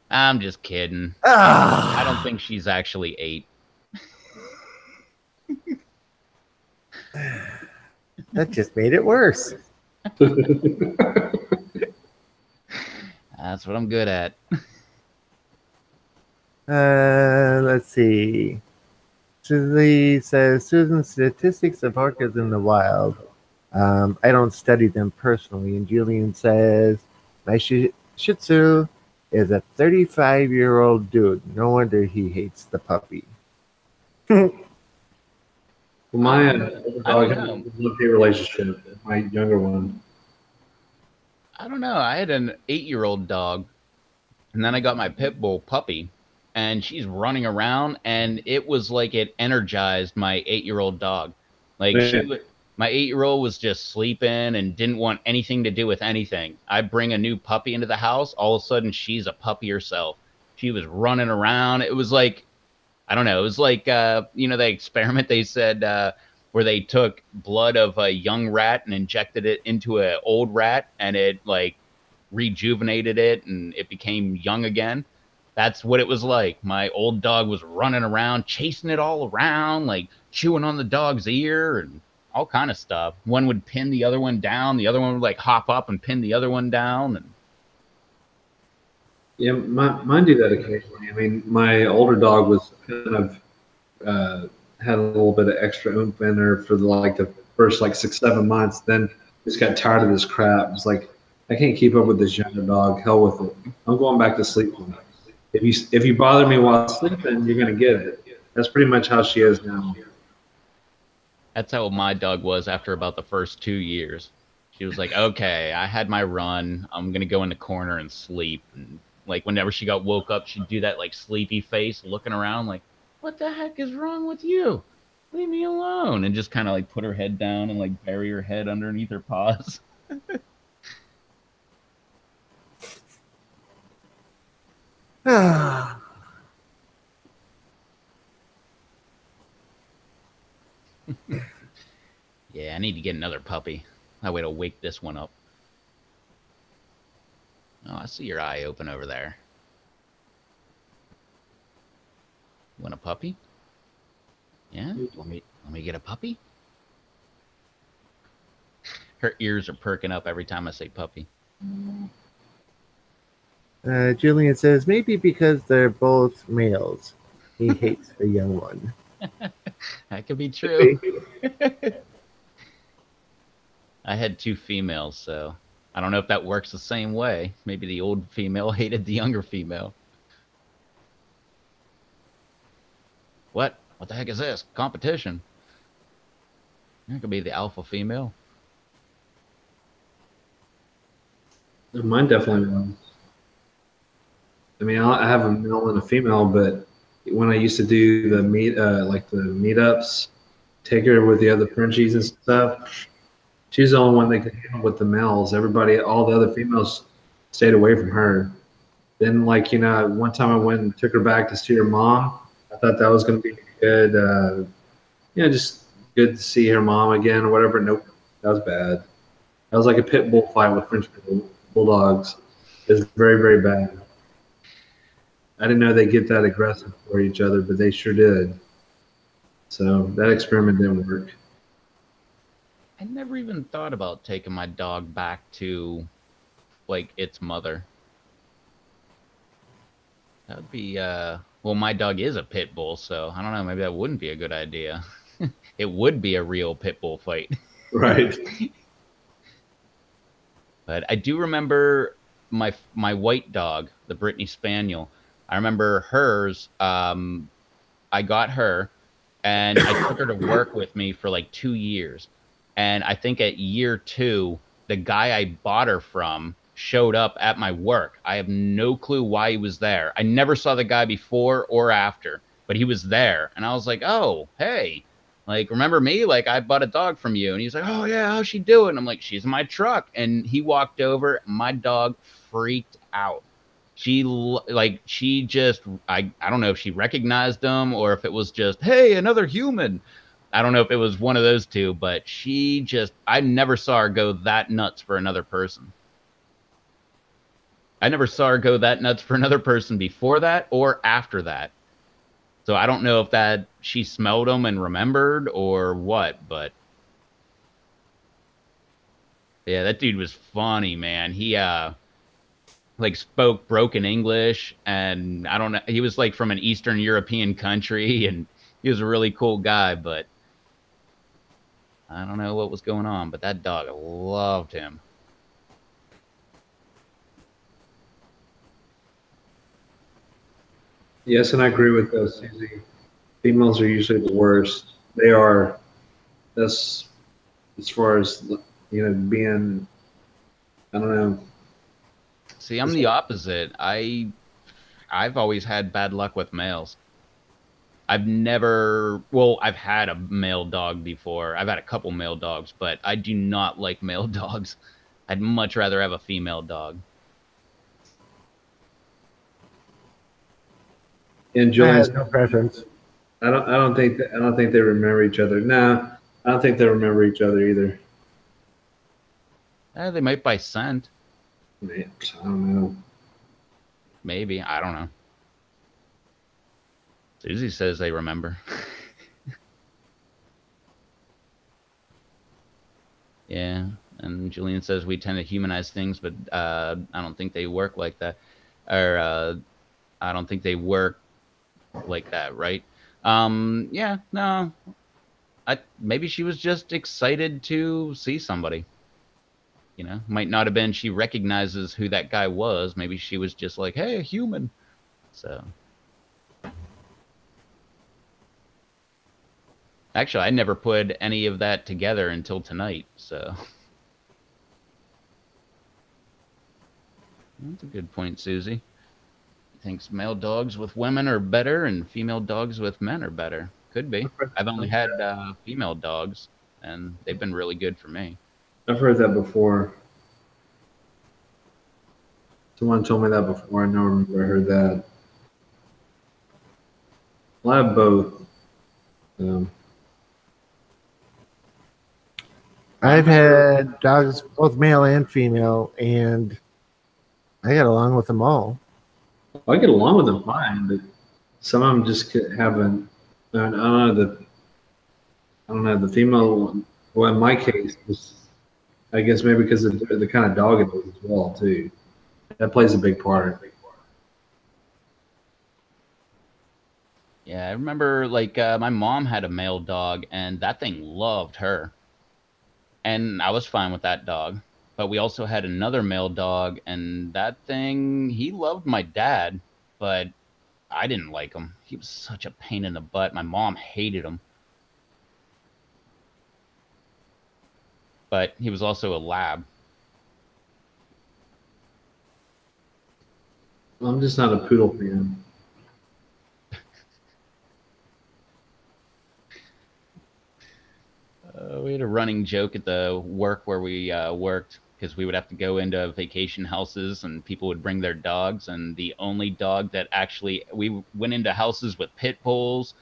B: I'm just kidding. I don't think she's actually 8.
C: That just made it worse.
B: That's what I'm good at.
C: Let's see. Susie says, Susan, statistics of orcas in the wild. I don't study them personally. And Julian says, my Shih Tzu is a 35-year-old dude. No wonder he hates the puppy.
A: Well, my dog has
B: know.
A: a love-hate relationship. My younger one.
B: I don't know. I had an 8-year-old dog, and then I got my pit bull puppy, and she's running around, and it was like it energized my 8-year-old dog. Like my 8-year-old was just sleeping and didn't want anything to do with anything. I bring a new puppy into the house, all of a sudden she's a puppy herself. She was running around. It was like, I don't know. It was like, the experiment they said where they took blood of a young rat and injected it into an old rat, and it like rejuvenated it and it became young again. That's what it was like. My old dog was running around, chasing it all around, like chewing on the dog's ear and all kind of stuff. One would pin the other one down. The other one would like hop up and pin the other one down. And
A: Yeah, mine do that occasionally. I mean, my older dog was kind of had a little bit of extra oomph in her for the first 6-7 months. Then just got tired of this crap. It's like I can't keep up with this younger dog. Hell with it. I'm going back to sleep. If you bother me while sleeping, you're gonna get it. That's pretty much how she is now.
B: that's how my dog was after about the first 2 years. She was like, okay, I had my run. I'm going to go in the corner and sleep. And Like whenever she got woke up, she'd do that like sleepy face, looking around like, "What the heck is wrong with you? Leave me alone!" And just kind of like put her head down and like bury her head underneath her paws.
C: Ah.
B: Yeah, I need to get another puppy. That way to wake this one up. Oh, I see your eye open over there. Want a puppy? Yeah? Let me get a puppy? Her ears are perking up every time I say puppy.
C: Julian says maybe because they're both males. He hates the young one.
B: That could be true. I had 2 females, so I don't know if that works the same way. Maybe the old female hated the younger female. What? What the heck is this? Competition? That could be the alpha female.
A: Mine definitely was. I mean, I have a male and a female, but when I used to do the like the meetups, take her with the other Frenchies and stuff, she's the only one that could handle with the males. Everybody, all the other females stayed away from her. Then, like, one time I went and took her back to see her mom. I thought that was going to be good, just good to see her mom again or whatever. Nope, that was bad. That was like a pit bull fight with French bulldogs. It was very, very bad. I didn't know they get that aggressive for each other, but they sure did. So that experiment didn't work.
B: I never even thought about taking my dog back to, like, its mother. That would be, well, my dog is a pit bull, so I don't know, maybe that wouldn't be a good idea. It would be a real pit bull fight.
A: Right.
B: But I do remember my white dog, the Brittany Spaniel. I remember hers. I got her, and I took her to work with me for like 2 years. And I think at year 2, the guy I bought her from showed up at my work. I have no clue why he was there. I never saw the guy before or after, but he was there. And I was like, "Oh, hey, like, remember me? Like, I bought a dog from you." And he's like, "Oh, yeah, how's she doing?" I'm like, "She's in my truck." And he walked over. My dog freaked out. She just, I don't know if she recognized him or if it was just, "Hey, another human." I don't know if it was one of those two, but I never saw her go that nuts for another person. I never saw her go that nuts for another person before that or after that. So I don't know if that she smelled them and remembered or what, but yeah, that dude was funny, man. He like spoke broken English, and I don't know, he was like from an Eastern European country, and he was a really cool guy, but I don't know what was going on, but that dog loved him.
A: Yes, and I agree with those, Susie. Females are usually the worst. They are. That's as far as being. I don't know.
B: See, I'm the opposite. I've always had bad luck with males. I've had a male dog before. I've had a couple male dogs, but I do not like male dogs. I'd much rather have a female dog.
A: And
C: I
A: Julian's.
C: have no preference.
A: I don't think. I don't think they remember each other. No, I don't think they remember each other either.
B: They might by scent.
A: Man, I don't know.
B: Maybe. I don't know. Susie says they remember. Yeah. And Julian says we tend to humanize things, but I don't think they work like that. Or I don't think they work like that, right? Yeah, no. Maybe she was just excited to see somebody. Might not have been she recognizes who that guy was. Maybe she was just like, "Hey, a human." So actually, I never put any of that together until tonight, so that's a good point, Susie. thinks male dogs with women are better and female dogs with men are better. Could be. I've only had female dogs, and they've been really good for me.
A: I've heard that before. Someone told me that before. I don't remember I heard that. Well, I have both.
C: I've had dogs, both male and female, and I got along with them all.
A: I get along with them fine, but some of them just haven't. I don't know the female one. Well, in my case, I guess maybe because of the kind of dog it is as well too. That plays a big part.
B: Yeah, I remember like my mom had a male dog, and that thing loved her. And I was fine with that dog. But we also had another male dog, and that thing, he loved my dad, but I didn't like him. He was such a pain in the butt. My mom hated him. But he was also a lab.
A: I'm just not a poodle fan.
B: We had a running joke at the work where we worked, because we would have to go into vacation houses and people would bring their dogs. And the only dog that we went into houses with pit bulls,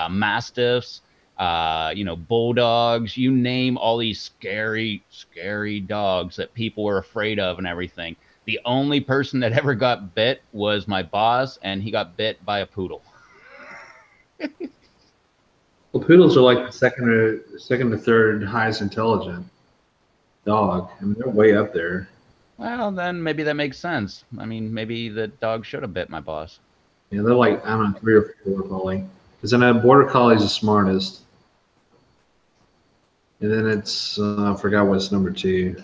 B: mastiffs, bulldogs, you name all these scary, scary dogs that people were afraid of and everything. The only person that ever got bit was my boss, and he got bit by a poodle.
A: Well, poodles are like the second or third highest intelligent dog. I mean, they're way up there.
B: Well, then maybe that makes sense. I mean, maybe the dog should have bit my boss.
A: Yeah, they're like, I don't know, 3 or 4 probably. Because I know border collie's the smartest, and then it's I forgot what's number 2.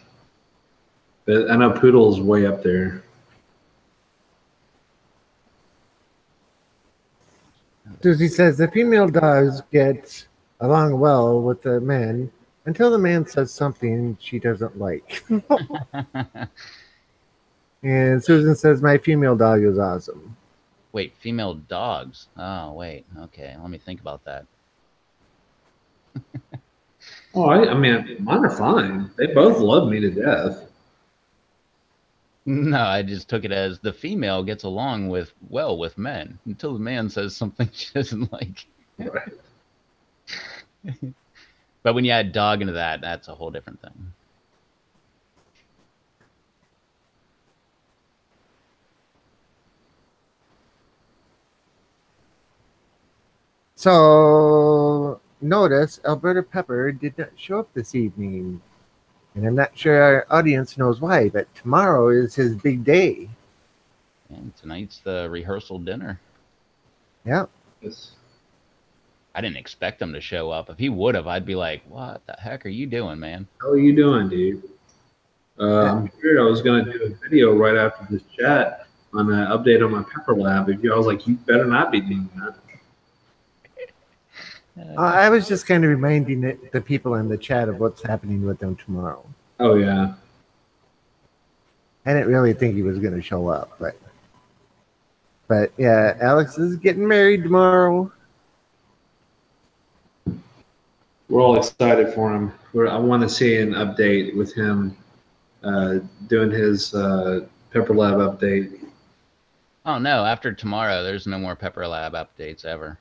A: But I know poodle's way up there.
C: Susie says the female dogs get along well with the men until the man says something she doesn't like. And Susan says my female dog is awesome.
B: Wait, female dogs? Oh, wait. Okay, let me think about that.
A: Oh, I mean, mine are fine. They both love me to death.
B: No, I just took it as the female gets along well with men until the man says something she doesn't like.
A: Right.
B: But when you add dog into that, that's a whole different thing.
C: So notice Alberta Pepper did not show up this evening. And I'm not sure our audience knows why, but tomorrow is his big day.
B: And tonight's the rehearsal dinner.
C: Yeah.
A: Yes.
B: I didn't expect him to show up. If he would have, I'd be like, what the heck are you doing, man?
A: How are you doing, dude? I'm sure I was going to do a video right after this chat on an update on my Pepper Lab. I was like, you better not be doing that.
C: I was just kind of reminding the people in the chat of what's happening with them tomorrow.
A: Oh, yeah.
C: I didn't really think he was going to show up, but yeah, Alex is getting married tomorrow.
A: We're all excited for him. I want to see an update with him doing his Pepper Lab update.
B: Oh, no. After tomorrow, there's no more Pepper Lab updates ever.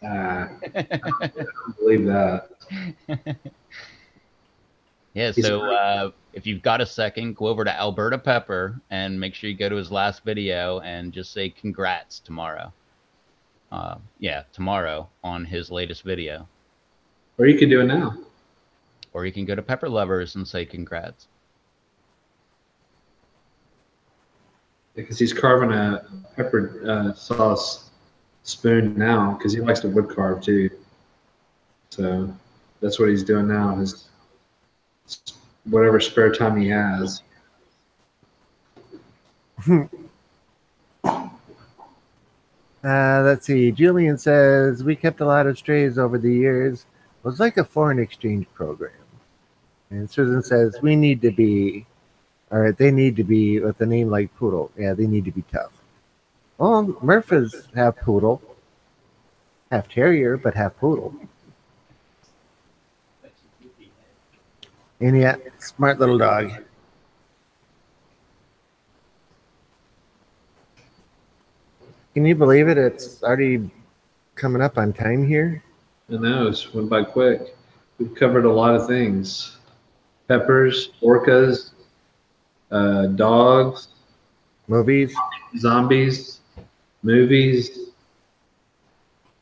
A: I don't believe that.
B: Yeah, so if you've got a second, go over to Alberta Pepper and make sure you go to his last video and just say congrats tomorrow. Yeah, tomorrow on his latest video.
A: Or you could do it now.
B: Or you can go to Pepper Lovers and say congrats.
A: Because he's carving a pepper sauce spoon now because he likes to wood carve too. So that's what he's doing now, is whatever spare time he has.
C: Let's see. Julian says we kept a lot of strays over the years. It was like a foreign exchange program. And Susan says we need to be, or they need to be with a name like Poodle. Yeah, they need to be tough. Well, Murph is half poodle, half terrier, but half poodle. And yeah, smart little dog. Can you believe it? It's already coming up on time here.
A: I know, it's went by quick. We've covered a lot of things. Peppers, orcas, dogs,
C: Movies.
A: zombies, movies.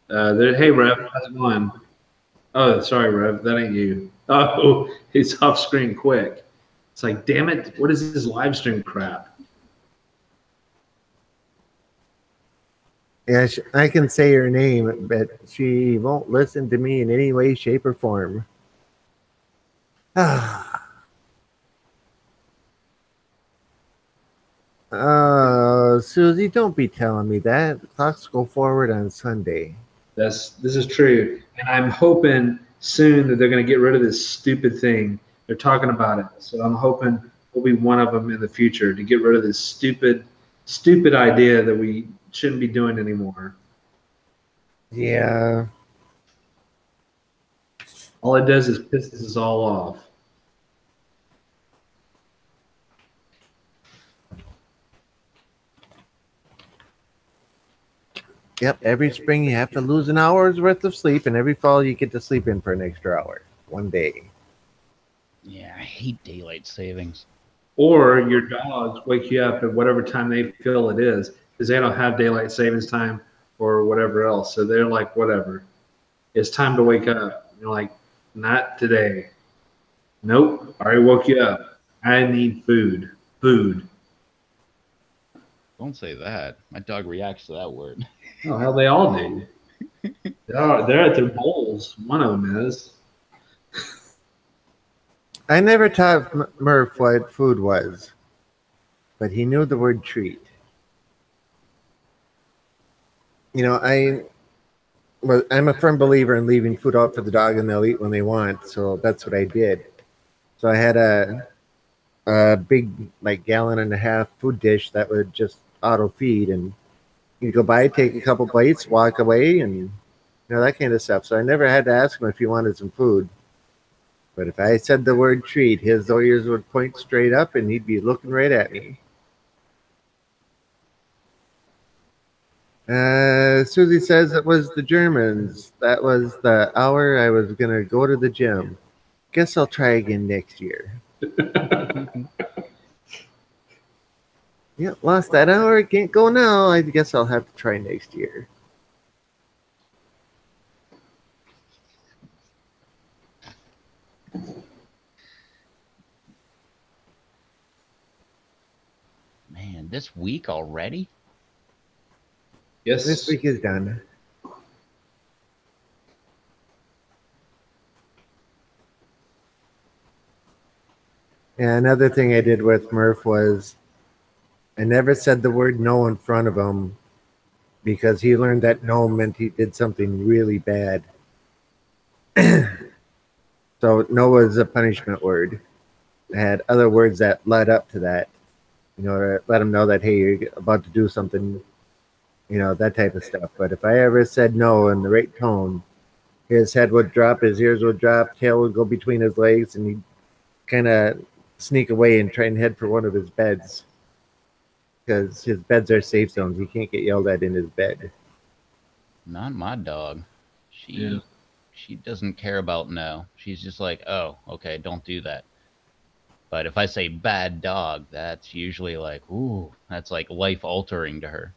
A: Hey, Rev, how's it going? Oh, sorry, Rev, that ain't you. Oh, he's off screen quick. It's like, damn it, what is this live stream crap?
C: Yeah, I can say her name, but she won't listen to me in any way, shape, or form. Susie, don't be telling me that. Clocks go forward on Sunday.
A: This is true, and I'm hoping soon that they're going to get rid of this stupid thing. They're talking about it, so I'm hoping we'll be one of them in the future to get rid of this stupid idea that we shouldn't be doing anymore.
C: Yeah.
A: All it does is piss us all off.
C: Yep. Every spring you have to lose an hour's worth of sleep, and every fall you get to sleep in for an extra hour. One day.
B: Yeah, I hate daylight savings.
A: Or your dogs wake you up at whatever time they feel it is, because they don't have daylight savings time or whatever else. So they're like, whatever. It's time to wake up. You're like, not today. Nope. I already woke you up. I need food. Food.
B: Don't say that. My dog reacts to that word.
A: Oh, hell, they all do. They're at their bowls. One of them is.
C: I never taught Murph what food was, but he knew the word treat. You know, I'm a firm believer in leaving food out for the dog and they'll eat when they want. So that's what I did. So I had a big, like, gallon and a half food dish that would just auto feed. And you go by, take a couple bites, walk away, and, that kind of stuff. So I never had to ask him if he wanted some food. But if I said the word treat, his ears would point straight up and he'd be looking right at me. Susie says it was the Germans. That was the hour I was going to go to the gym. Guess I'll try again next year. Yeah, lost that hour. Can't go now. I guess I'll have to try next year.
B: Man, this week already?
A: Yes.
C: This week is done. Yeah, another thing I did with Murph was I never said the word no in front of him because he learned that no meant he did something really bad. So no was a punishment word. I had other words that led up to that, to let him know that, hey, you're about to do something, that type of stuff. But if I ever said no in the right tone, his head would drop, his ears would drop, tail would go between his legs, and he'd kind of sneak away and try and head for one of his beds. Because his beds are safe zones. He can't get yelled at in his bed.
B: Not my dog. She doesn't care about no. She's just like, oh, okay, don't do that. But if I say bad dog, that's usually like, ooh, that's like life altering to her.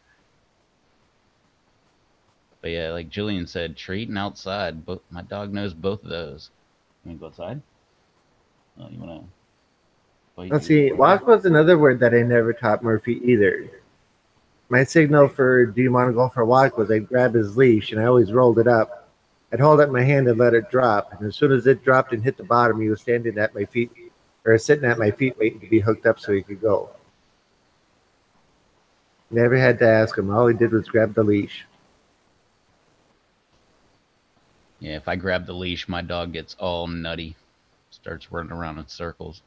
B: But yeah, like Jillian said, treat and outside. But my dog knows both of those. You want to go outside? Oh, you want to?
C: Let's see. Walk was another word that I never taught Murphy either. My signal for do you want to go for a walk was I'd grab his leash and I always rolled it up. I'd hold up my hand and let it drop. And as soon as it dropped and hit the bottom, he was standing at my feet or sitting at my feet waiting to be hooked up so he could go. Never had to ask him. All he did was grab the leash.
B: Yeah, if I grab the leash, my dog gets all nutty. Starts running around in circles.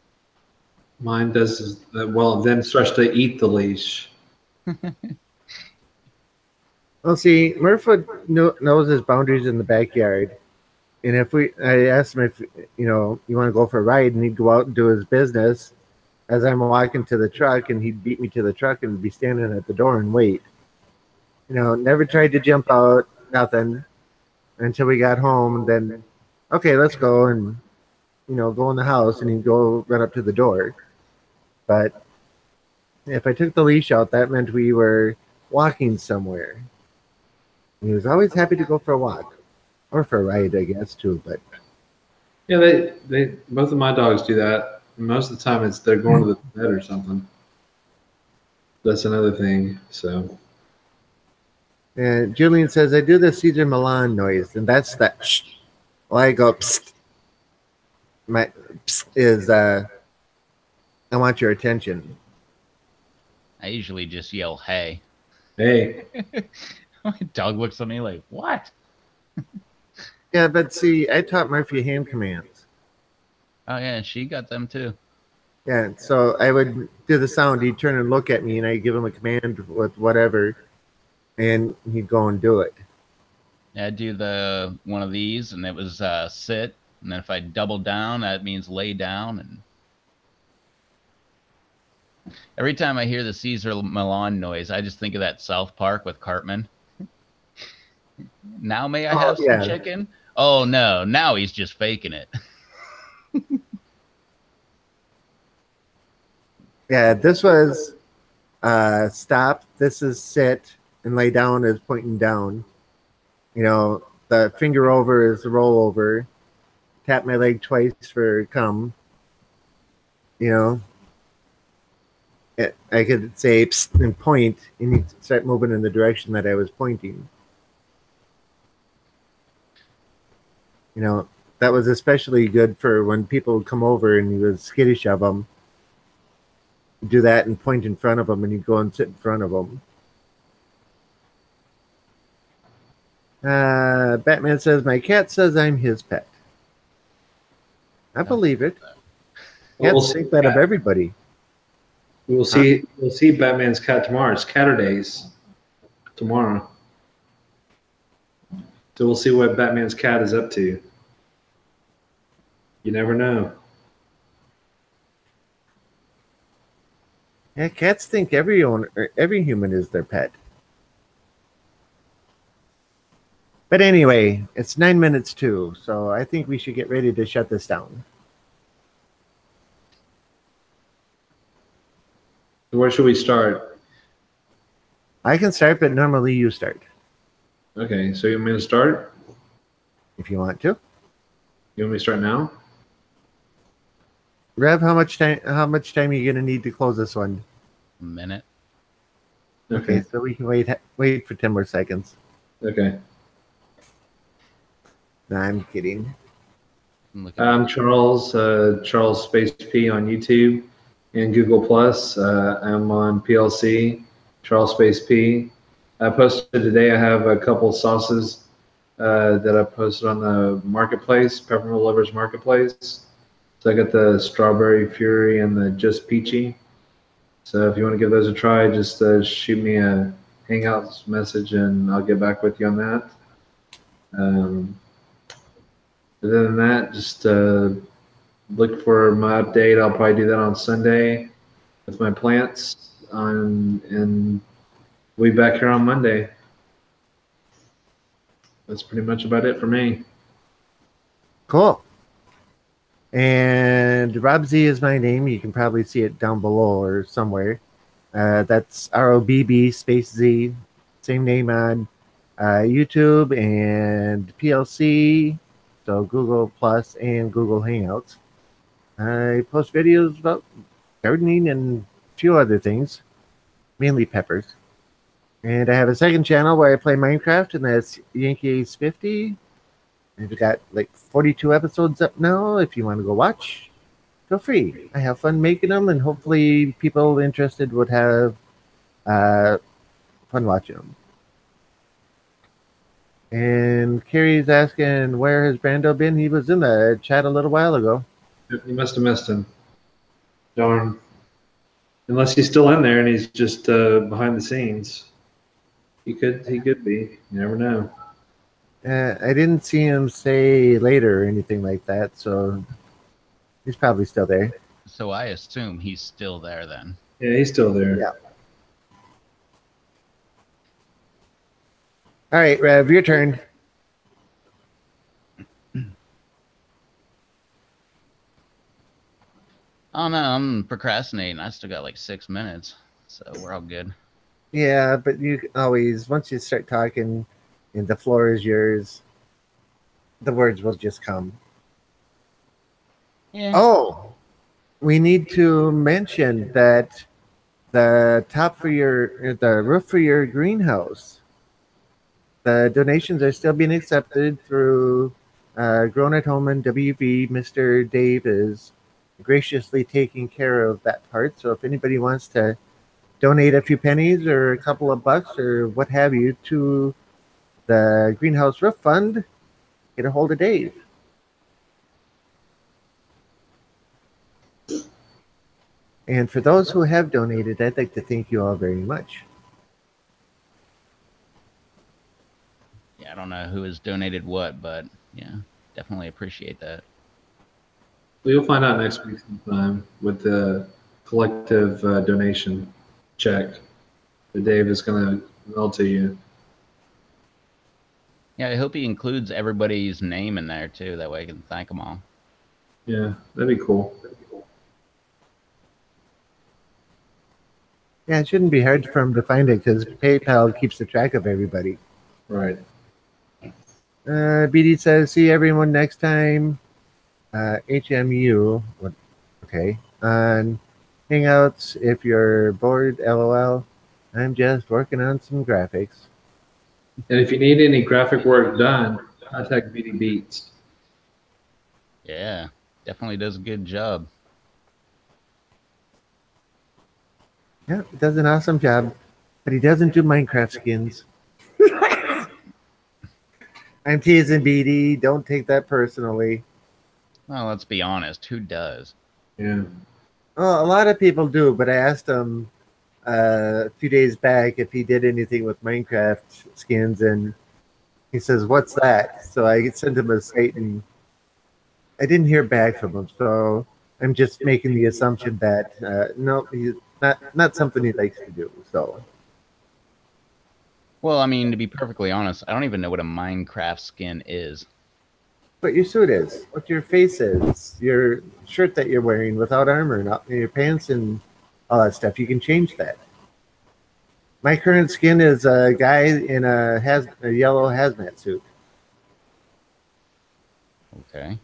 A: Mine does, well, then starts to eat the leash.
C: Well, see, Murphy knows his boundaries in the backyard, and I asked him if you want to go for a ride, and he'd go out and do his business. As I'm walking to the truck, and he'd beat me to the truck and be standing at the door and wait. Never tried to jump out, nothing until we got home. And then, okay, let's go and go in the house, and he'd go run up to the door. But if I took the leash out, that meant we were walking somewhere. He was always happy to go for a walk or for a ride, I guess, too. But
A: Yeah, they both of my dogs do that. Most of the time, it's they're going to the bed or something. That's another thing. So
C: Julian says, I do the Caesar Milan noise, and that's that. Shh. Well, I go, psst. My psst is, I want your attention.
B: I usually just yell, hey.
A: hey,
B: My dog looks at me like, what?
C: Yeah, but see, I taught Murphy hand commands.
B: Oh, yeah, she got them too.
C: Yeah, so I would do the sound. He'd turn and look at me, and I'd give him a command with whatever, and he'd go and do it.
B: Yeah, I'd do one of these, and it was sit. And then if I double down, that means lay down. And every time I hear the Caesar Milan noise, I just think of that South Park with Cartman. Now may I have some chicken? Oh, no. Now he's just faking it.
C: Yeah, this was stop. This is sit, and lay down is pointing down. The finger over is roll over. Tap my leg twice for come. I could say psst and point, and he'd start moving in the direction that I was pointing. That was especially good for when people would come over and he was skittish of them. Do that and point in front of them, and he'd go and sit in front of them. Batman says, my cat says I'm his pet. I believe it. Cats think that of everybody.
A: We'll see Batman's cat tomorrow. It's Catterdays tomorrow. So we'll see what Batman's cat is up to. You never know.
C: Yeah, cats think every human is their pet. But anyway, it's 9 minutes to, so I think we should get ready to shut this down.
A: Where should we start?
C: I can start, but normally you start.
A: Okay, so you want me to start?
C: If you want to.
A: You want me to start now?
C: Rev, how much time are you gonna need to close this one?
B: A minute.
C: Okay, so we can wait for 10 more seconds.
A: Okay.
C: No, I'm kidding.
A: I'm Charles, Charles Space P on YouTube and Google Plus. I'm on PLC, Charles Space P. I posted today. I have a couple sauces that I posted on the marketplace, Peppermint Lovers Marketplace. So I got the Strawberry Fury and the Just Peachy. So if you want to give those a try, just shoot me a Hangouts message and I'll get back with you on that. Other than that, just look for my update. I'll probably do that on Sunday with my plants, and we'll be back here on Monday. That's pretty much about it for me.
C: Cool. And Rob Z is my name. You can probably see it down below or somewhere. That's ROBB space Z. Same name on YouTube and PLC. So Google Plus and Google Hangouts. I post videos about gardening and a few other things, mainly peppers. And I have a second channel where I play Minecraft, and that's Yankee Ace 50. I've got like 42 episodes up now. If you want to go watch, feel free. I have fun making them, and hopefully people interested would have fun watching them. And Carrie's asking, where has Brando been? He was in the chat a little while ago.
A: You must have missed him. Darn. Unless he's still in there and he's just behind the scenes. He could be. You never know.
C: I didn't see him say later or anything like that, so he's probably still there.
B: So I assume he's still there then.
A: Yeah, he's still there.
C: Yeah. All right, Rev, your turn.
B: Oh no, I'm procrastinating. I still got like 6 minutes, so we're all good.
C: Yeah, but you always, once you start talking and the floor is yours, the words will just come.
B: Yeah.
C: Oh, we need to mention that the roof for your greenhouse, the donations are still being accepted through Grown at Home and WV. Mr. Dave is graciously taking care of that part. So if anybody wants to donate a few pennies or a couple of bucks or what have you to the Greenhouse Roof Fund, get a hold of Dave. And for those who have donated, I'd like to thank you all very much.
B: Yeah, I don't know who has donated what, but yeah, definitely appreciate that.
A: We'll find out next week sometime with the collective donation check that Dave is going to mail to you.
B: Yeah, I hope he includes everybody's name in there too. That way I can thank them all.
A: Yeah, that'd be cool.
C: Yeah, it shouldn't be hard for him to find it because PayPal keeps the track of everybody.
A: Right.
C: BD says, see everyone next time. HMU, okay. On Hangouts, if you're bored, LOL. I'm just working on some graphics.
A: And if you need any graphic work done, contact BD Beats.
B: Yeah, definitely does a good job.
C: Yeah, he does an awesome job, but he doesn't do Minecraft skins. I'm teasing BD. Don't take that personally.
B: Well, let's be honest. Who does?
A: Yeah.
C: Well, a lot of people do, but I asked him a few days back if he did anything with Minecraft skins, and he says, "What's that?" So I sent him a site, and I didn't hear back from him. So I'm just making the assumption that no, he's not something he likes to do. So.
B: Well, I mean, to be perfectly honest, I don't even know what a Minecraft skin is.
C: What your suit is, what your face is, your shirt that you're wearing without armor, not your pants and all that stuff. You can change that. My current skin is a guy in a yellow hazmat suit.
B: Okay.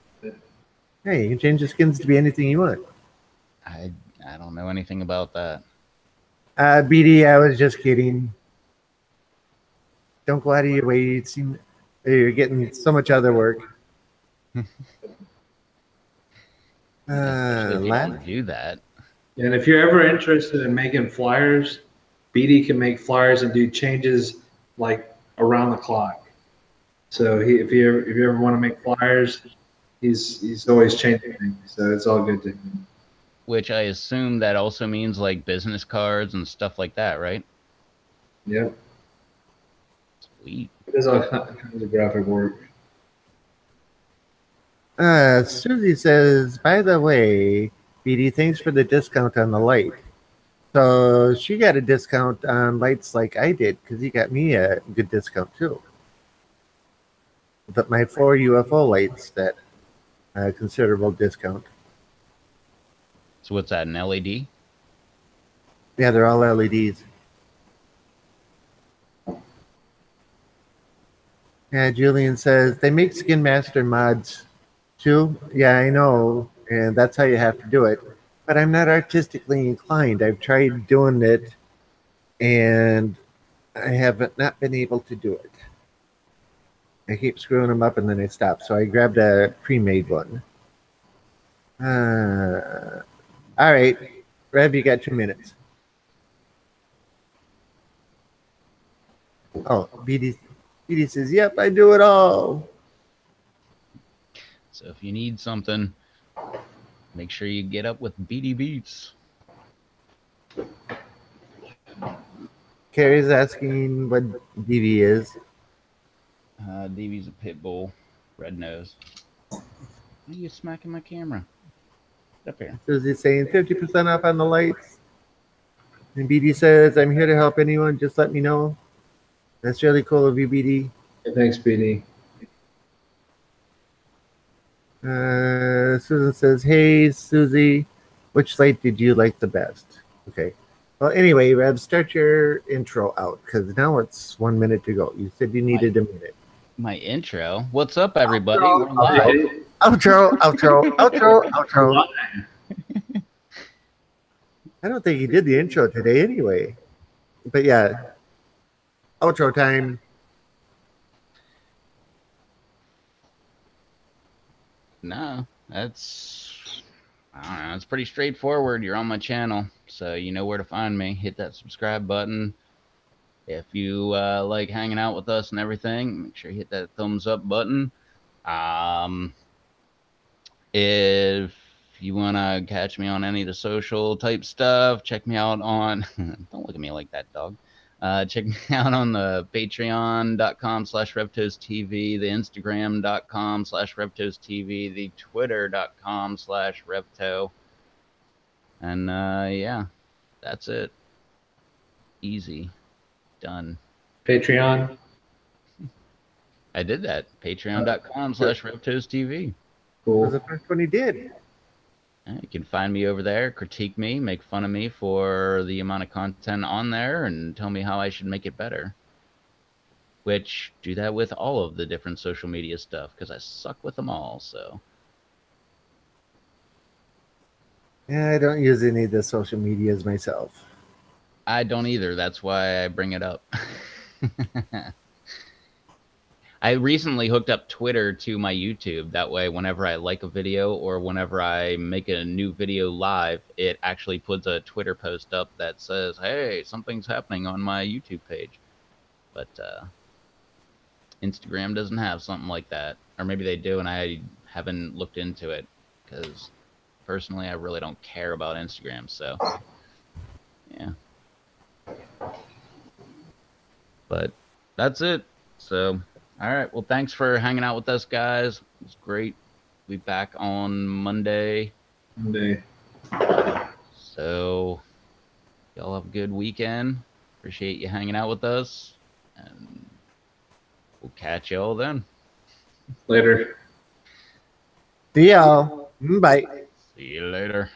C: Hey, you can change the skins to be anything you want.
B: I don't know anything about that.
C: BD, I was just kidding. Don't go out of your way. You seem you're getting so much other work.
B: Especially if you
C: Last
B: don't do that.
A: And if you're ever interested in making flyers, BD can make flyers and do changes like around the clock. So if you ever want to make flyers, he's always changing things. So it's all good to him.
B: Which I assume that also means like business cards and stuff like that, right?
A: Yep.
B: Sweet.
A: He does all kinds of graphic work.
C: Susie says, by the way, BD, thanks for the discount on the light. So she got a discount on lights like I did because he got me a good discount too. But my 4 UFO lights, that considerable discount.
B: So what's that, an LED?
C: Yeah, they're all LEDs. Yeah, Julian says, they make Skin Master mods too. Yeah, I know, and that's how you have to do it. But I'm not artistically inclined. I've tried doing it, and I have not been able to do it. I keep screwing them up, and then I stop. So I grabbed a pre-made one. All right, Rev, you got 2 minutes. Oh, BD says, yep, I do it all.
B: So if you need something, make sure you get up with BD Beats.
C: Carrie's asking what DV is.
B: DV's a pit bull, red nose. Why are you smacking my camera? Get up here.
C: Susie's saying 50% off on the lights. And BD says, I'm here to help anyone. Just let me know. That's really cool of you, BD.
A: Hey, thanks, BD.
C: Susan says, hey, Susie, which light did you like the best? Okay. Well, anyway, Rev, start your intro out because now it's 1 minute to go. You said you needed a minute.
B: My intro. What's up, everybody? We're live.
C: Outro. I don't think he did the intro today anyway. But yeah, outro time.
B: No, that's, I don't know. It's pretty straightforward. You're on my channel, so you know where to find me. Hit that subscribe button. If you like hanging out with us and everything, make sure you hit that thumbs up button. If you want to catch me on any of the social type stuff, check me out on, don't look at me like that, dog. Check me out on the patreon.com/RevToastTV, the Instagram.com/RevToastTV, the Twitter.com/RevTo. And yeah, that's it. Easy. Done.
A: Patreon.
B: I did that. Patreon.com/RevToastTV.
A: Cool.
C: That was the first one he did.
B: You can find me over there, critique me, make fun of me for the amount of content on there, and tell me how I should make it better. Which, do that with all of the different social media stuff, because I suck with them all, so.
C: Yeah, I don't use any of the social medias myself.
B: I don't either. That's why I bring it up. I recently hooked up Twitter to my YouTube. That way, whenever I like a video or whenever I make a new video live, it actually puts a Twitter post up that says, hey, something's happening on my YouTube page. But Instagram doesn't have something like that. Or maybe they do, and I haven't looked into it. Because personally, I really don't care about Instagram. So, yeah. But that's it. So... all right. Well, thanks for hanging out with us, guys. It was great. We'll be back on Monday. So, y'all have a good weekend. Appreciate you hanging out with us. And we'll catch y'all then.
A: Later.
C: See y'all. Bye.
B: See you later.